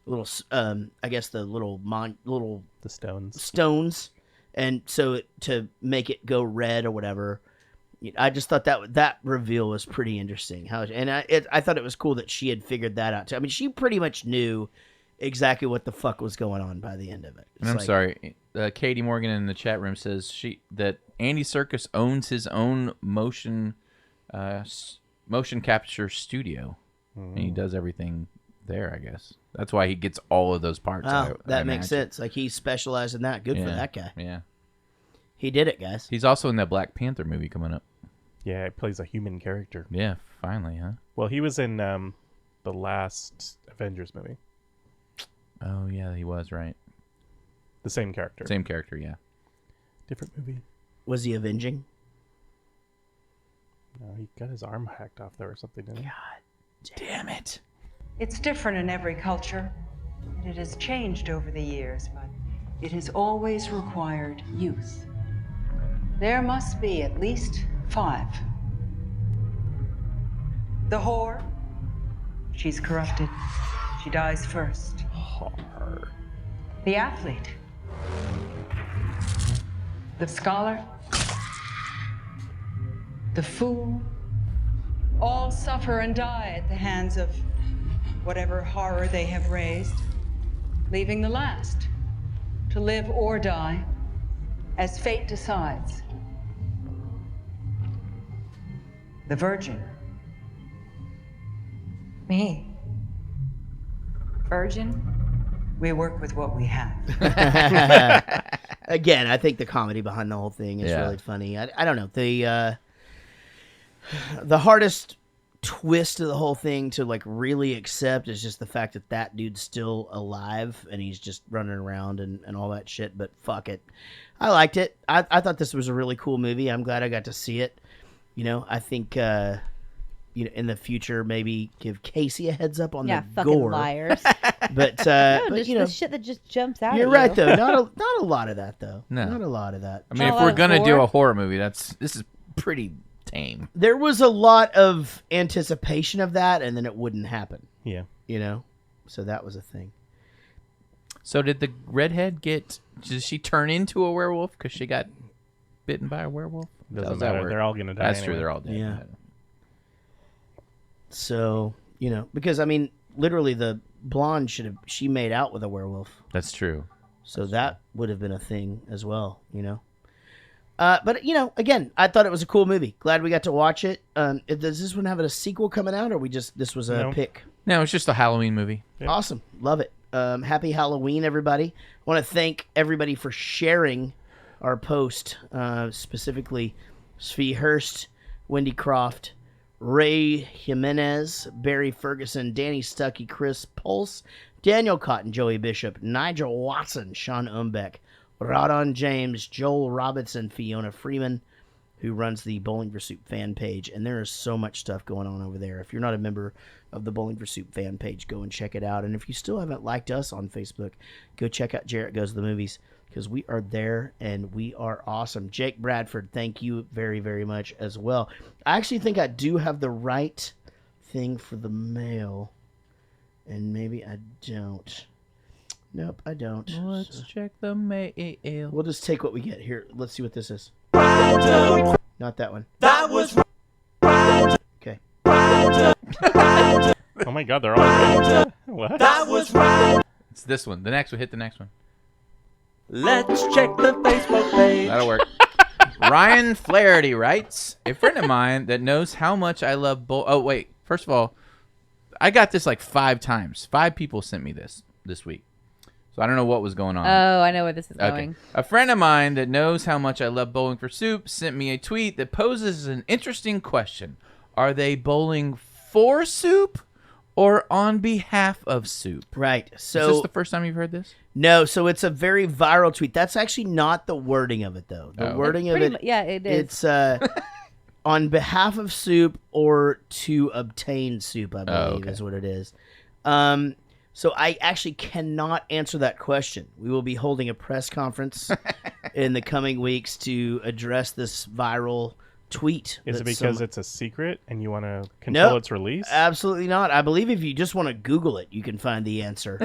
little I guess the little the stones, and so to make it go red or whatever. I just thought that reveal was pretty interesting. I thought it was cool that she had figured that out too. I mean, she pretty much knew exactly what the fuck was going on by the end of it. And I'm sorry, Katie Morgan in the chat room says that Andy Serkis owns his own motion capture studio, and he does everything there. I guess that's why he gets all of those parts. Oh, that makes imagine. sense. Like he specialized in that. Good for Yeah, that guy. Yeah, he did it, guys. He's also in that Black Panther movie coming up. Yeah, he plays a human character. Yeah, finally, huh? Well, he was in the last Avengers movie. Oh yeah, he was right. The same character. Same character, yeah. Different movie. Was he avenging? No, he got his arm hacked off there or something, didn't he? God damn it. It's different in every culture. It has changed over the years, but it has always required youth. There must be at least 5. The whore, she's corrupted. She dies first. Whore. The athlete. The scholar. The fool. All suffer and die at the hands of whatever horror they have raised, leaving the last to live or die as fate decides. The virgin. Me? Virgin? We work with what we have. Again, I think the comedy behind the whole thing is Yeah. really funny. I don't know. The hardest twist of the whole thing to like really accept is just the fact that that dude's still alive and he's just running around and all that shit. But fuck it. I liked it. I thought this was a really cool movie. I'm glad I got to see it. You know, I think in the future maybe give Casey a heads up on Yeah, the fucking gore. liars. But No, but just you know, the shit that just jumps out. you're at right you. though. Not a lot of that though. No. Not a lot of that. I mean, if Not a we're lot gonna of do gore. a horror movie, this is pretty tame. There was a lot of anticipation of that, and then it wouldn't happen. Yeah. You know, so that was a thing. So did the redhead did she turn into a werewolf because she got bitten by a werewolf? Doesn't How's that matter. work? They're all gonna die That's anyway. true. They're all dead. Yeah. So you know, because I mean, literally, the blonde she made out with a werewolf. That's true. So that would have been a thing as well. You know. But you know, again, I thought it was a cool movie. Glad we got to watch it. Does this one have a sequel coming out, or this was a No. pick? No, it's just a Halloween movie. Yeah. Awesome. Love it. Happy Halloween, everybody. I want to thank everybody for sharing our post, specifically Svi Hurst, Wendy Croft, Ray Jimenez, Barry Ferguson, Danny Stuckey, Chris Pulse, Daniel Cotton, Joey Bishop, Nigel Watson, Sean Umbeck, Rodon James, Joel Robinson, Fiona Freeman, who runs the Bowling for Soup fan page. And there is so much stuff going on over there. If you're not a member of the Bowling for Soup fan page, go and check it out. And if you still haven't liked us on Facebook, go check out Jarrett Goes to the Movies, because we are there and we are awesome. Jake Bradford, thank you very, very much as well. I actually think I do have the right thing for the mail, and maybe I don't. Nope, I don't. Let's check the mail. We'll just take what we get here. Let's see what this is. Not that one. That was Okay. Oh my god, they're all what? That was right. It's this one. The next one. Hit the next one. Let's check the Facebook page. That'll work. Ryan Flaherty writes, a friend of mine that knows how much I love Oh, wait. First of all, I got this like 5 times. 5 people sent me this week. So I don't know what was going on. Oh, I know where this is going. A friend of mine that knows how much I love Bowling for Soup sent me a tweet that poses an interesting question. Are they bowling for soup or on behalf of soup? Right. So is this the first time you've heard this? No, so it's a very viral tweet. That's actually not the wording of it, though. The wording of Pretty it, mu- yeah, it is. It's on behalf of soup or to obtain soup, I believe okay. is what it is. So I actually cannot answer that question. We will be holding a press conference in the coming weeks to address this viral tweet. Is it that because some- it's a secret and you want to control Nope, its release? Absolutely not. I believe if you just want to Google it, you can find the answer.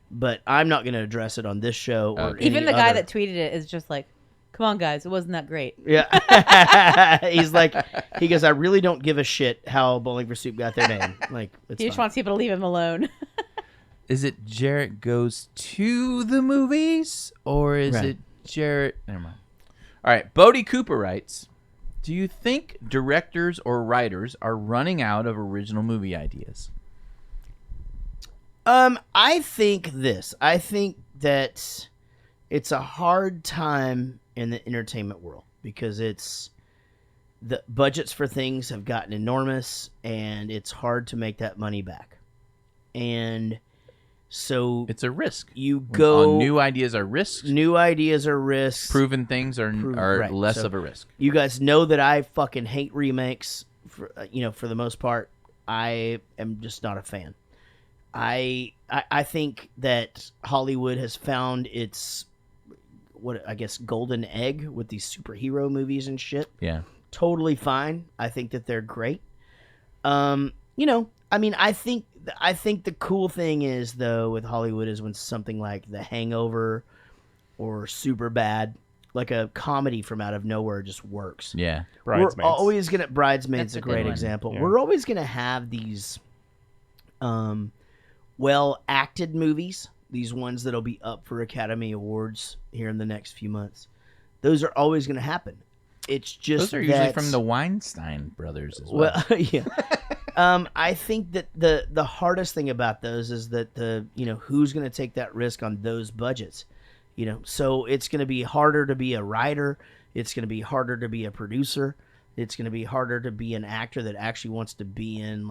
But I'm not going to address it on this show. Or Even any the guy other. that tweeted it is just like, come on, guys, it wasn't that great. Yeah. he goes, I really don't give a shit how Bowling for Soup got their name. Like, it's He just fine. wants people to leave him alone. Is it Jarrett Goes to the Movies or is Right. it Jarrett? Never mind. All right. Bodie Cooper writes, do you think directors or writers are running out of original movie ideas? I think this. I think that it's a hard time in the entertainment world because the budgets for things have gotten enormous and it's hard to make that money back. And So it's a risk. You go new ideas are risks. New ideas are risks. Proven things are Right. less So of a risk. You guys know that I fucking hate remakes. For for the most part, I am just not a fan. I think that Hollywood has found its golden egg with these superhero movies and shit. Yeah. Totally fine. I think that they're great. I think the cool thing is though with Hollywood is when something like The Hangover or Superbad, like a comedy from out of nowhere, just works. Yeah. Bridesmaids. We're always gonna Bridesmaids That's a a good great one. example. Yeah. We're always gonna have these well acted movies, these ones that'll be up for Academy Awards here in the next few months. Those are always gonna happen. It's just Those are usually that- from the Weinstein brothers as well. well, yeah. I think that the hardest thing about those is that who's going to take that risk on those budgets, so it's going to be harder to be a writer. It's going to be harder to be a producer. It's going to be harder to be an actor that actually wants to be in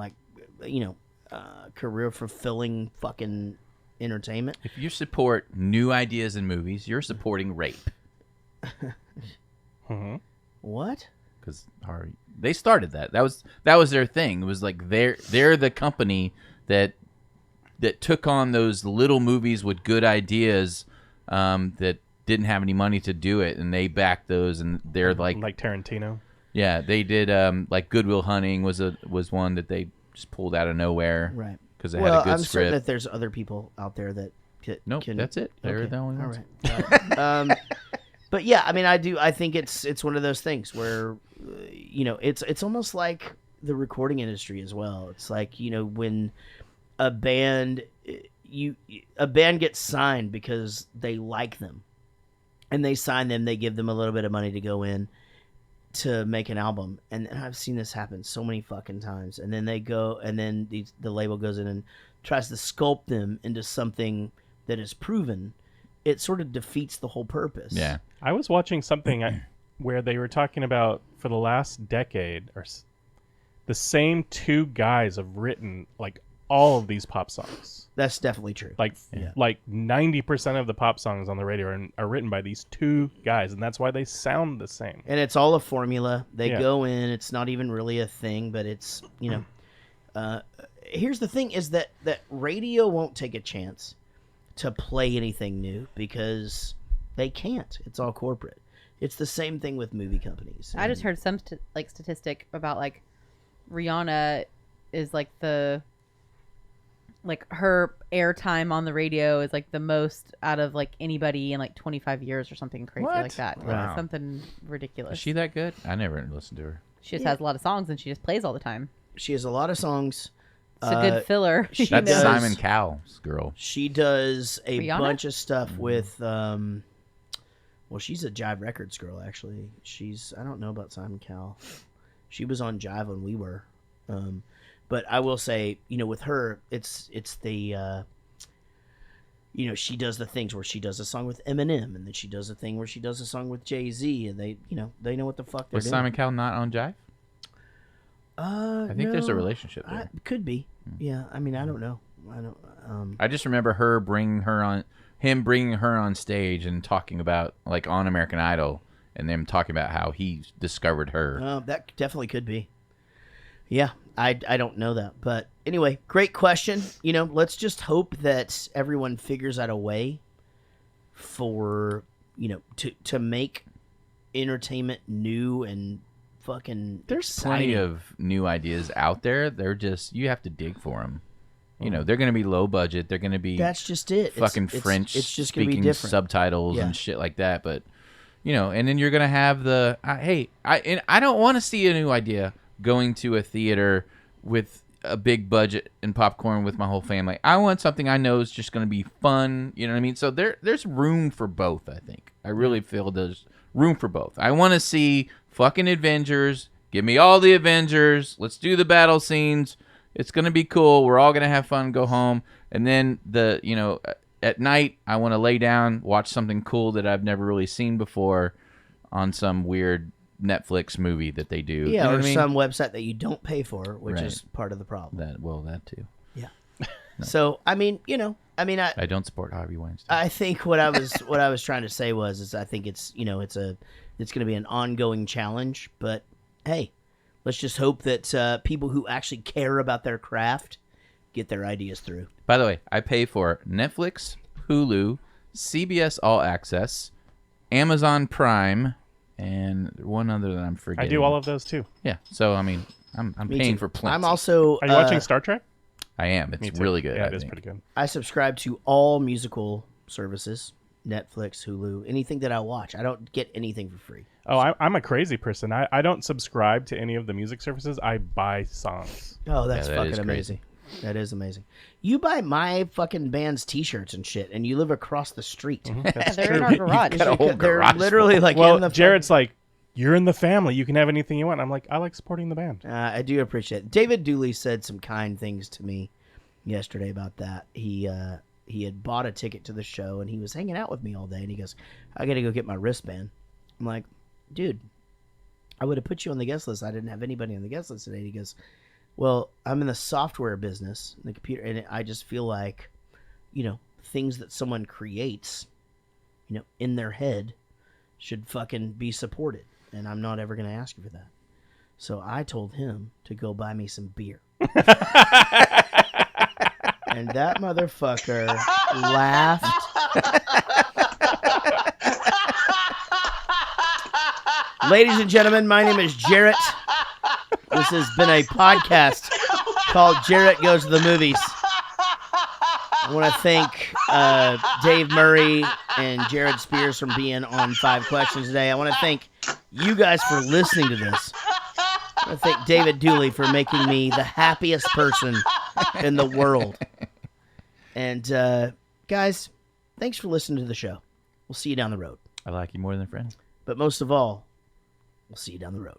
career fulfilling fucking entertainment. If you support new ideas in movies, you're supporting rape. What? Because they started that. That was their thing. It was like they're the company that took on those little movies with good ideas that didn't have any money to do it, and they backed those. And they're like Tarantino. Yeah, they did. Like Good Will Hunting was one that they just pulled out of nowhere, Right. Because they had a good I'm script. certain that there's other people out there that Nope, can. that's it. They're Okay, the only all ones. right. But yeah, I think it's one of those things where, it's almost like the recording industry as well. It's like, when a band gets signed because they like them, and they sign them, they give them a little bit of money to go in to make an album, and I've seen this happen so many fucking times. And then they go, and then the label goes in and tries to sculpt them into something that is proven. It sort of defeats the whole purpose. Yeah. I was watching something where they were talking about for the last decade, the same two guys have written like all of these pop songs. That's definitely true. Like 90% of the pop songs on the radio are written by these two guys, and that's why they sound the same. And it's all a formula. They Yeah. go in. It's not even really a thing, but it's here's the thing: is that radio won't take a chance to play anything new because they can't. It's all corporate. It's the same thing with movie companies. I just heard some statistic about like Rihanna is like her airtime on the radio is like the most out of like anybody in like 25 years or something crazy What? like that. Wow. Yeah, something ridiculous. Is she that good? I never listened to her. She just Yeah. has a lot of songs and she just plays all the time. She has a lot of songs. It's a good filler. She That's does- Simon Cowell's girl. She does a Rihanna? bunch of stuff with well, she's a Jive Records girl actually. I don't know about Simon Cowell. She was on Jive when we were. But I will say, with her, it's the she does the things where she does a song with Eminem, and then she does a thing where she does a song with Jay-Z, and they know what the fuck they're Was doing. Simon Cowell not on Jive? I think there's a no. relationship there. Could be. Yeah, I mean, I don't know. I don't. I just remember him bringing her on stage and talking about like on American Idol, and them talking about how he discovered her. That definitely could be. Yeah, I don't know that, but anyway, great question. Let's just hope that everyone figures out a way for to make entertainment new and fucking. There's exciting. plenty of new ideas out there. They're just you have to dig for them. They're going to be low budget. They're going to be That's just it. Fucking It's French just gonna be speaking different. subtitles Yeah. and shit like that. But and then you're going to have I don't want to see a new idea going to a theater with a big budget and popcorn with my whole family. I want something I know is just going to be fun. You know what I mean? So there's room for both. I think I really feel there's room for both. I want to see fucking Avengers. Give me all the Avengers. Let's do the battle scenes. It's going to be cool. We're all going to have fun, go home. And then at night, I want to lay down, watch something cool that I've never really seen before on some weird Netflix movie that they do. Yeah, You know or what I mean? some website that you don't pay for, which Right. is part of the problem. That too. Yeah. So I mean, I don't support Harvey Weinstein. I think what I was trying to say is I think it's going to be an ongoing challenge. But hey, let's just hope that people who actually care about their craft get their ideas through. By the way, I pay for Netflix, Hulu, CBS All Access, Amazon Prime, and one other that I'm forgetting. I do all of those too. Yeah, so I mean, I'm Me paying too. for plenty. I'm also. Are you watching Star Trek? I am. Me It's too. really good. Yeah, I it is think. pretty good. I subscribe to all musical services, Netflix, Hulu, anything that I watch. I don't get anything for free. Oh, I'm a crazy person. I don't subscribe to any of the music services. I buy songs. Oh, that's that fucking is amazing. That is amazing. You buy my fucking band's T-shirts and shit, and you live across the street. That's They're in true. our garage. got a whole They're garage literally like Well, in the. Jared's like, you're in the family. You can have anything you want. I'm like, I like supporting the band. I do appreciate it. David Dooley said some kind things to me yesterday about that. He had bought a ticket to the show, and he was hanging out with me all day, and he goes, I got to go get my wristband. I'm like, dude, I would have put you on the guest list. I didn't have anybody on the guest list today. And he goes, well, I'm in the software business, the computer, and I just feel like, things that someone creates, in their head should fucking be supported, and I'm not ever going to ask you for that. So I told him to go buy me some beer. And that motherfucker laughed. Ladies and gentlemen, my name is Jarrett. This has been a podcast called Jarrett Goes to the Movies. I want to thank Dave Murray and Jared Spears from being on 5 Questions today. I want to thank you guys for listening to this. I want to thank David Dooley for making me the happiest person in the world. And guys, thanks for listening to the show. We'll see you down the road. I like you more than friends. But most of all, we'll see you down the road.